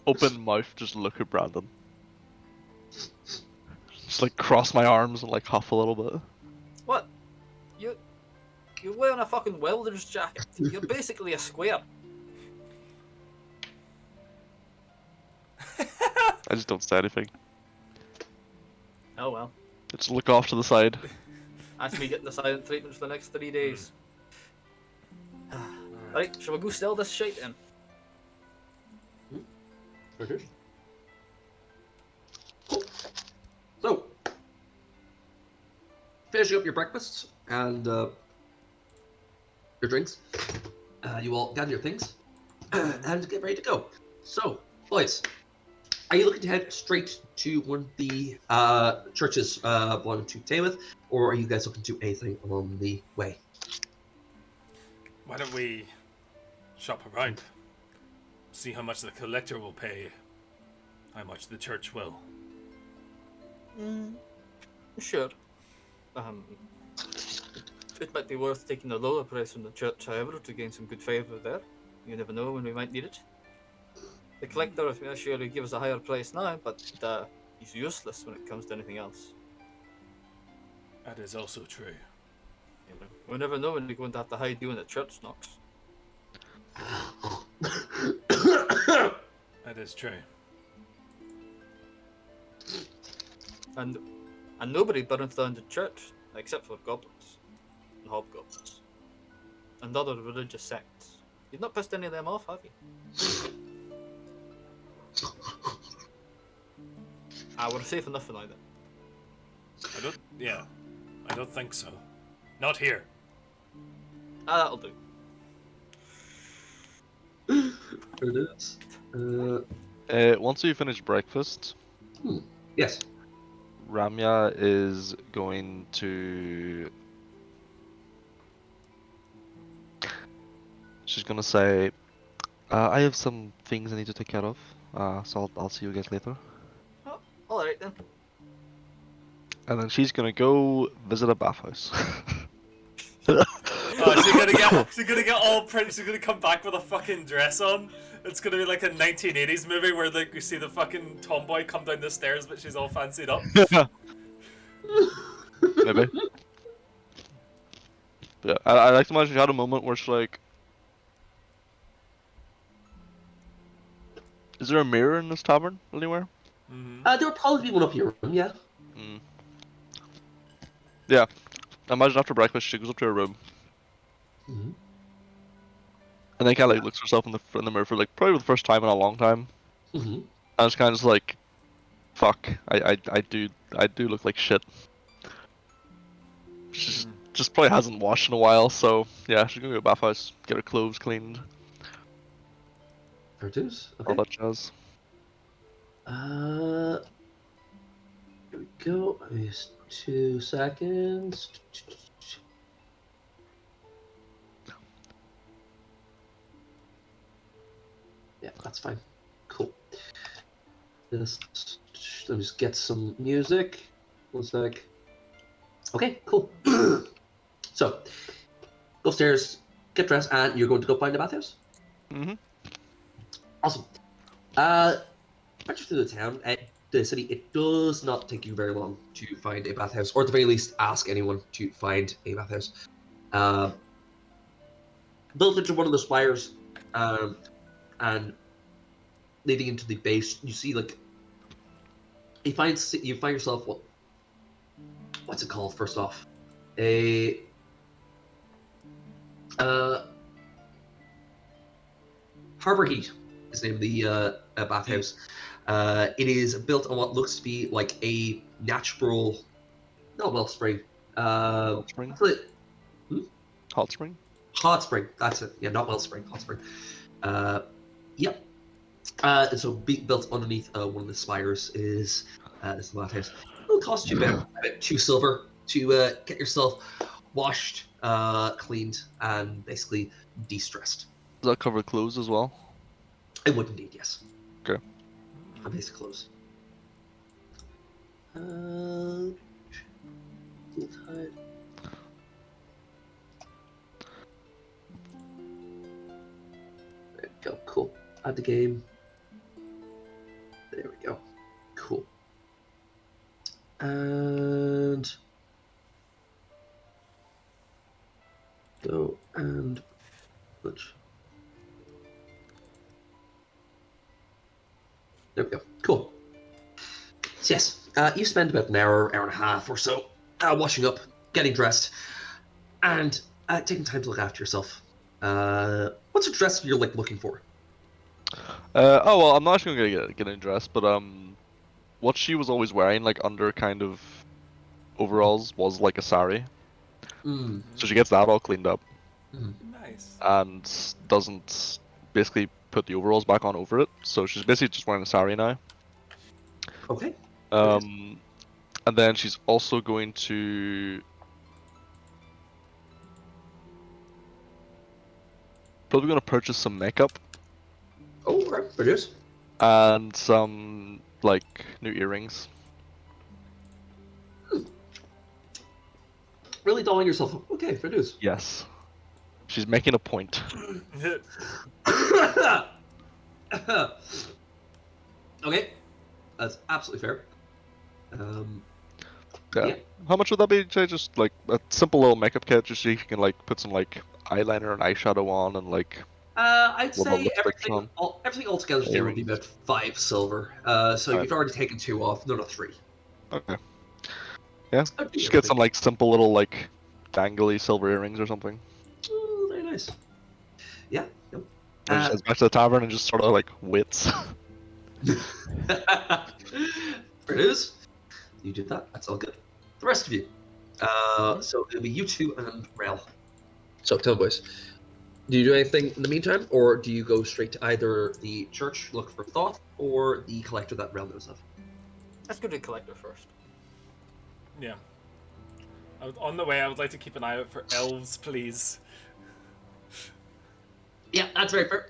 open mouth, just look at Brandon. Just like cross my arms and like huff a little bit. What? You're wearing a fucking welder's jacket. You're basically a square. I just don't say anything. Oh well. I just look off to the side. That's me getting the silent treatment for the next 3 days. Right, shall we go sell this shit then? Okay. Cool. So, finishing up your breakfast and your drinks, you all gather your things and get ready to go. So, boys, are you looking to head straight to one of the churches belonging to Tamith, or are you guys looking to do anything along the way? Why don't we shop around? See how much the collector will pay, how much the church will. Sure. It might be worth taking a lower price from the church, however, to gain some good favour there. You never know when we might need it. The collector, if you surely give us a higher price now, but he's useless when it comes to anything else. That is also true. You know, we never know when we're going to have to hide you in the church knocks. That is true. And nobody burns down the church, except for goblins and hobgoblins and other religious sects. You've not pissed any of them off, have you? We're safe enough for now then. I don't think so. Not here. That'll do. There it is. Once we finish breakfast, Yes. Ramya is going to. She's gonna say, "I have some things I need to take care of. So I'll see you guys later." Oh, all right then. And then she's gonna go visit a bathhouse. Oh, she's gonna get all pretty. She's gonna come back with a fucking dress on. It's gonna be like a 1980s movie where like you see the fucking tomboy come down the stairs, but she's all fancied up. Maybe. Yeah, I like to imagine she had a moment where she's like, "Is there a mirror in this tavern anywhere?" There would probably be one up your room, yeah. Mm. Yeah. Imagine after breakfast she goes up to her room. Mm-hmm. And then kind of like looks herself in the mirror for like probably the first time in a long time. Mm-hmm. And it's kind of just like, fuck, I do look like shit. She just probably hasn't washed in a while, so yeah, she's gonna go to the bathhouse, get her clothes cleaned, There it is. all Okay. that jazz. Here we go. Just 2 seconds. Yeah, that's fine. Cool. Let me just get some music. 1 sec. Okay, cool. So, go upstairs, get dressed, and you're going to go find the bathhouse? Mm-hmm. Awesome. Venture through the town, the city, it does not take you very long to find a bathhouse, or at the very least, ask anyone to find a bathhouse. Built into one of the spires, and leading into the base, you see like you find yourself what's it called? First off, a Harbor Heat is the name of the bathhouse. It is built on what looks to be like a natural, not wellspring. Hot spring. What's it? Hot spring. Hot spring. That's it. Yeah, not wellspring. Hot spring. Yep. And so built underneath one of the spires is this bathhouse. It'll cost you about 2 silver to get yourself washed, cleaned, and basically de-stressed. Does that cover clothes as well? It would indeed, yes. Okay. And basic clothes. Full tide. There we go. Cool. Add the game. There we go. Cool. And go and which. There we go. Cool. So yes, you spend about an hour and a half or so washing up, getting dressed, and taking time to look after yourself. What's a dress you're like looking for? Oh well, I'm not actually gonna get undressed, but what she was always wearing, like under kind of overalls, was like a sari. Mm. So she gets that all cleaned up. Nice. And doesn't basically put the overalls back on over it. So she's basically just wearing a sari now. Okay. And then she's also going to probably going to purchase some makeup. Oh, okay. Produce. And some like new earrings. Really dolling yourself up. Okay, produce. Yes. She's making a point. Okay, that's absolutely fair. Yeah. How much would that be? Say just like a simple little makeup kit, just so you can like put some like eyeliner and eyeshadow on, and like. I'd What about say lipstick everything altogether today would be about 5 silver. So Right. you've already taken 2 off, no, 3. Okay. Yeah. That'd be Just get everything. some like simple little like dangly silver earrings or something. Oh, very nice. Yeah. Yep. And just heads back to the tavern and just sort of like waits. Produce. You did that. That's all good. The rest of you. So it'll be you two and Rel. So tell me, boys. Do you do anything in the meantime, or do you go straight to either the church, look for Thoth, or the collector that Rel knows of? Let's go to the collector first. Yeah. On the way, I would like to keep an eye out for elves, please. Yeah, that's very fair.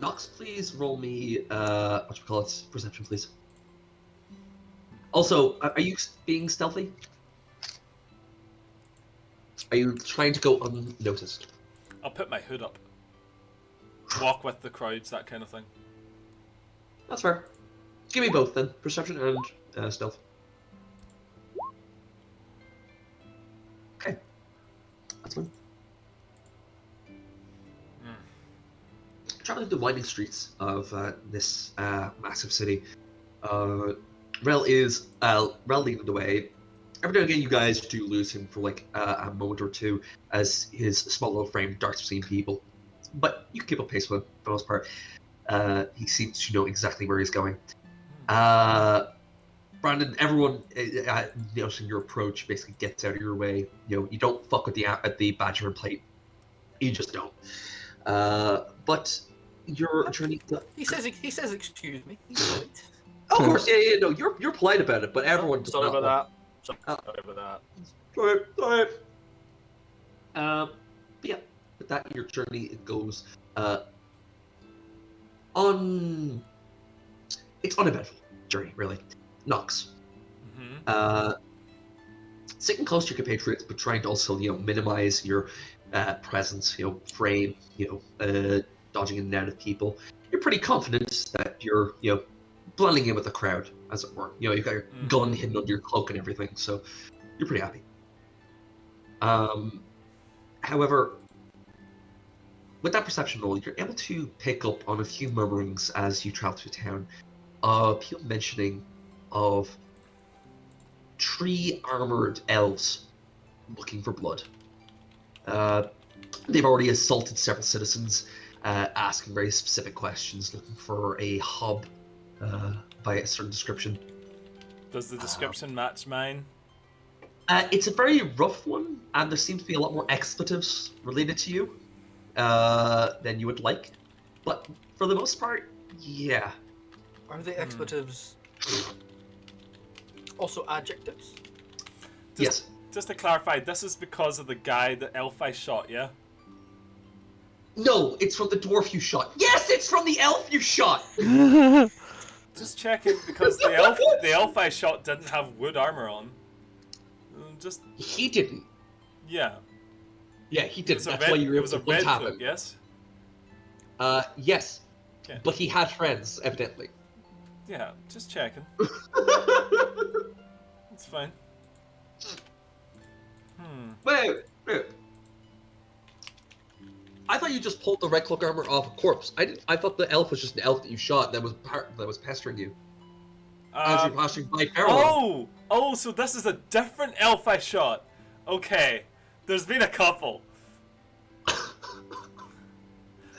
Nox, please roll me, perception, please. Also, are you being stealthy? Are you trying to go unnoticed? I'll put my hood up. Walk with the crowds, that kind of thing. That's fair. Give me both then. Perception and stealth. Okay. That's fine. Traveling the winding streets of this massive city, Rel is leading the way. Every now and again, you guys do lose him for like a moment or two as his small little frame darts between people. But you can keep up pace with him for the most part. He seems to know exactly where he's going. Brandon, everyone noticing your approach basically gets out of your way. You don't fuck with the badger and plate. You just don't. But your journey. He says excuse me. He's polite. Oh, of course, yeah, no, you're polite about it, but everyone does Sorry not about want- that. Sorry about that. Sorry. But yeah, with that, your journey it goes it's uneventful journey, really. Nox. Sitting close to your compatriots, but trying to also, minimize your presence, frame, dodging in and out of people. You're pretty confident that you're, blending in with the crowd, as it were. You've got your gun hidden under your cloak and everything, so you're pretty happy. However, with that perception roll, you're able to pick up on a few murmurings as you travel through town. People mentioning of 3 armored elves looking for blood. They've already assaulted several citizens, asking very specific questions, looking for a hob by a certain description. Does the description match mine? It's a very rough one, and there seems to be a lot more expletives related to you than you would like. But for the most part, yeah. Are the expletives also adjectives? Yes. Just to clarify, this is because of the guy, the elf I shot, yeah? No, it's from the dwarf you shot. Yes, it's from the elf you shot! Just checking, because the elf I shot didn't have wood armor on. He didn't. Yeah. Yeah, he didn't. That's red, why you were it able was to a red one-tap cloak, him. yes? Yes. Okay. But he had friends, evidently. Yeah, just checking. It's fine. Wait. I thought you just pulled the red cloak armor off a corpse. I thought the elf was just an elf that you shot that was pestering you. As you're passing by Caroline. Oh, so this is a different elf I shot. Okay, there's been a couple.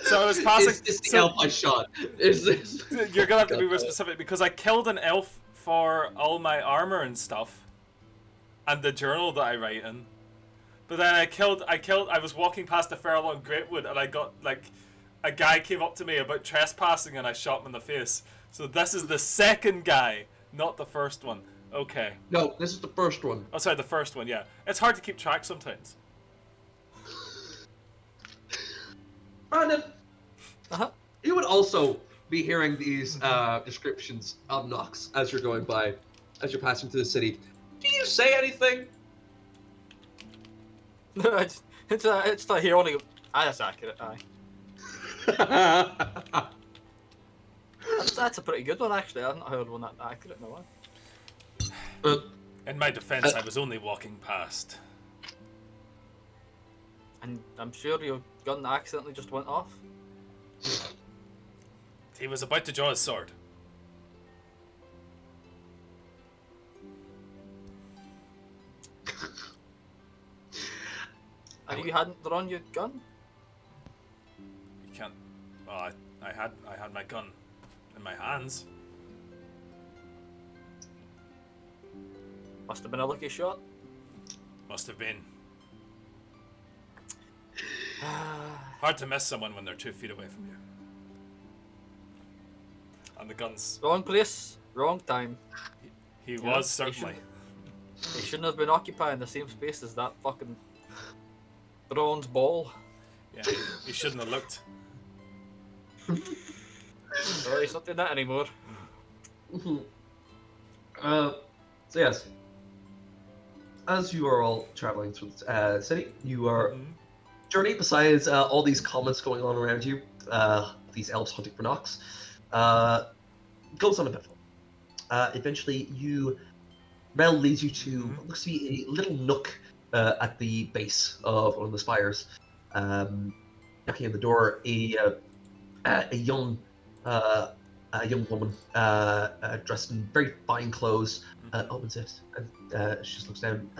So I was passing. Is this the elf I shot? Is this? You're gonna have to be more specific because I killed an elf for all my armor and stuff, and the journal that I write in. But then I was walking past the Fairlawn Greatwood, and I got a guy came up to me about trespassing, and I shot him in the face. So this is the second guy, not the first one. Okay. No, this is the first one. Oh, sorry, the first one. Yeah, it's hard to keep track sometimes. Brandon, you would also be hearing these descriptions of Nox as you're going by, as you're passing through the city. Do you say anything? it's not here only. That's accurate. Aye. That's a pretty good one actually. I've not heard one that accurate in a while. In my defense, I was only walking past. And I'm sure your gun accidentally just went off. He was about to draw his sword. And you hadn't drawn your gun? You can't. Oh, I had my gun in my hands. Must have been a lucky shot. Must have been. Hard to miss someone when they're 2 feet away from you. And the guns. Wrong place, wrong time. He was certainly. He shouldn't have been occupying the same space as that fucking bronze ball. Yeah, he shouldn't have looked. Well, he's not doing that anymore. So yes. as you are all traveling through the city, you are Mhm. journey. Besides all these comments going on around you, these elves hunting for knocks, goes on a bit. Eventually, Rel leads you to what looks to be a little nook at the base of one of the spires. Knocking on the door, a young woman dressed in very fine clothes opens it, and she just looks down.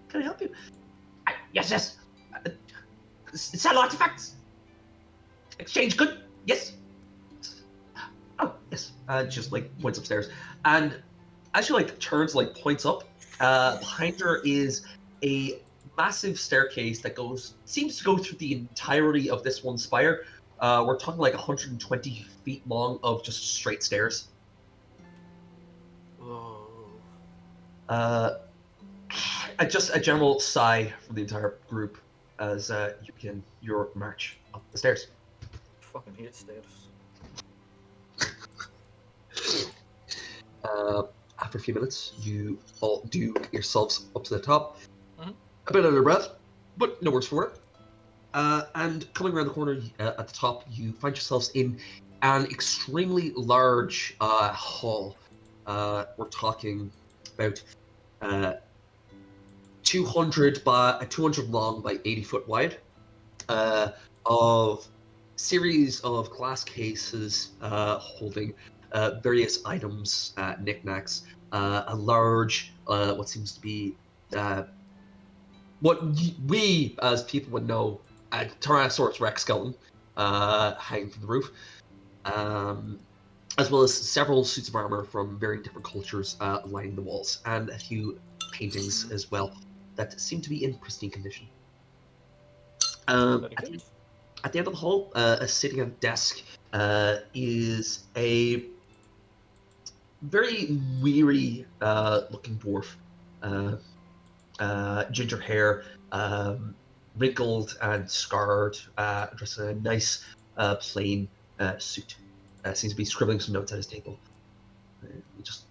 Can I help you? Yes. Sell artifacts. Exchange good. Yes. Oh, yes. Just like points upstairs, and as she like turns, like points up, behind her is a massive staircase that seems to go through the entirety of this one spire. We're talking like 120 feet long of just straight stairs. Whoa. Just a general sigh from the entire group as you begin your march up the stairs. Fucking hate stairs. After a few minutes, you all do get yourselves up to the top. Mhm. A bit under breath, but no worse for it. And coming around the corner at the top, you find yourselves in an extremely large hall. We're talking about 200 long by 80-foot wide, of series of glass cases holding various items, knickknacks, a large, what seems to be what we as people would know, a Tyrannosaurus Rex skeleton hanging from the roof, as well as several suits of armor from varying different cultures lining the walls, and a few paintings as well that seem to be in pristine condition. Very good. At the end of the hall, sitting at a desk is a very weary looking dwarf. Ginger hair, wrinkled and scarred, dressed in a nice plain suit. Seems to be scribbling some notes at his table. He just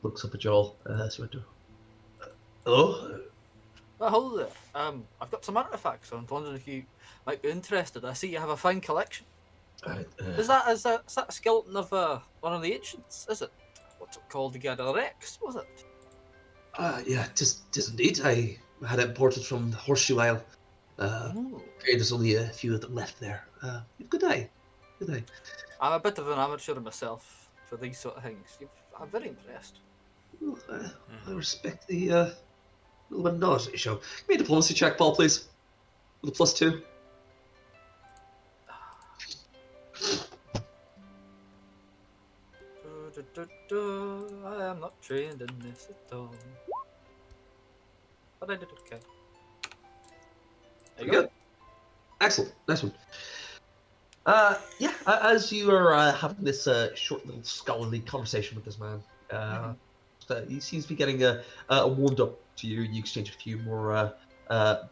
looks up at Joel. Hello? Well, hello there. I've got some artifacts. I'm wondering if you might be interested. I see you have a fine collection. Is that a skeleton of one of the ancients? Is it? What's it called again? A Rex? Was it? Yeah, tis indeed. I had it imported from the Horseshoe Isle. Ooh. There's only a few of them left there. Good day. Good day. I'm a bit of an amateur myself for these sort of things. I'm very impressed. Well, I respect the little bit of knowledge that you show. Give me a diplomacy check, Paul, please. With a +2. I am not trained in this at all. But I did okay. There you go. Good. Excellent. Nice one. Yeah, as you are having this short little scholarly conversation with this man, he seems to be getting warmed up to you. You exchange a few more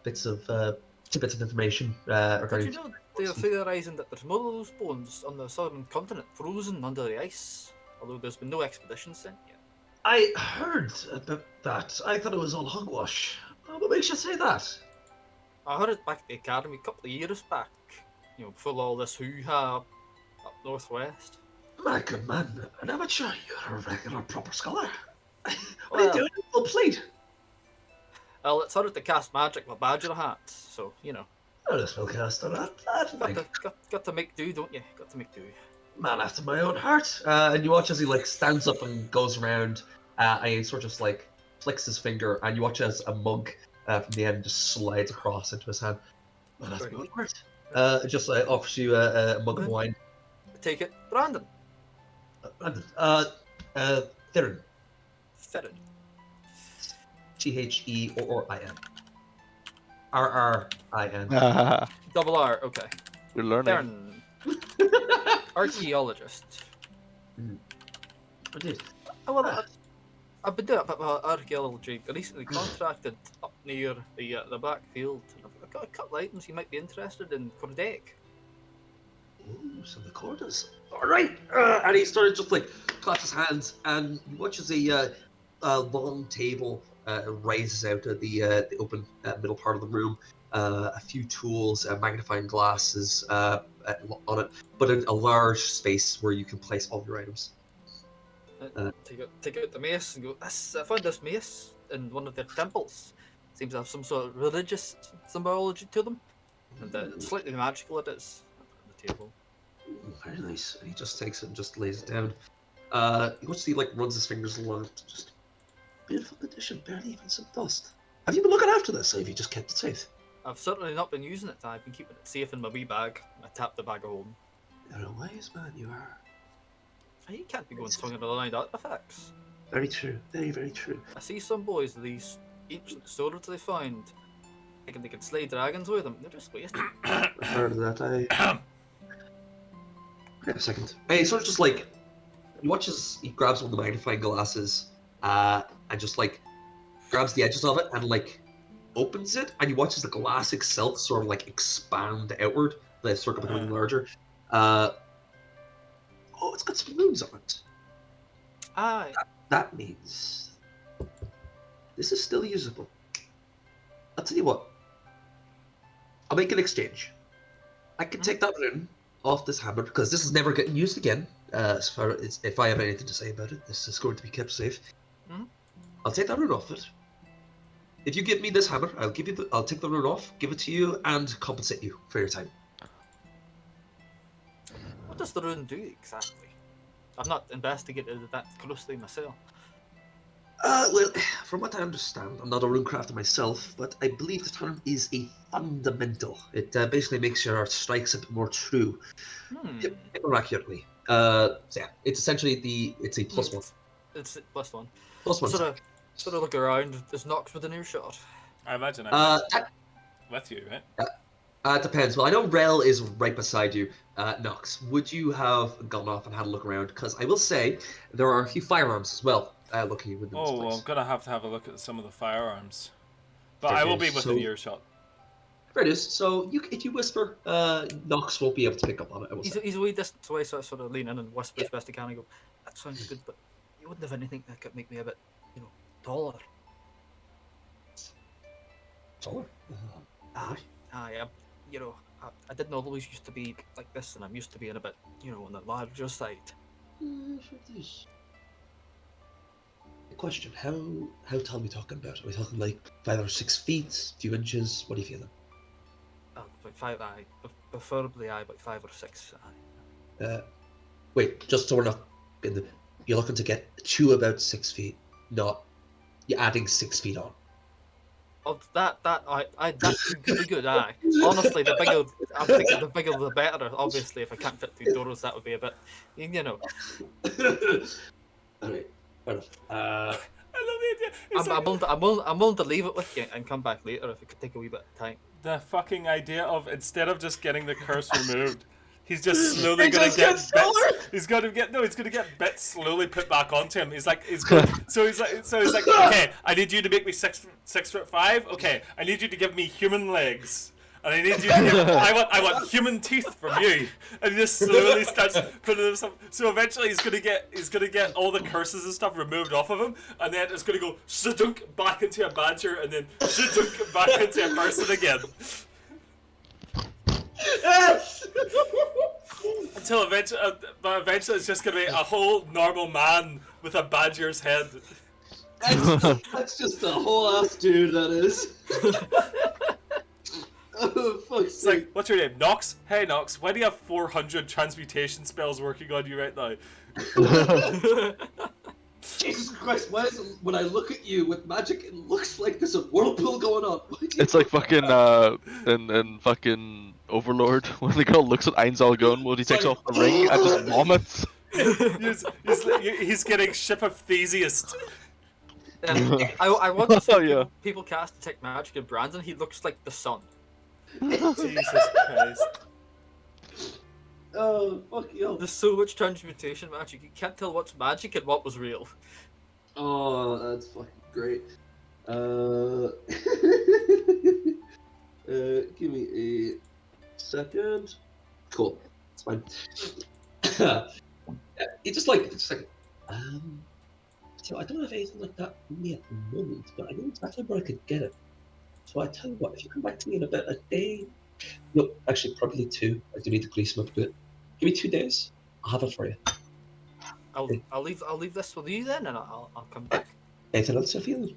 tidbits of information Did regarding. you know they're theorising that there's more of those bones on the southern continent frozen under the ice? Although there's been no expedition sent yet. I heard about that. I thought it was all hogwash. What makes you say that? I heard it back at the academy a couple of years back. You know, before all this hoo-ha up northwest. My good man, an amateur, you're a regular proper scholar. What are Well, you doing in full plate? Well, it's harder to cast magic with badger hats, so you know. Oh, the spellcaster, Got to make do, don't you? Got to make do. Man after my own heart. And you watch as he like stands up and goes around, and he sort of just like flicks his finger, and you watch as a mug from the end just slides across into his hand. Man after my own heart. Just offers you a mug of wine. Take it, Brandon. Brandon. Theron. Theron. Therin. RRIN. Double R. Okay. You're learning. Theron. Archaeologist. I did. Oh, well, I've been doing a bit of archaeology. I recently contracted up near the backfield. I've got a couple of items you might be interested in. Cordaic. Ooh, so the corners. All right. And he started just like claps his hands, and you watch as a long table rises out of the open middle part of the room. A few tools, magnifying glasses on it, but in a large space where you can place all your items. Take out the mace and go. I found this mace in one of their temples. Seems to have some sort of religious symbology to them, and it's slightly magical. It is. I put it on the table. Very nice. And he just takes it and just lays it down. You watch he like runs his fingers along it. Just beautiful condition, barely even some dust. Have you been looking after this, or have you just kept it safe? I've certainly not been using it. I've been keeping it safe in my wee bag. I tapped the bag of home. You're a wise man, you are. You can't be going swinging around artifacts. Very true. Very, very true. I see some boys with these ancient swords they found, thinking they can slay dragons with them. They're just wasted. I've heard of that. Wait a second. Hey, sort of just like he watches. He grabs one of the magnifying glasses, and just like grabs the edges of it and like opens it, and he watches the glass itself sort of like expand outward, the circle becoming larger. Oh, it's got some moons on it. Aye. That means this is still usable. I'll tell you what. I'll make an exchange. I can take that rune off this hammer because this is never getting used again. As far as if I have anything to say about it, this is going to be kept safe. I'll take that rune off it. If you give me this hammer, I'll take the rune off, give it to you, and compensate you for your time. What does the rune do exactly? I've not investigated it that closely myself. Well, from what I understand, I'm not a rune crafter myself, but I believe the term is a fundamental. It basically makes your strikes a bit more true, more accurately. So yeah, it's essentially it's a plus one. It's +1. +1. Sort of look around. Is Nox within earshot? I imagine I'm with you, right? It depends. Well, I know Rel is right beside you. Nox, would you have gone off and had a look around? Because I will say there are a few firearms as well looking within this place. Well, I'm gonna have to have a look at some of the firearms, but I will be within earshot. There it is. So if you whisper, Nox won't be able to pick up on it. He's a wee distance away, so I sort of lean in and whisper as best I can and go, "That sounds good, but you wouldn't have anything that could make me a bit, taller." Taller? I didn't always used to be like this, and I'm used to being a bit, on the larger side. Question: How tall are we talking about? Are we talking like 5 or 6 feet, a few inches? What are you feeling? About 5, preferably about 5 or 6. Wait, just so we're not in the. You're looking to get to about 6 feet, not you're adding 6 feet on. Oh, that's pretty good. Aye. Honestly, the bigger I'm thinking, the bigger the better. Obviously, if I can't fit through doors, that would be a bit, All right. I love the idea. I'm willing to leave it with you and come back later if it could take a wee bit of time. The fucking idea of instead of just getting the curse removed, he's just slowly gonna get bits. He's gonna get bits slowly put back onto him. He's like, okay, I need you to make me 6'5". Okay, I need you to give me human legs. And I need you to give, I want human teeth from you. And he just slowly starts putting them some. So eventually he's gonna get all the curses and stuff removed off of him, and then it's gonna go shadunk back into a badger, and then shadunk back into a person again. Yes! Until eventually it's just gonna be a whole normal man with a badger's head. That's just a whole ass dude, that is. Oh, fuck's sake. Like, what's your name? Nox? Hey, Nox, why do you have 400 transmutation spells working on you right now? Jesus Christ, why is it when I look at you with magic, it looks like there's a whirlpool going on? It's like fucking, in fucking Overlord, when the girl looks at Einzal going, when he takes off the ring and just vomits. He's getting Ship of Theseus. I want to see people cast Detect Magic in Brandon. He looks like the sun. Jesus Christ. Oh, fuck you. There's so much transmutation magic, you can't tell what's magic and what was real. Oh, that's fucking great. Give me a second. Cool. It's fine. It's just like, So I don't have anything like that with me at the moment, but I know exactly where I could get it. So I tell you what, if you come back to me in about a day, no, actually probably 2. I do need to grease them up a bit. Give me 2 days. I'll have it for you. I'll leave this with you then, and I'll come back. Anything else you're feeling?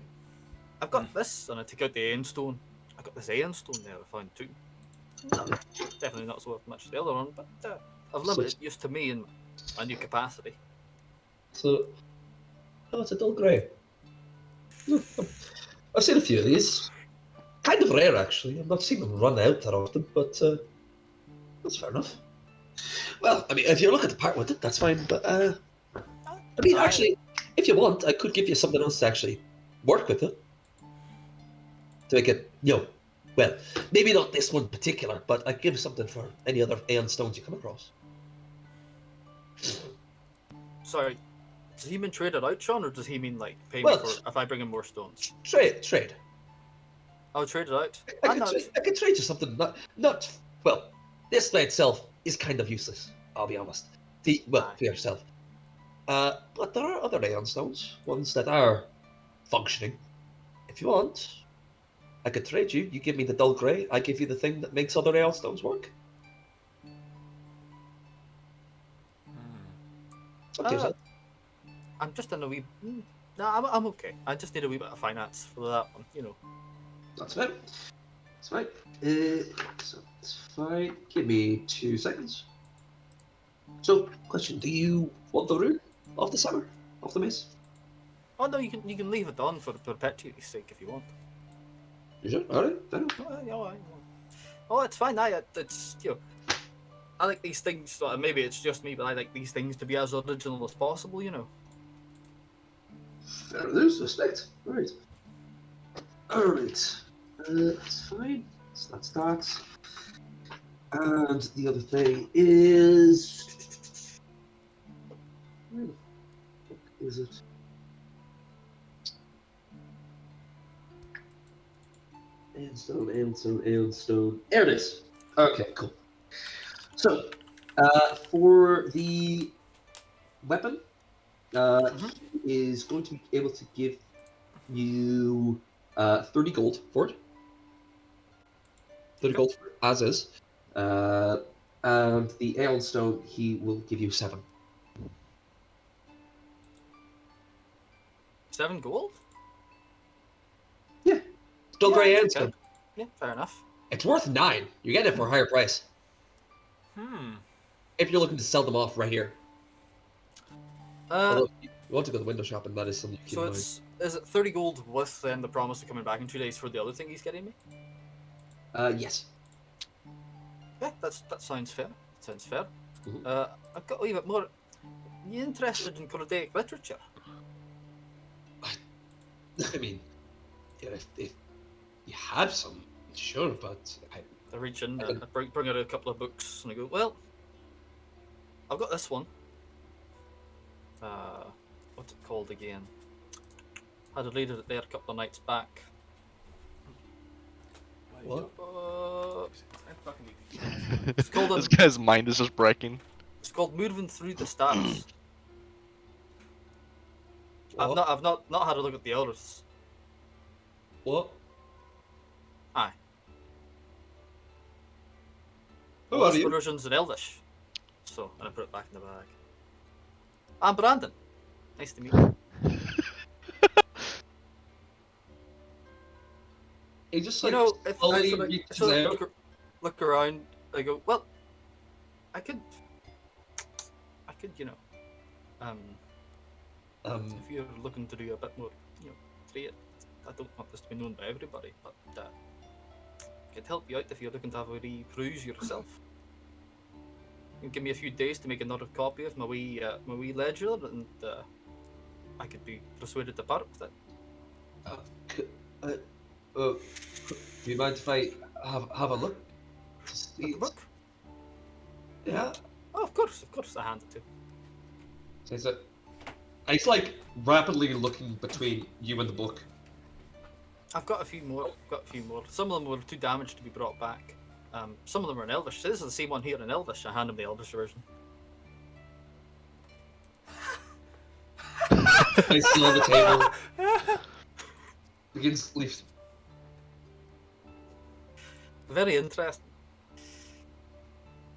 I've got this, and I take out the Aeon Stone. I got this Aeon Stone there I found too. No, definitely not so worth much as the other one, but of limited use to me in my new capacity. So, oh, it's a dull grey. I've seen a few of these. Kind of rare, actually. I've not seen them run out that often, but that's fair enough. Well, I mean, if you're looking to part with it, that's fine. But I mean, actually, if you want, I could give you something else to actually work with it to make it, well, maybe not this one in particular, but I give you something for any other Aeon stones you come across. Sorry, does he mean trade it out, Sean, or does he mean like pay me for if I bring in more stones? Trade. I'll trade it out. I could trade you something not well. This by itself is kind of useless. I'll be honest. For yourself. But there are other Aeon stones, ones that are functioning. If you want, I could trade you. You give me the dull grey. I give you the thing that makes other Aeon stones work. I'm just in a wee. No, I'm okay. I just need a wee bit of finance for that one, That's fine. That's fine. So it's fine. Give me 2 seconds. So, question: do you want the rune of the summer of the mace? Oh no, you can leave it on for perpetuity's sake if you want. You sure? All right. Fair enough. Oh, it's fine. It's I like these things. Maybe it's just me, but I like these things to be as original as possible. Fair enough. Respect. All right. All right. That's fine. So that's that. And the other thing is, where the fuck is it? Aeon stone. There it is. Okay, cool. So, for the weapon, he is going to be able to give you 30 gold for it. 30 gold for it, as is. And the Aeon stone, he will give you 7. 7 gold? Yeah. Still grey Aeon stone. Yeah, fair enough. It's worth 9. You get it for a higher price. If you're looking to sell them off right here. Although if you want to go to the window shop, and that is something you keep in mind. Is it 30 gold with then the promise of coming back in 2 days for the other thing he's getting me? Yes. Yeah, that sounds fair. I've got a wee bit more. You interested in Chaldaic literature? I mean, if you have some, sure, but I reach in, I bring out a couple of books, and I go, well, I've got this one. What's it called again? Had to read it there a couple of nights back. What? It's called this guy's mind is just breaking. It's called Moving Through the Stars. What? I've not had a look at the others. What? Aye. Who Well, are this you? version's in Elvish. So, and I put it back in the bag. I'm Brandon. Nice to meet you. He just If slowly I reaches out. look around, I go, well, I could, if you're looking to do a bit more, trade. I don't want this to be known by everybody, but I could help you out if you're looking to have a wee cruise yourself. You can give me a few days to make another copy of my wee ledger, and I could be persuaded to part with it. Do you mind if I have a look? At the book? Yeah. Oh, of course, I hand it to. So he's like rapidly looking between you and the book. I've got a few more. Some of them were too damaged to be brought back. Some of them are in Elvish. So this is the same one here in Elvish. I hand him the Elvish version. Places on the table. Begins leaves. Very interesting.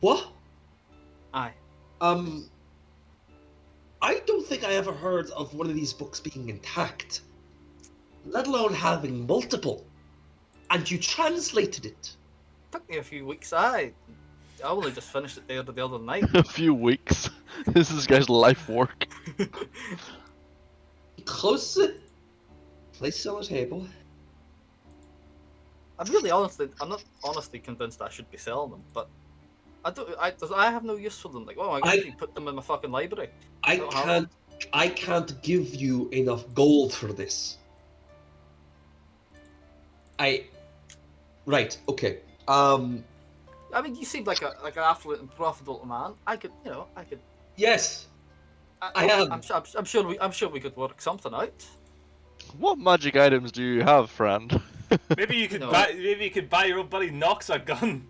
What? Aye. I don't think I ever heard of one of these books being intact, let alone having multiple. And you translated it. Took me a few weeks. I only just finished it there the other night. A few weeks. This is this guy's life work. He closes it, places it on the table. I'm not honestly convinced I should be selling them, but I have no use for them. Like, well, I can put them in my fucking library. I can't give you enough gold for this. Right, okay. I mean, you seem like an affluent and profitable man. I could. Yes, I am. I'm sure we could work something out. What magic items do you have, friend? Maybe you could buy your old buddy Nox a gun.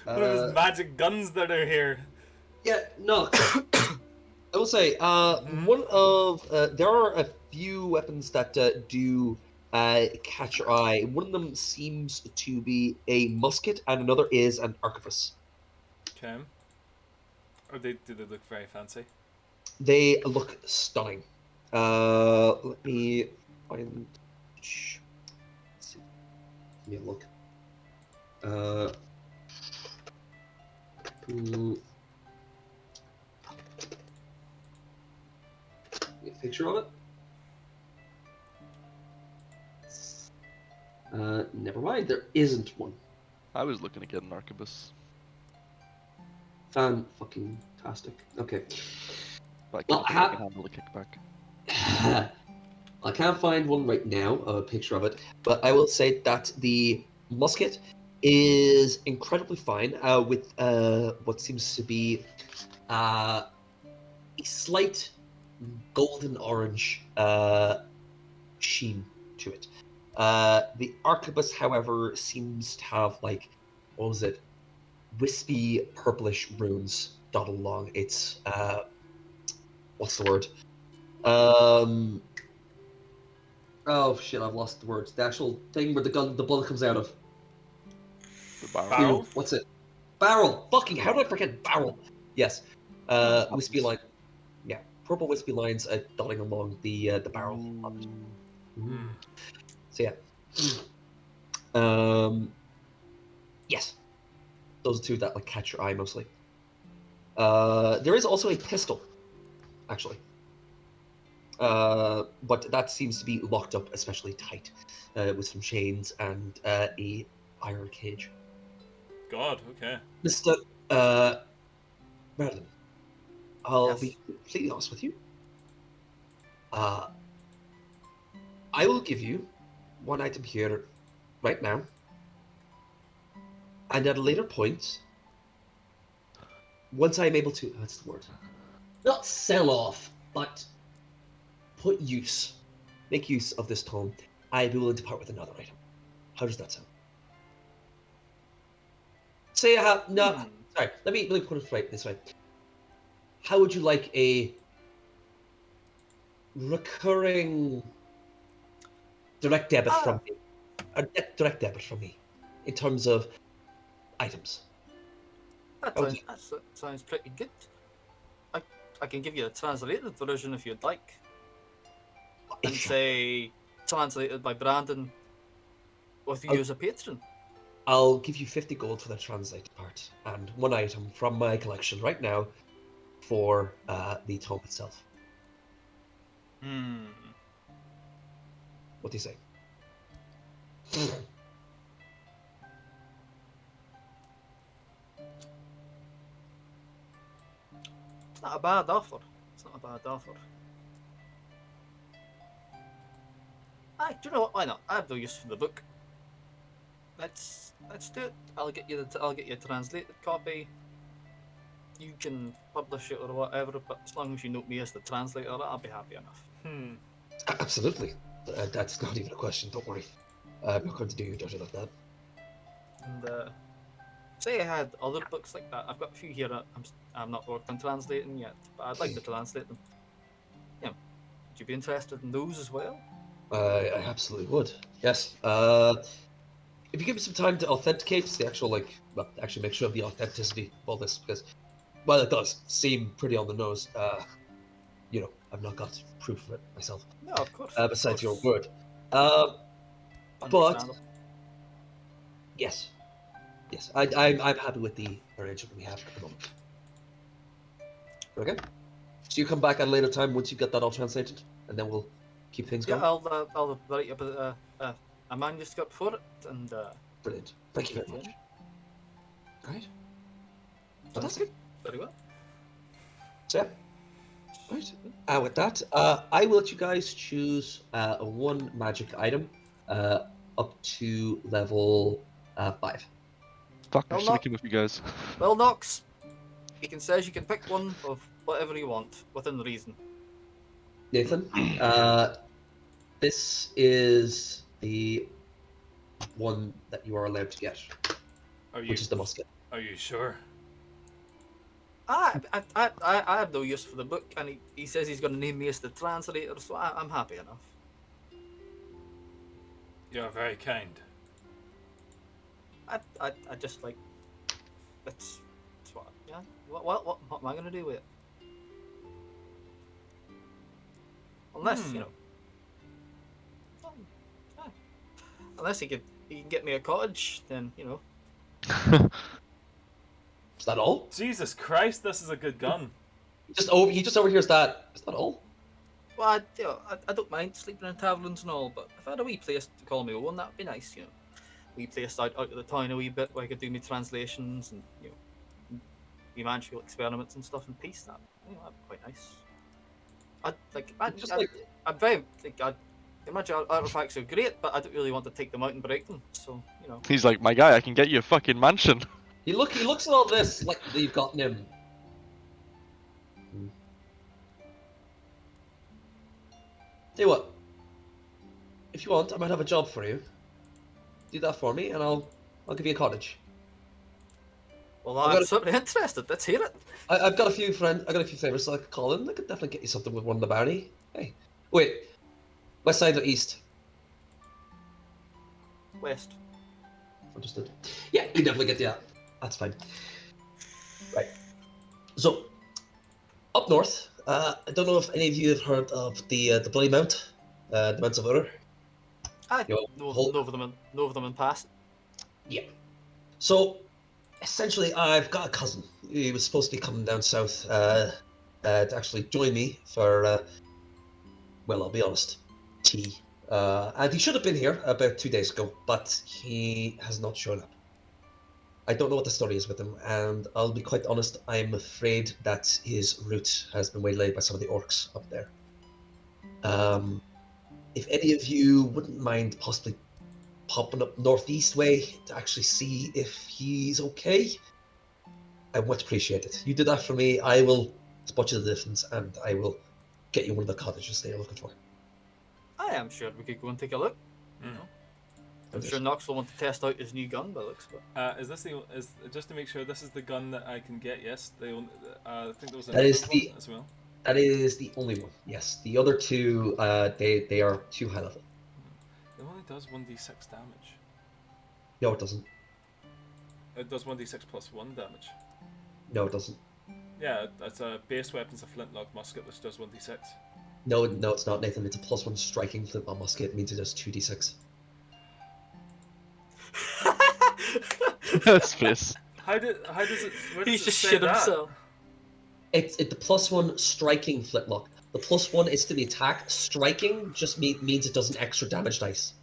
One of his magic guns that are here. Yeah, no. I will say, there are a few weapons that do catch your eye. One of them seems to be a musket, and another is an arquebus. Okay. Or do they look very fancy? They look stunning. Let me find. Let's see. Let me look. A picture of it. Never mind. There isn't one. I was looking to get an arquebus. Fan-fucking-tastic. Okay. But Well, I can handle the kickback. I can't find one right now, a picture of it, but I will say that the musket is incredibly fine with what seems to be a slight golden orange sheen to it. The arquebus, however, seems to have wispy purplish runes dotted along its what's the word? Oh shit, I've lost the words. The actual thing where the bullet comes out of. The barrel. Barrel? What's it? Barrel. Fucking how did I forget barrel? Yes. Wispy line. Yeah, purple wispy lines dotting along the barrel of it. So yeah. Yes. Those two that catch your eye mostly. There is also a pistol, actually. But that seems to be locked up especially tight, with some chains and a iron cage. God, okay. Mr. Merlin, I'll be completely honest with you. I will give you one item here right now, and at a later point, once I'm able to, what's the word? Not sell off, but make use of this tome, I'd be willing to part with another item. How does that sound? Say I have sorry. Let me put it right this way. How would you like a recurring direct debit from me? A direct debit from me, in terms of items. That sounds pretty good. I can give you a translated version if you'd like. And say translated by Brandon with you as a patron. I'll give you 50 gold for the translated part, and one item from my collection right now for the tome itself. What do you say? It's not a bad offer. Aye, do you know what? Why not? I have no use for the book. Let's do it. I'll get you a translated copy. You can publish it or whatever, but as long as you note me as the translator, I'll be happy enough. Absolutely. That's not even a question. Don't worry. I'm not going to do you dirty like that. And say I had other books like that. I've got a few here. I'm not worked on translating yet, but I'd like to translate them. Yeah. you be interested in those as well? I absolutely would. Yes. If you give me some time to authenticate the actual, actually make sure of the authenticity of all this, because while it does seem pretty on the nose, I've not got proof of it myself. No, of course. Besides your word. But Understandable. yes, I'm happy with the arrangement we have at the moment. Okay. So you come back at a later time once you get that all translated, and then we'll keep things Yeah, going. I'll write up a manuscript for it, and Brilliant. Thank you very much. Right. Fantastic. Very well. So, right. With that, I will let you guys choose a one magic item up to level 5. Fuck, I'm Well, sneaking with you guys. Well, Nox, says you can pick one of whatever you want within reason. Nathan, this is the one that you are allowed to get, which is the musket. Are you sure? I have no use for the book, and he says he's going to name me as the translator, so I'm happy enough. You're very kind. I just like that's what yeah. What am I going to do with it? Unless unless he can get me a cottage, then Is that all? Jesus Christ, this is a good gun. He just overhears that. Is that all? Well, I don't mind sleeping in taverns and all, but if I had a wee place to call my own, that'd be nice, Wee place out of the town a wee bit where I could do my translations and my magical experiments and stuff in peace. That'd be quite nice. I'm very the magic artifacts are great, but I don't really want to take them out and break them. So He's like, my guy, I can get you a fucking mansion. He looks at all this like you've gotten him. Tell you what, if you want, I might have a job for you. Do that for me, and I'll give you a cottage. Well, I'm certainly interested. Let's hear it. I've got a few friends. I got a few favors, so I could call in. I could definitely get you something with one of the bounty. Hey, wait, west side or east? West. Understood. Yeah, you definitely get that. That's fine. Right. So, up north, I don't know if any of you have heard of the Bloody Mount, the Mounts of Ur. I know of them in past. Yeah. So, essentially, I've got a cousin. He was supposed to be coming down south to actually join me for, well, I'll be honest, tea. And he should have been here about 2 days ago, but he has not shown up. I don't know what the story is with him, and I'll be quite honest, I'm afraid that his route has been waylaid by some of the orcs up there. If any of you wouldn't mind possibly popping up northeast way to actually see if he's okay, I would appreciate it. You do that for me, I will spot you the difference, and I will get you one of the cottages that you're looking for. I am sure we could go and take a look. I'm sure Nox will want to test out his new gun, but it looks good. Is this just to make sure this is the gun that I can get? Yes, I think there was That is one as well. That is the only one. Yes, the other two, they are too high level. It only does 1d6 damage. No, it doesn't. It does 1d6 plus 1 damage. No, it doesn't. Yeah, it's a base weapon's a flintlock musket which does 1d6. No, it's not, Nathan. It's a +1 striking flintlock musket. It means it does 2d6. That's face. How does it? He's just shit himself. It's the +1 striking flintlock. The +1 is to the attack. Striking just means it does an extra damage dice.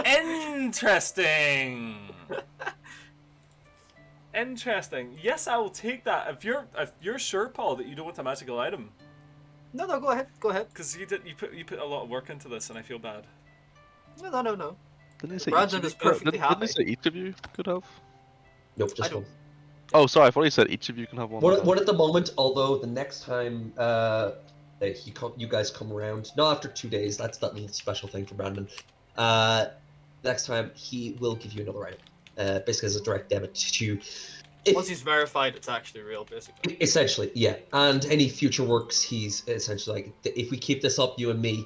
Interesting. Interesting. Yes, I will take that. If you're sure, Paul, that you don't want a magical item. No, go ahead. Because you put a lot of work into this, and I feel bad. No. Didn't they say Brandon is perfectly happy. Didn't they say each of you could have? Nope, just one. Oh, sorry. I thought you said each of you can have one. One at the moment. Although the next time you guys come around, not after 2 days. That's that little special thing for Brandon. Next time he will give you another item. Basically as a direct debit to Once he's verified, it's actually real, basically. Essentially, yeah. And any future works, he's essentially like, if we keep this up, you and me,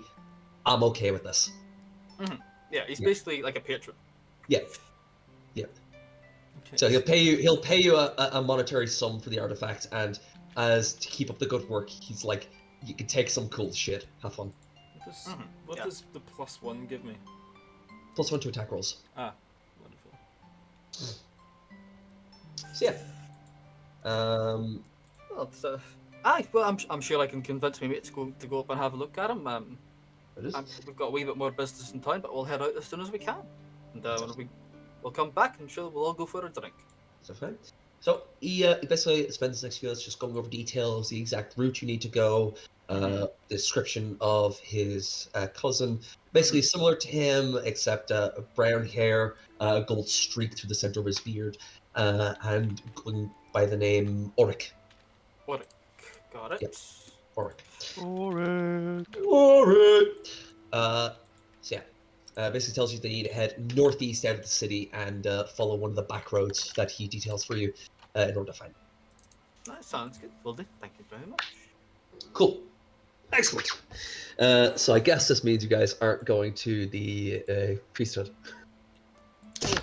I'm okay with this. Mm-hmm. Yeah, he's Yeah. basically like a patron. Yeah. Yeah. Okay, So he'll pay you a monetary sum for the artifact, and as to keep up the good work, he's like, you can take some cool shit. Have fun. What does the +1 give me? +1 to attack rolls. Ah, wonderful. So yeah. Well, I'm sure I can convince my mate to go up and have a look at him. We've got a wee bit more business in town, but we'll head out as soon as we can. And when we'll come back, and sure we'll all go for a drink. So fine. So he basically spends the next few minutes just going over details, the exact route you need to go, description of his cousin, basically similar to him, except brown hair, gold streak through the center of his beard, and going by the name Oric. Oric, got it. Yep. Oric. So yeah, basically tells you that you need to head northeast out of the city and follow one of the back roads that he details for you in order to find him. That sounds good. Will do. Thank you very much. Cool. Excellent. So I guess this means you guys aren't going to the priesthood.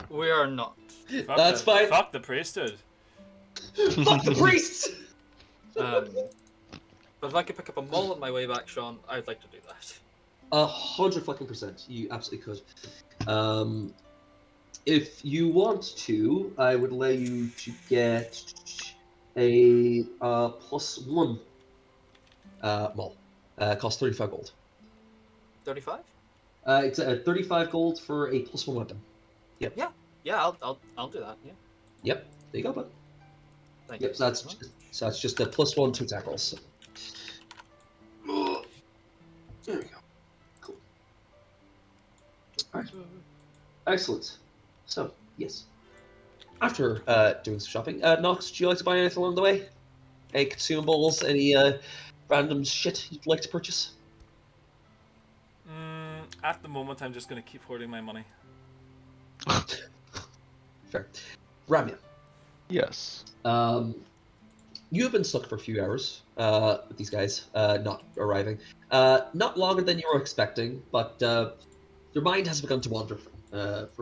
We are not. That's fine. Fuck the priesthood. Fuck the priests! But if I could pick up a mole on my way back, Sean, I'd like to do that. 100%. You absolutely could. If you want to, I would allow you to get a +1 mole. Costs 35 gold. 35? It's 35 gold for a +1 weapon. Yep. Yeah. I'll do that. Yeah. Yep. There you go, bud. Thank Yep. you. So that's just a +1 to attack rolls. There we go. Cool. All right. Excellent. So yes. After doing some shopping, Nox, do you like to buy anything along the way? Any consumables? Any random shit you'd like to purchase? At the moment, I'm just going to keep hoarding my money. Fair. Ramya. Yes. You have been stuck for a few hours with these guys not arriving. Not longer than you were expecting, but your mind has begun to wander for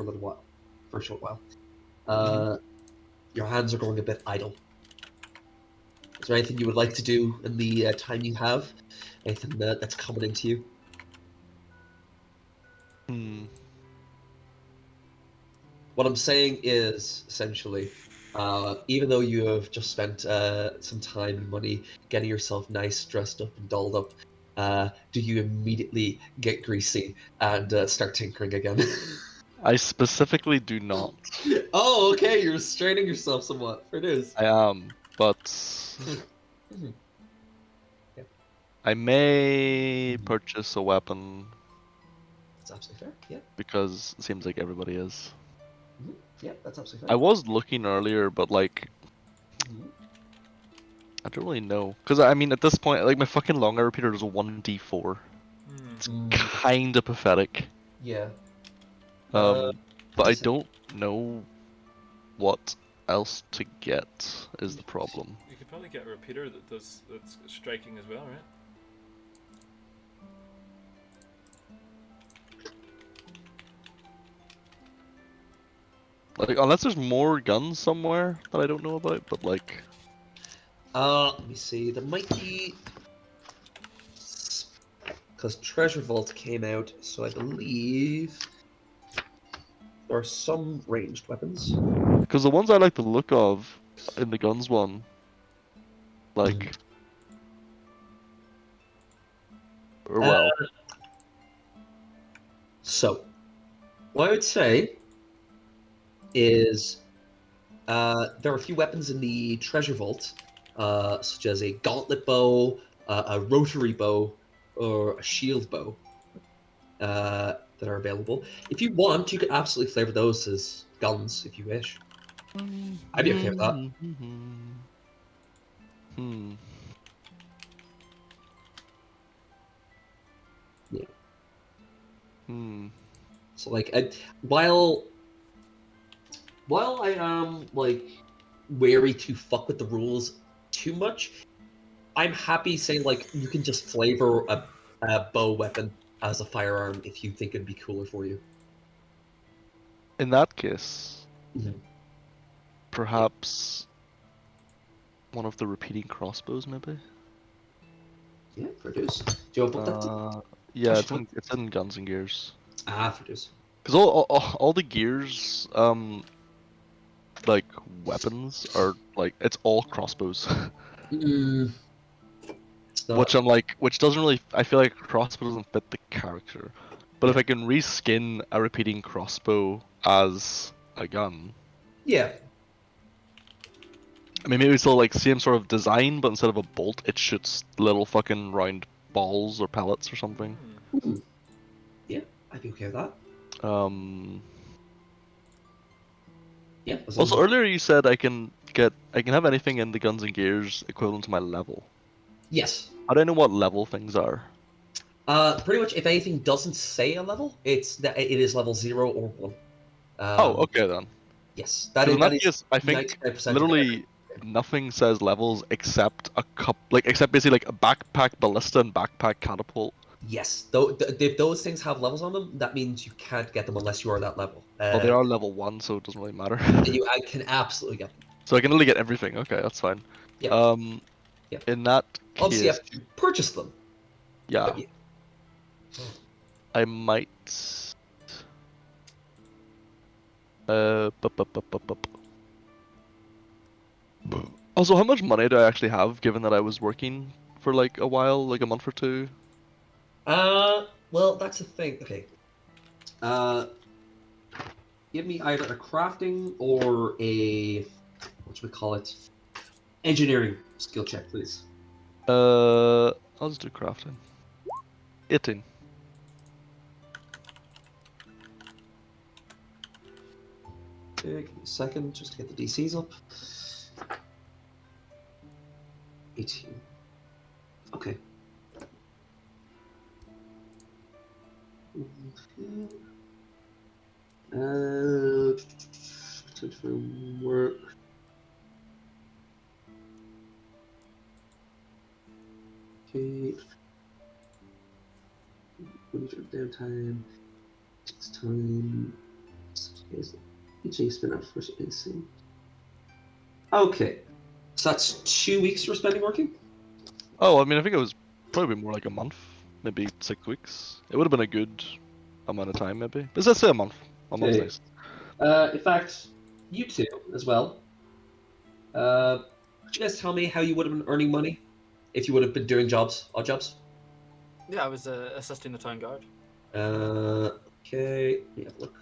a little while, for a short while. Your hands are going a bit idle. Is there anything you would like to do in the time you have? Anything that's coming into you? What I'm saying is, essentially, even though you have just spent some time and money getting yourself nice, dressed up, and dolled up, do you immediately get greasy and start tinkering again? I specifically do not. Oh, okay, you're restraining yourself somewhat. Fair dues. I am, but Yeah. I may purchase a weapon That's absolutely fair. Yeah. because it seems like everybody is. Yeah, that's absolutely I fair. was looking earlier, but like, I don't really know. Because I mean, at this point, like my fucking long arrow repeater is a 1d4. It's kind of pathetic. Yeah. But I decent. don't know what else to get is the problem. You could probably get a repeater that's striking as well, right? Like, unless there's more guns somewhere that I don't know about, but like... Let me see. There might be... Because Treasure Vault came out, so I believe... There are some ranged weapons. Because the ones I like the look of in the guns one, like... Or well... So, what I would say is there are a few weapons in the Treasure Vault, such as a gauntlet bow, a rotary bow, or a shield bow that are available. If you want, you could absolutely flavor those as guns if you wish. I'd be okay with that. Yeah. So like, while I am like wary to fuck with the rules too much, I'm happy saying like you can just flavor a bow weapon as a firearm if you think it'd be cooler for you. In that case, Mhm. perhaps one of the repeating crossbows, maybe. Yeah, produce. Do you want to book that? Yeah, Actually, it's in Guns and Gears. Produce. Because all the gears, like weapons are like it's all crossbows. Mm, it's Which not. I'm like, which doesn't really. I feel like a crossbow doesn't fit the character. But if Yeah. I can reskin a repeating crossbow as a gun, Yeah. I mean maybe it's still like same sort of design, but instead of a bolt, it shoots little fucking round balls or pellets or something. Ooh. Yeah, I'd be okay with that. Yeah. As long Also as earlier you said I can have anything in the Guns and Gears equivalent to my level. yes. I don't know what level things are. Pretty much, if anything doesn't say a level, it is level 0 or 1. Oh, okay then. Yes, Because in that that is case, I think 99% of literally nothing says levels except except basically like a backpack ballista and backpack catapult. Yes, though if those things have levels on them, that means you can't get them unless you are that level. Well, they are level 1, so it doesn't really matter. I can absolutely get them. So I can only get everything. Okay, that's fine. Yep. Yep. In that Obviously, you case, have to purchase them. yeah, But yeah. I might. Bup. Also, how much money do I actually have, given that I was working for like a while, like a month or two? Well, that's the thing. Okay. Give me either a crafting or a what should we call it? Engineering skill check, please. I'll just do crafting. 18. Okay, give me a second just to get the DCs up. 18. Okay. Work. Okay. Monitor downtime. Takes time. Each day spent out first insane. Okay. So that's 2 weeks you're spending working? Oh, I mean, I think it was probably more like a month, maybe 6 weeks. It would have been a good amount of time, maybe. But let's say a month. A month's Okay. nice. In fact, you two as well. Could you guys tell me how you would have been earning money if you would have been doing odd jobs? Yeah, I was assisting the town guard. Okay. Let me have a look.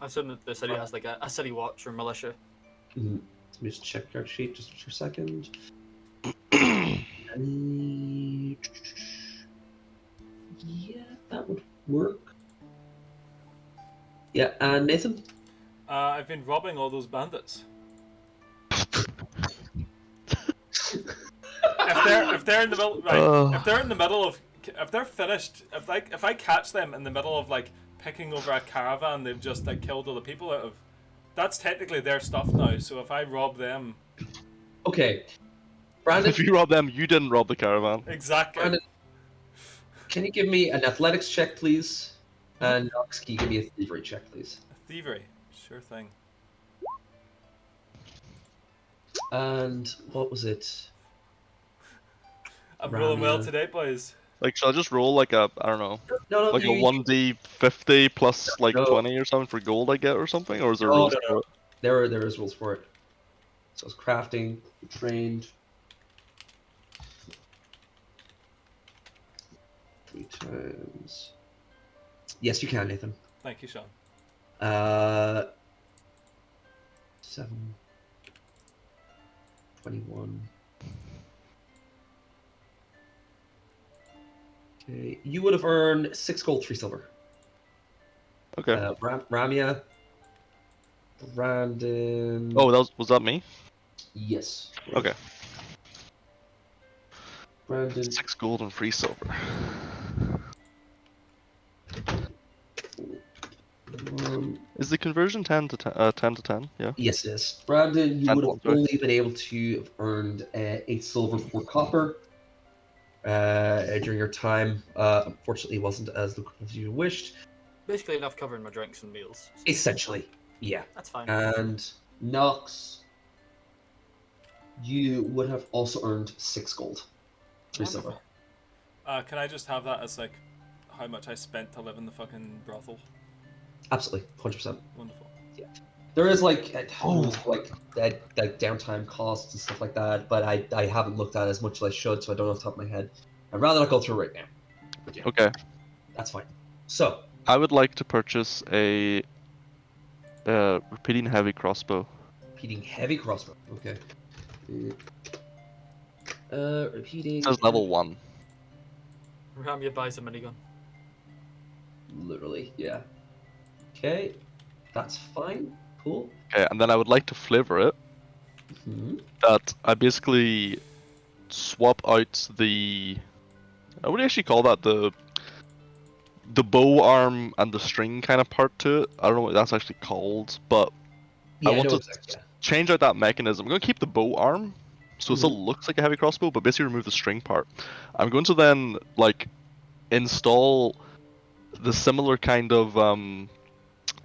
I assume that the city has like a city watch or militia. Let me just check your sheet just for a second. Yeah, that would work. Yeah, and Nathan? I've been robbing all those bandits. If they're in the middle, right? If they're in the middle of, if they're finished, if I catch them in the middle of like picking over a caravan they've just like killed all the people out of, that's technically their stuff now. So if I rob them, Okay. Brandon? If you rob them, you didn't rob the caravan. exactly. Brandon, can you give me an athletics check, please? And Knox, can you give me a thievery check, please? Thievery, sure thing. And what was it? I'm rolling well Ramya. today, boys. Like, shall I just roll like a, I don't know, No, like a you, 1d50 plus like No. 20 or something for gold I get or something? Or is there No, rules no, for no. it? There is rules for it. So it's crafting, trained. 3 times. Yes, you can, Nathan. Thank you, Sean. 7, 21. Okay, you would have earned 6 gold, 3 silver. Okay. Ramya, Brandon. Oh, was that me? Yes. Okay. Brandon. 6 gold and 3 silver. Is the conversion 10 to 10? Yeah. Yes, it is. Brandon, you 10 would to have 1, sorry. only been able to have earned 8 silver, 4 copper during your time. Unfortunately, it wasn't as lucrative as you wished. Basically enough covering my drinks and meals. So Essentially, yeah. that's fine. And Nox, you would have also earned 6 gold. 3 silver. Wonderful. Can I just have that as like how much I spent to live in the fucking brothel? Absolutely, 100%. Wonderful. There is like downtime costs and stuff like that, but I haven't looked at it as much as I should, so I don't know off the top of my head. I'd rather not go through right now. But yeah, Okay. that's fine. So, I would like to purchase a repeating heavy crossbow. repeating heavy crossbow. Okay. Repeating. It says level 1. Ramya buys a minigun. Literally, yeah. Okay, that's fine. Cool. Okay, and then I would like to flavor it Hmm. that I basically swap out the. I would actually call that the bow arm and the string kind of part to it. I don't know what that's actually called, but Yeah, I want know to exactly. Yeah. change out that mechanism. I'm going to keep the bow arm, so it still looks like a heavy crossbow, but basically remove the string part. I'm going to then like install the similar kind of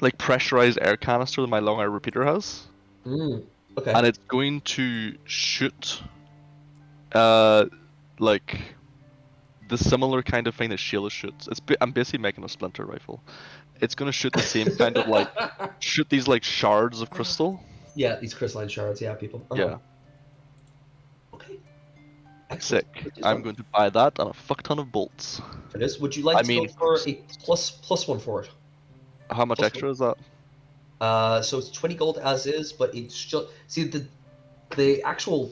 like pressurized air canister that my long air repeater has, Okay. and it's going to shoot like the similar kind of thing that Sheila shoots. I'm basically making a splinter rifle. It's going to shoot the same kind of like shoot these like shards of crystal. Yeah, these crystalline shards. Yeah, people. Yeah. Okay. Excellent. Sick. I'm going to buy that and a fuck ton of bolts. For this, would you like I to mean, go for a plus 1 for it? how much Plus extra is that? So it's 20 gold as is, but it's just see the actual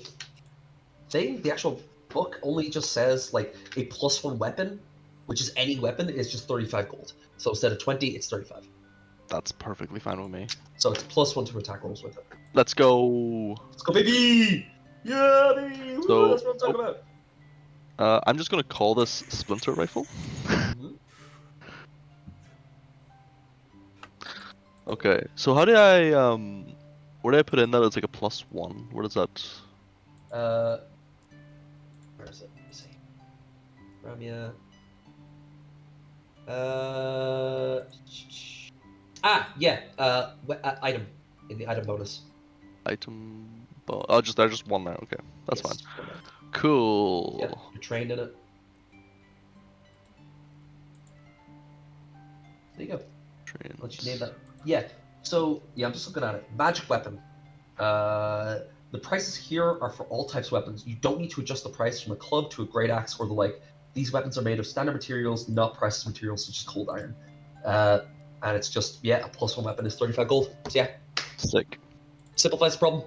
thing, the actual book only just says like a plus 1 weapon, which is any weapon, is just 35 gold. So instead of 20, it's 35. That's perfectly fine with me. So it's plus 1 to attack rolls with it. Let's go. Let's go, baby! Yeah, baby! Woo, So, that's what I'm talking about. I'm just gonna call this splinter rifle. Mhm. Okay. So how do I where do I put in that as like a plus 1? Where does that? Where is it? Let me see. Ramya. Yeah. Item in the item bonus. Item. Oh, there's just one there. Okay, that's Yes, fine. one there. Cool. Yeah, you're trained in it. There you go. Trains. Let you name that. Yeah. So yeah, I'm just looking at it. Magic weapon. The prices here are for all types of weapons. You don't need to adjust the price from a club to a great axe or the like. These weapons are made of standard materials, not precious materials such as cold iron. And it's just a plus 1 weapon is 35 gold. So yeah, Sick. simplifies the problem.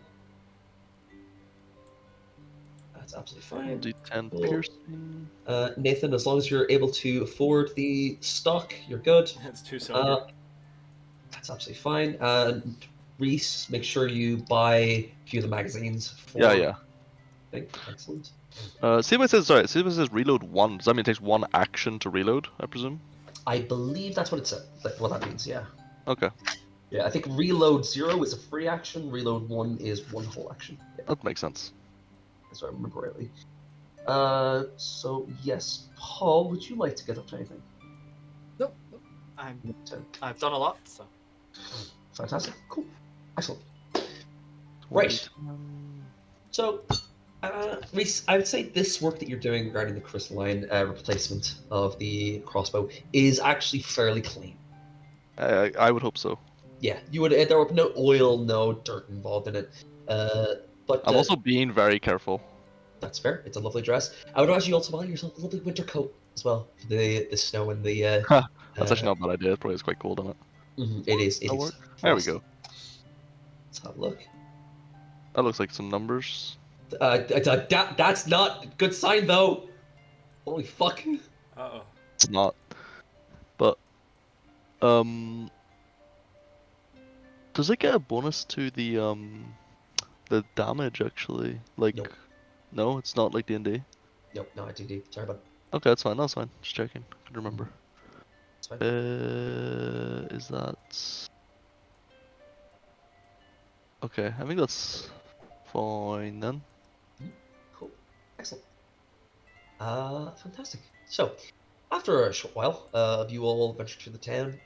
That's absolutely fine. D10 Cool. piercing. Nathan, as long as you're able to afford the stock, you're good. It's 2 silver. That's absolutely fine. And Reese, make sure you buy a few of the magazines for. Yeah. Excellent. See what it says. Sorry, see what it says. Reload 1. Does that mean it takes 1 action to reload? I presume. I believe that's what it said. What that means, yeah. Okay. Yeah, I think reload 0 is a free action. Reload 1 is 1 whole action. Yeah, That makes sense. that's what I remember rightly. So yes, Paul, would you like to get up to anything? Nope. I've done a lot, so. Fantastic. Cool. Excellent. Right. So, Reese, I would say this work that you're doing regarding the crystalline replacement of the crossbow is actually fairly clean. I would hope so. Yeah, you would. There would be no oil, no dirt involved in it. But I'm also being very careful. that's fair. It's a lovely dress. I would advise you also buy yourself a lovely winter coat as well for the snow and the. That's actually not a bad idea. It probably is quite cold in it. It is. It That'll is. work. There we go. Let's have a look. That looks like some numbers. That's not a good sign though. Holy fuck. Uh-oh. It's not. But does it get a bonus to the damage actually? Like Nope. No, it's not like D&D. Nope, no, I did. Sorry about. Okay, that's fine. That's fine. Just checking. Couldn't remember. It's fine. Is that Okay, I think that's fine then. Cool. Excellent. Fantastic. So, after a short while of you all venture through the town,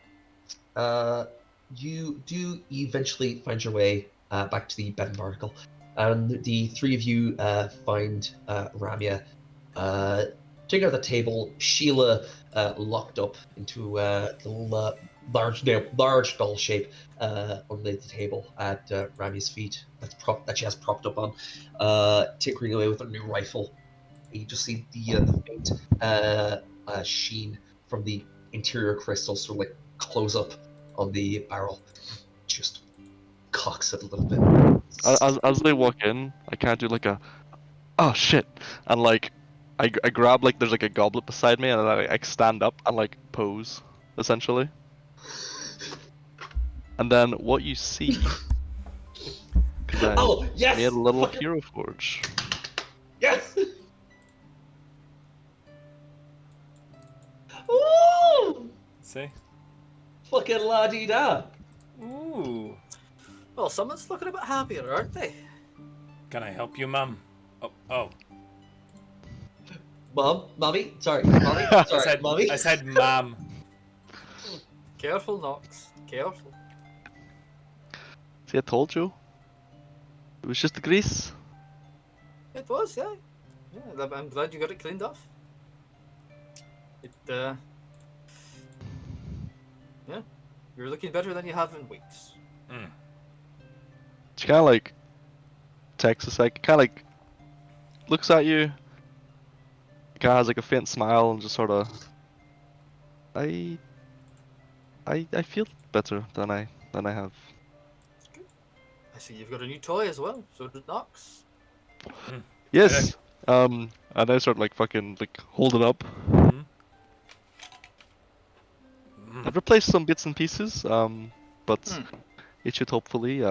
you do eventually find your way back to the bed and barnacle. And the three of you find Ramya taking out the table, Sheila locked up into a little large doll shape underneath the table at Ramya's feet that she has propped up on, tinkering away with a new rifle. You just see the faint sheen from the interior crystals sort of like close up on the barrel. Just cocks it a little bit. As they walk in, I kind of do like a, oh shit, and like, I grab like there's like a goblet beside me, and I like stand up and like pose, essentially. And then what you see, because I Oh yes! made a little Fucking hero forge. yes! Ooh! See? Fucking la di da. Ooh. Well, someone's looking a bit happier, aren't they? Can I help you, Mum? Oh. Mommy, sorry, mommy, sorry, mommy. I said, Ma'am. Careful, Nox. Careful. See, I told you. It was just the grease. It was, yeah. Yeah, I'm glad you got it cleaned off. Yeah, you're looking better than you have in weeks. Mm. She kind of like takes a sec, kind of like looks at you, kind of has like a faint smile and just sort of, I feel better than I have. I see you've got a new toy as well. So did Nox. Yes. And I start like fucking like hold it up. Mm. I've replaced some bits and pieces, but Hmm. it should hopefully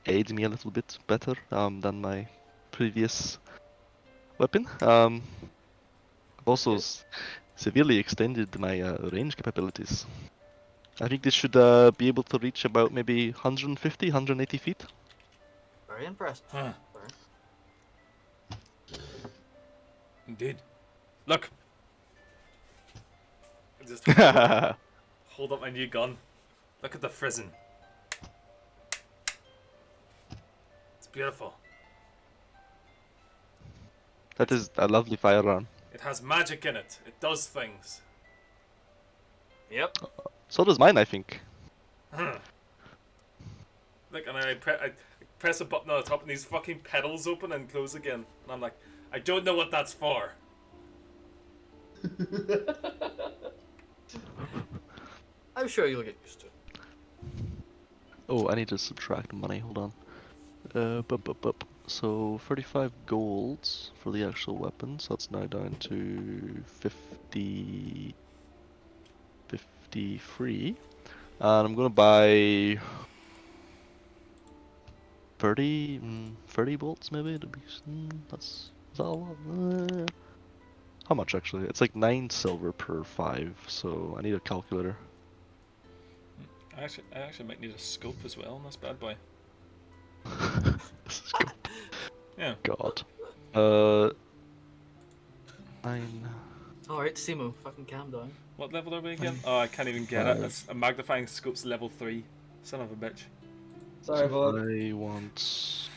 aid me a little bit better than my previous weapon. I've also severely extended my range capabilities. I think this should be able to reach about maybe 150, 180 feet. Very impressive. Huh. Very... Indeed. Look. I just hold up my new gun. Look at the frizzen. It's beautiful. That is a lovely firearm. It has magic in it. It does things. Yep. So does mine, I think. Look, and I press a button on the top, and these fucking pedals open and close again. And I'm like, I don't know what that's for. I'm sure you'll get used to it. Oh, I need to subtract money. Hold on. So 35 golds for the actual weapons. That's now down to 53. And I'm gonna buy 30 bolts maybe. Is that a lot? How much actually? It's like 9 silver per 5. So I need a calculator. I actually might need a scope as well on this bad boy. This is good. Yeah. God. 9. Alright, Simu, fucking calm down. What level are we again? Oh, I can't even get it. It's a magnifying scope's level 3. Son of a bitch. Sorry, bud. I want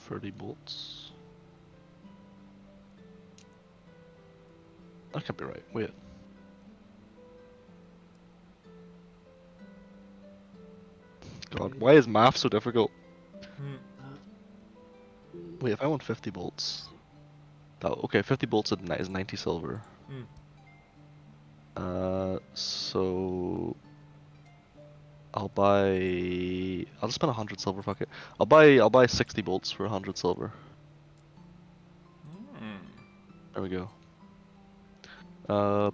30 bolts. That can't be right. Wait. God, why is math so difficult? Wait, if I want 50 bolts. Okay, 50 bolts is 90 silver. So I'll just spend 100 silver, fuck it. I'll buy 60 bolts for 100 silver. There we go. Let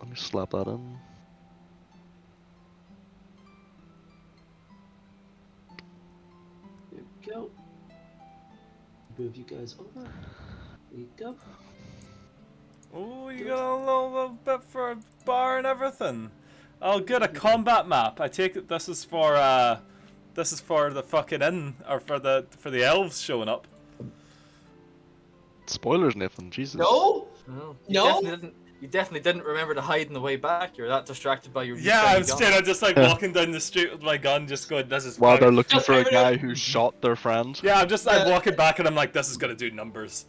me slap that in. There we go. Move you guys over. There you go. Oh, you got a little bit for a bar and everything. I'll get a combat map. I take it this is for the fucking inn, or for the elves showing up. Spoilers, Nathan. Jesus. No. No. No? You definitely didn't remember to hide on the way back. You're that distracted by your Yeah, shiny I'm gun. straight. I'm just like walking down the street with my gun, just going, "This is." While fucking... they're looking Just for a everything- guy who shot their friend. Yeah, I'm Yeah. walking back, and I'm like, "This is gonna do numbers."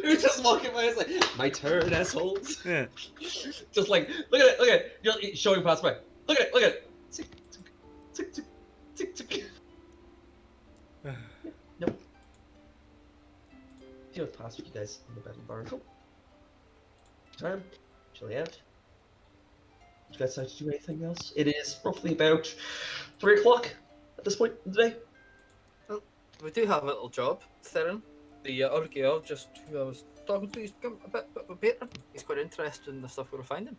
You're just walking by, it's like, my turn, assholes. Yeah. Just like, look at it. You're showing past by. Look at it. Tick, tick, tick, tick, tick, tick. Nope. You have passed with you guys in the bed and barnacle. Time, chilling out. Do you guys decide to do anything else? It is roughly about 3 o'clock at this point in the day. We do have a little job, Theron. The Urgio, just who I was talking to, he's become a bit of a patron. He's quite interested in the stuff we were finding.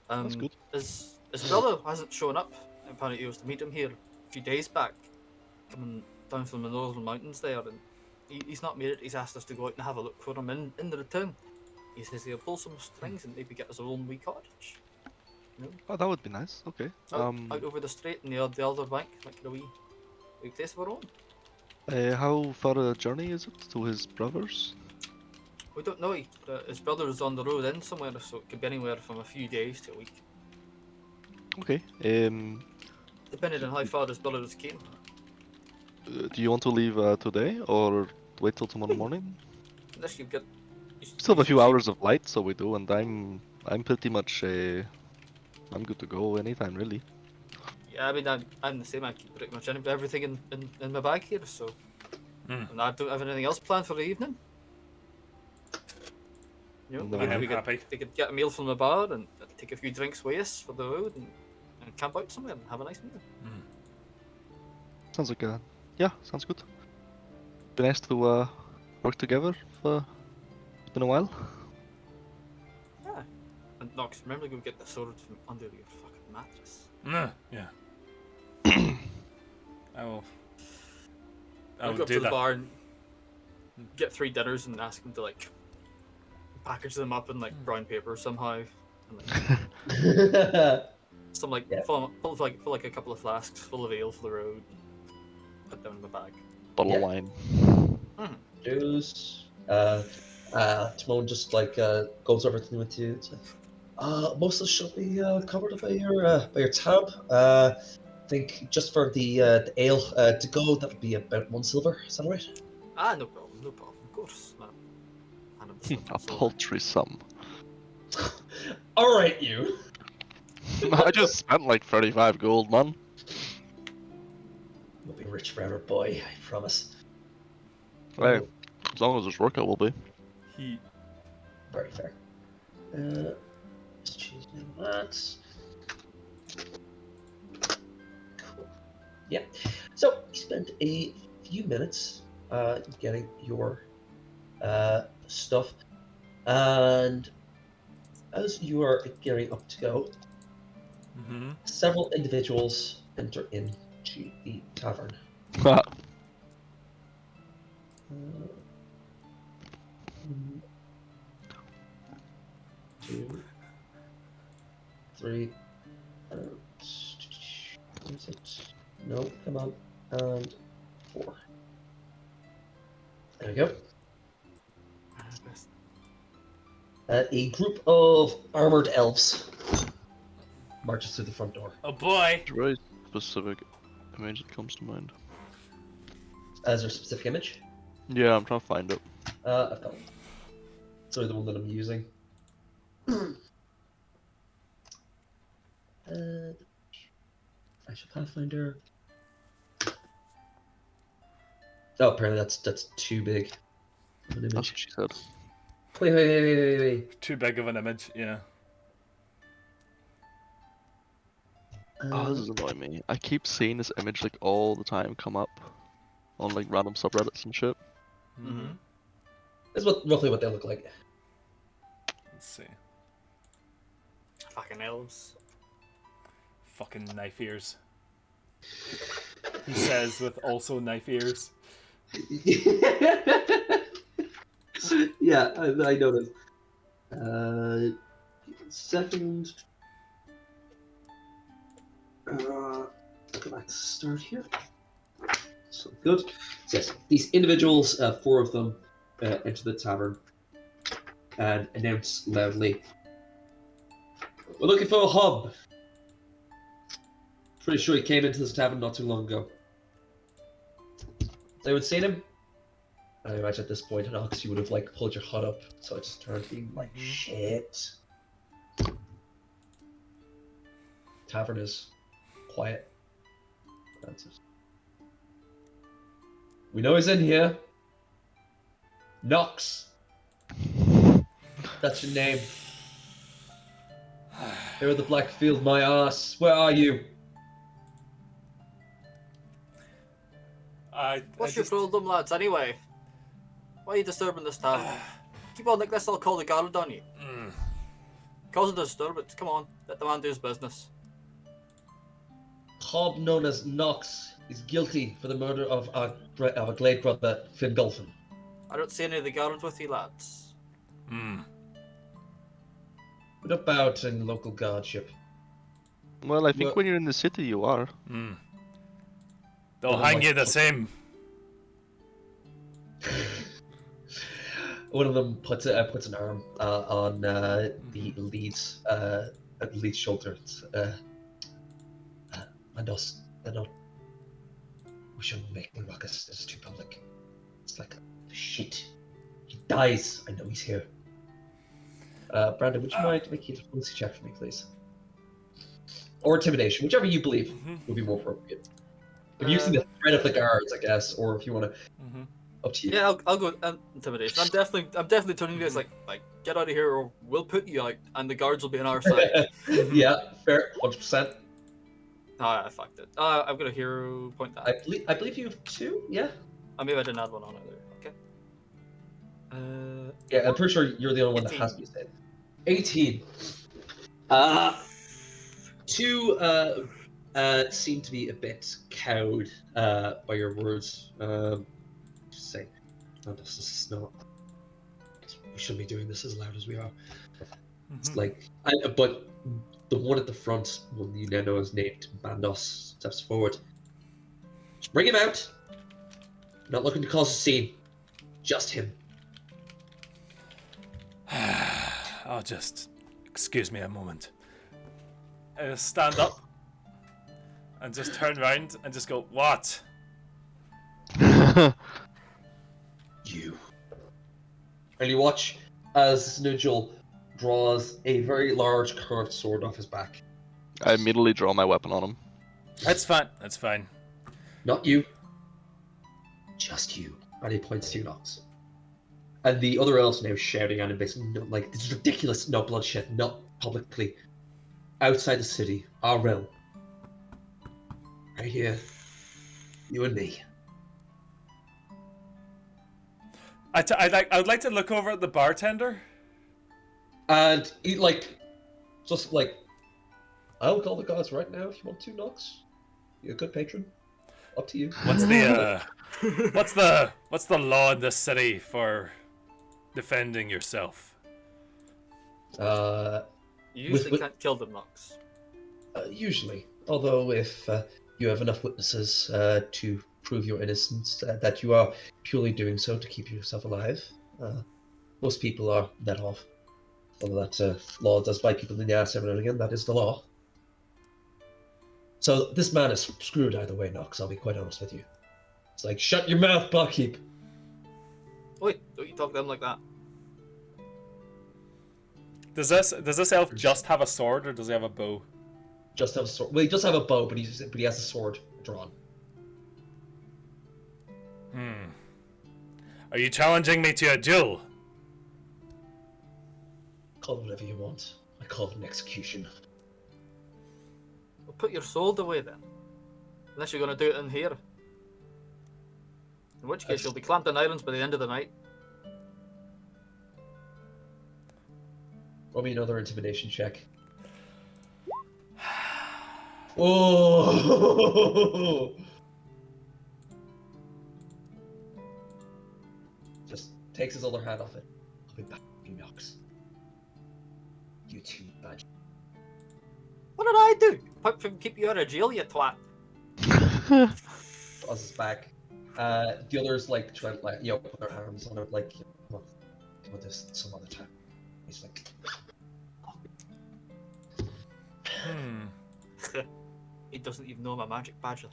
That's good. His brother hasn't shown up. Apparently, he was to meet him here a few days back, coming down from the northern mountains there, and he's not made it. He's asked us to go out and have a look for him in the town. He says he'll pull some strings and maybe get us a own wee cottage. You know, Oh, that would be nice. Okay. out over the strait in the other bank, like a wee place of our own. How far a journey is it to his brother's? We don't know. His brother is on the road in somewhere, so it could be anywhere from a few days to a week, Okay. depending on how far his brother is keen. Do you want to leave today or wait till tomorrow morning? Unless you get. Still have a few hours of light, so we do, and I'm pretty much I'm good to go anytime really. Yeah, I mean, I'm the same. I keep pretty much everything in my bag here, so. And I don't have anything else planned for the evening. You know, No, I'm we happy. could get a meal from the bar and take a few drinks with us for the road and camp out somewhere and have a nice meal. Sounds like sounds good. Be nice to work together. It's been a while. Yeah. And Nox, remember to go get the sword from under your fucking mattress. Yeah. I will I'll go up do to the that. bar and get 3 dinners and ask him to like package them up in like brown paper somehow. And, like, some like Yeah. fill like a couple of flasks full of ale for the road. Put them in my bag. Bottle Yeah. of wine. Juice. Timon just like goes over to with you. It's like, most of this should be covered by your tab. I think just for the ale to go, that would be about 1 silver. Is that all right? Ah, no problem, of course. No. A paltry sum. All right, you. I just spent like 35 gold, man. You'll be rich forever, boy. I promise. Hey, as long as there's work, I will be. He Very fair. Just choosing that. Cool. Yeah. So you spent a few minutes getting your stuff, and as you are gearing up to go, several individuals enter into the tavern. One, two, three, what is it? No, come on, and 4. There we go. A group of armored elves marches through the front door. Oh boy. It's a very specific image that comes to mind. Is there a specific image? Yeah, I'm trying to find it. I've got it. Sorry, the one that I'm using. Actual Pathfinder. Oh, apparently that's too big of an That's image. what she said. Wait. Too big of an image, yeah. Oh, this is annoying me. I keep seeing this image like all the time come up on like random subreddits and shit. This is roughly what they look like. Let's see. Fucking elves. Fucking knife ears. He says with also knife ears. Yeah, I noticed. second. Go back to start here. So good. So yes, these individuals, 4 of them, enter the tavern and announce loudly, "We're looking for a hub. Pretty sure he came into this tavern not too long ago." Has anyone seen him? I imagine at this point, Alex, you would have like pulled your HUD up, so I just turned being like, shit. Tavern is quiet. Answers. "We know he's in here. Knox. That's your name. Here at the Blackfield, my ass. Where are you?" What's your problem, lads, anyway? Why are you disturbing this tavern? Keep on like this, I'll call the guard on you. Cause a disturbance, come on, let the man do his business. Hob known as Knox is guilty for the murder of a great brother, Fingolfin. I don't see any of the guards with you, lads. What about in local guardship? Well, I think when you're in the city, you are. They'll hang you the same. One of them puts an arm on the lead's shoulder. And us, they're not. We shouldn't make the ruckus. It's too public. It's like shit. He dies. I know he's here. Brandon, would you mind making a diplomacy check for me, please? Or intimidation, whichever you believe would be more appropriate. If you see the threat of the guards, I guess, or if you want to, up to you. Yeah, I'll go intimidation. I'm definitely turning this like get out of here, or we'll put you out, and the guards will be on our side. Yeah, fair, 100%. I fucked it. I've got a hero point that. I believe you have 2. Yeah. Maybe I didn't add one on either. Okay. Yeah, I'm pretty sure you're the only one that has to be said. 18. 2 seem to be a bit cowed by your words. Just say, "No, this is not. We shouldn't be doing this as loud as we are." It's like, but the one at the front, one you now know is named Bandos, steps forward. "Just bring him out. Not looking to cause a scene. Just him." I'll just excuse me a moment. Stand up and just turn around and just go, "What?" You. And you watch as this individual draws a very large curved sword off his back. I immediately draw my weapon on him. That's fine. That's fine. Not you. Just you. And he points to you, Knox. And the other elves now shouting at him, basically, "No, like, this is ridiculous, no bloodshed, not publicly. Outside the city, our realm. Right here, you and me." I would like to look over at the bartender. And he, just like, "I'll call the guards right now if you want to, Knox. You're a good patron. Up to you." What's the what's the law in this city for defending yourself? You usually can't kill them, Knox. Usually. Although if you have enough witnesses to prove your innocence, that you are purely doing so to keep yourself alive, most people are let off. Although that law does bite people in the ass every now and again, that is the law. So this man is screwed either way, Knox, I'll be quite honest with you. It's like, "Shut your mouth, barkeep." Wait, don't you talk to them like that? Does this elf just have a sword, or does he have a bow? Just have a sword. Well, he does have a bow, but he has a sword drawn. Are you challenging me to a duel? Call it whatever you want. I call it an execution. Well, put your sword away then. Unless you're going to do it in here. In which case, you'll be clamped in irons by the end of the night. Roll me another intimidation check. Oh! Just takes his other hand off it. "I'll be back, you Knox. you two badge. What did I do? Apart from keep you out of jail, you twat. Draws his back. The others like try to like put their arms on it like come on this some other time. He's like He doesn't even know I'm a magic badger.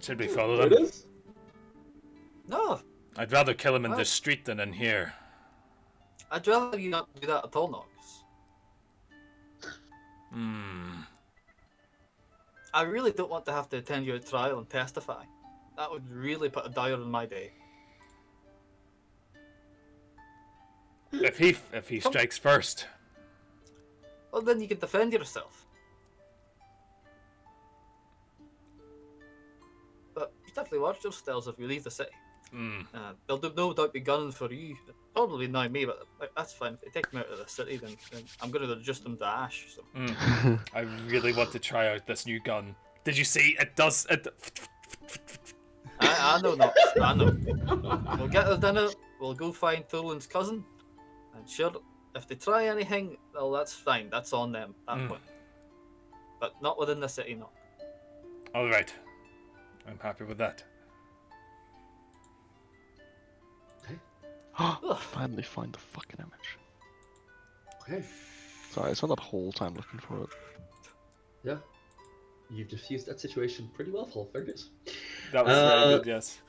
Should we follow it them? is? No, I'd rather kill him in Well- the street than in here. I'd rather you not do that at all, Nox. I really don't want to have to attend your trial and testify. That would really put a downer in my day. If he strikes first. Well, then you can defend yourself. But you definitely watch your styles if you leave the city. They'll no doubt be gunning for you. Probably not me, but that's fine. If they take me out of the city, then I'm going to reduce them to ash. So. I really want to try out this new gun. Did you see? It does. I know, Nox. I know. We'll get the dinner. We'll go find Thurlin's cousin. And sure, if they try anything, well, that's fine. That's on them at that point. But not within the city, no. All right. I'm happy with that. Finally find the fucking image. Okay. Sorry, I spent that whole time looking for it. Yeah. You've diffused that situation pretty well, Paul. Very good. That was very good, yes.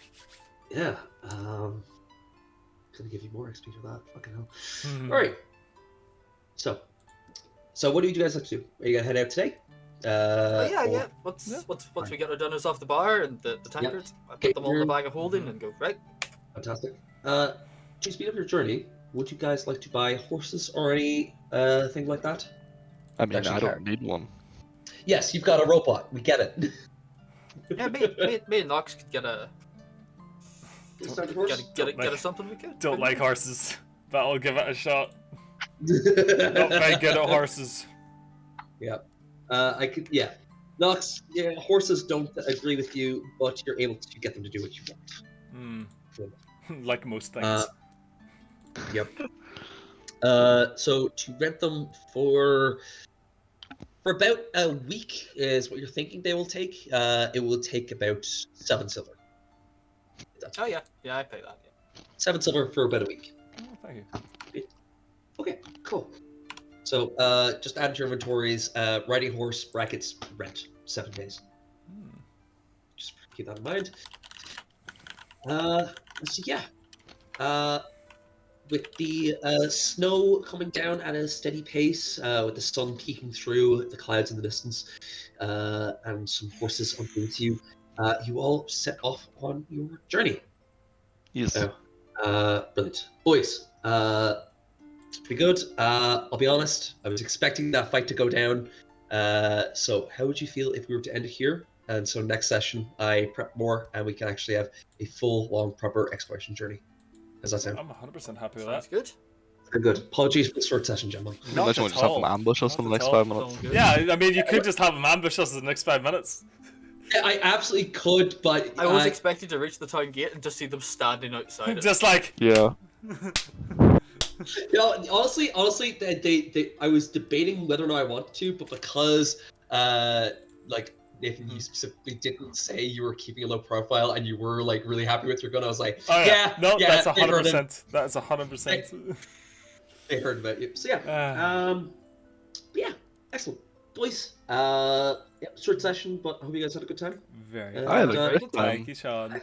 Yeah. Gonna give you more XP for that. Fucking hell. Alright. So what do you guys like to do? Are you gonna head out today? Yeah. Once we get our dinners off the bar and the tankards, I put them all in the bag of holding and go, right? Fantastic. To speed up your journey, would you guys like to buy horses or any thing like that? I mean, Actually, I don't need one. Yes, you've got a robot. We get it. Yeah, me and Nox could get a Standard horse? get a something we could. Don't like horses, but I'll give it a shot. Not very good at horses. Yeah. I could. Yeah. Nox. Yeah. Horses don't agree with you, but you're able to get them to do what you want. Like most things. Yep. So to rent them for about a week is what you're thinking they will take. It will take about 7 silver. Oh yeah, I pay that. Yeah. 7 silver for about a week. Oh, thank you. Okay, cool. So just add to your inventories. Riding horse brackets rent 7 days. Just keep that in mind. So yeah. With the snow coming down at a steady pace, with the sun peeking through the clouds in the distance, and some horses underneath you, you all set off on your journey. Yes. Brilliant. Boys, it's pretty good. I'll be honest, I was expecting that fight to go down. So how would you feel if we were to end it here? And so next session, I prep more, and we can actually have a full, long, proper exploration journey. Does that sound? I'm 100% happy with Sounds that. good. Very good. Apologies for the short session, gentlemen. Not Imagine we at just have them all. ambush us Not in the at next all. 5 minutes. Sounds good. Yeah, I mean, you could just have them ambush us in the next 5 minutes. Yeah, I absolutely could, but I was expecting to reach the town gate and just see them standing outside it. Just like, Yeah. you know, honestly, I was debating whether or not I wanted to, but because like Nathan, you specifically didn't say you were keeping a low profile and you were like really happy with your gun, I was like, oh yeah, no, yeah, that's they heard it. 100%. That's 100%. They heard about you. So yeah, but yeah, excellent, boys. Yeah, short session, but I hope you guys had a good time. Very I good. had a great Thank you, Sean.